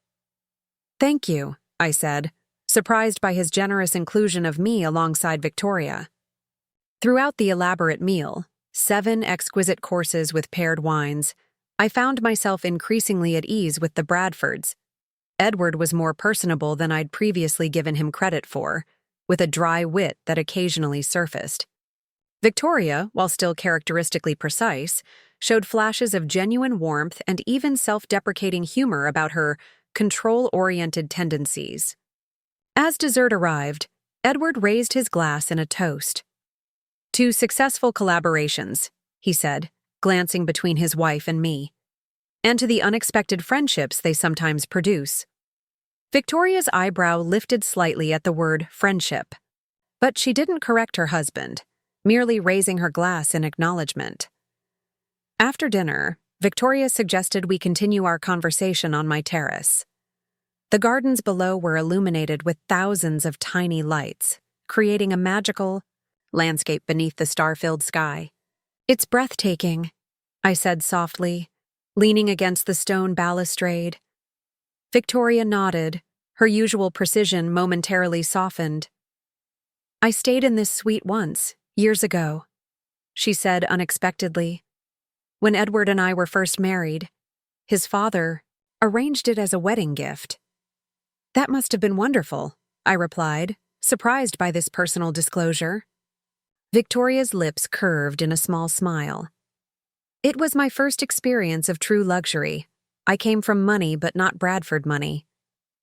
"Thank you," I said, surprised by his generous inclusion of me alongside Victoria. Throughout the elaborate meal, 7 exquisite courses with paired wines, I found myself increasingly at ease with the Bradfords. Edward was more personable than I'd previously given him credit for, with a dry wit that occasionally surfaced. Victoria, while still characteristically precise, showed flashes of genuine warmth and even self-deprecating humor about her control-oriented tendencies. As dessert arrived, Edward raised his glass in a toast. "To successful collaborations," he said, glancing between his wife and me, "and to the unexpected friendships they sometimes produce." Victoria's eyebrow lifted slightly at the word friendship, but she didn't correct her husband, merely raising her glass in acknowledgement. After dinner, Victoria suggested we continue our conversation on my terrace. The gardens below were illuminated with thousands of tiny lights, creating a magical landscape beneath the star-filled sky. "It's breathtaking," I said softly, leaning against the stone balustrade. Victoria nodded, her usual precision momentarily softened. "I stayed in this suite once, years ago," she said unexpectedly. "When Edward and I were first married, his father arranged it as a wedding gift." "That must have been wonderful," I replied, surprised by this personal disclosure. Victoria's lips curved in a small smile. "It was my first experience of true luxury. I came from money, but not Bradford money.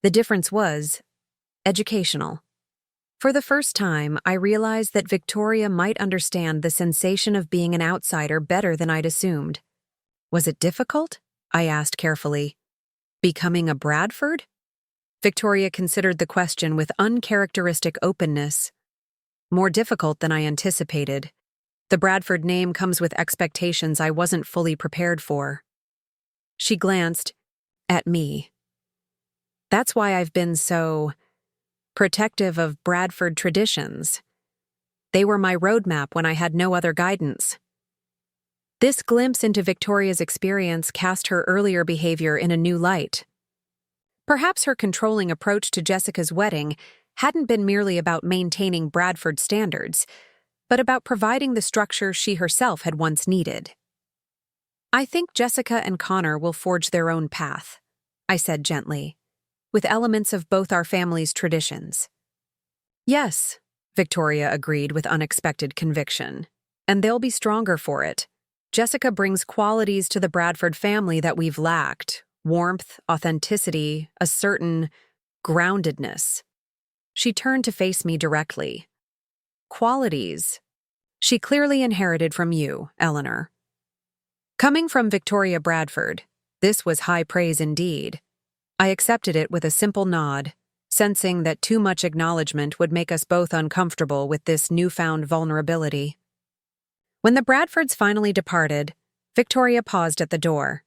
The difference was educational." For the first time, I realized that Victoria might understand the sensation of being an outsider better than I'd assumed. "Was it difficult?" I asked carefully. "Becoming a Bradford?" Victoria considered the question with uncharacteristic openness. "More difficult than I anticipated. The Bradford name comes with expectations I wasn't fully prepared for." She glanced at me. "That's why I've been so protective of Bradford traditions. They were my roadmap when I had no other guidance." This glimpse into Victoria's experience cast her earlier behavior in a new light. Perhaps her controlling approach to Jessica's wedding hadn't been merely about maintaining Bradford standards, but about providing the structure she herself had once needed. "I think Jessica and Connor will forge their own path," I said gently, "with elements of both our families' traditions." "Yes," Victoria agreed with unexpected conviction, "and they'll be stronger for it. Jessica brings qualities to the Bradford family that we've lacked: warmth, authenticity, a certain groundedness." She turned to face me directly. "Qualities she clearly inherited from you, Eleanor." Coming from Victoria Bradford, this was high praise indeed. I accepted it with a simple nod, sensing that too much acknowledgement would make us both uncomfortable with this newfound vulnerability. When the Bradfords finally departed, Victoria paused at the door.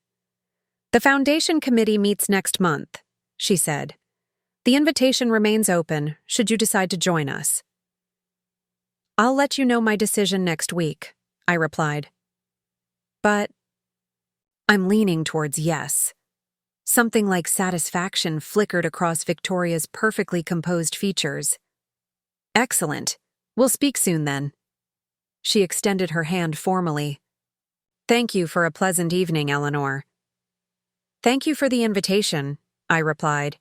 "The Foundation Committee meets next month," she said. "The invitation remains open, should you decide to join us." "I'll let you know my decision next week," I replied. "But I'm leaning towards yes." Something like satisfaction flickered across Victoria's perfectly composed features. "Excellent. We'll speak soon then." She extended her hand formally. "Thank you for a pleasant evening, Eleanor." "Thank you for the invitation," I replied.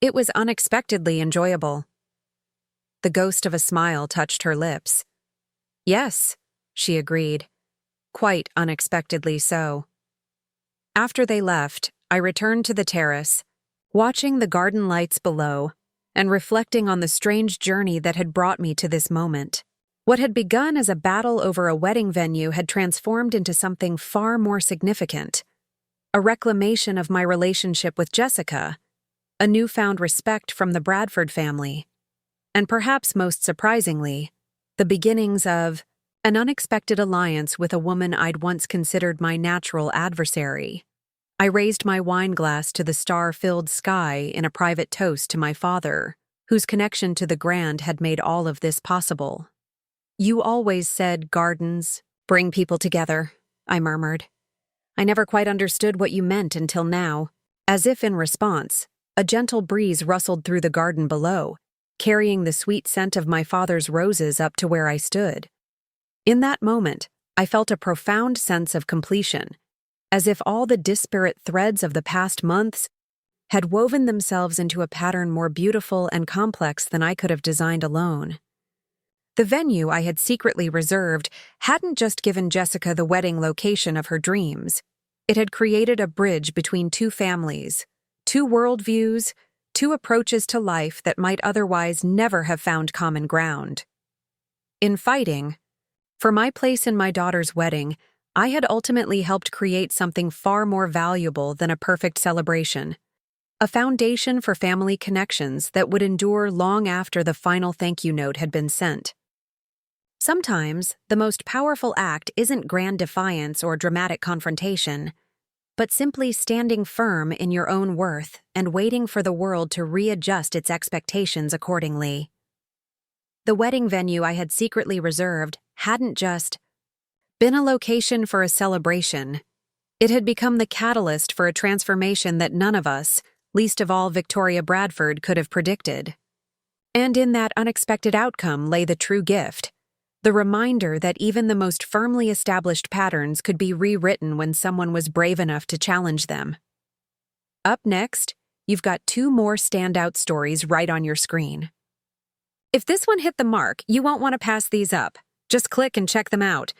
"It was unexpectedly enjoyable." The ghost of a smile touched her lips. "Yes," she agreed. "Quite unexpectedly so." After they left, I returned to the terrace, watching the garden lights below and reflecting on the strange journey that had brought me to this moment. What had begun as a battle over a wedding venue had transformed into something far more significant: a reclamation of my relationship with Jessica, a newfound respect from the Bradford family, and perhaps most surprisingly, the beginnings of an unexpected alliance with a woman I'd once considered my natural adversary. I raised my wine glass to the star-filled sky in a private toast to my father, whose connection to the grand had made all of this possible. "You always said gardens bring people together," I murmured. "I never quite understood what you meant until now." As if in response, a gentle breeze rustled through the garden below, carrying the sweet scent of my father's roses up to where I stood. In that moment, I felt a profound sense of completion, as if all the disparate threads of the past months had woven themselves into a pattern more beautiful and complex than I could have designed alone. The venue I had secretly reserved hadn't just given Jessica the wedding location of her dreams. It had created a bridge between two families, two worldviews, two approaches to life that might otherwise never have found common ground. In fighting for my place in my daughter's wedding, I had ultimately helped create something far more valuable than a perfect celebration, a foundation for family connections that would endure long after the final thank you note had been sent. Sometimes, the most powerful act isn't grand defiance or dramatic confrontation, but simply standing firm in your own worth and waiting for the world to readjust its expectations accordingly. The wedding venue I had secretly reserved hadn't just been a location for a celebration. It had become the catalyst for a transformation that none of us, least of all Victoria Bradford, could have predicted. And in that unexpected outcome lay the true gift. The reminder that even the most firmly established patterns could be rewritten when someone was brave enough to challenge them. Up next, you've got two more standout stories right on your screen. If this one hit the mark, you won't want to pass these up. Just click and check them out.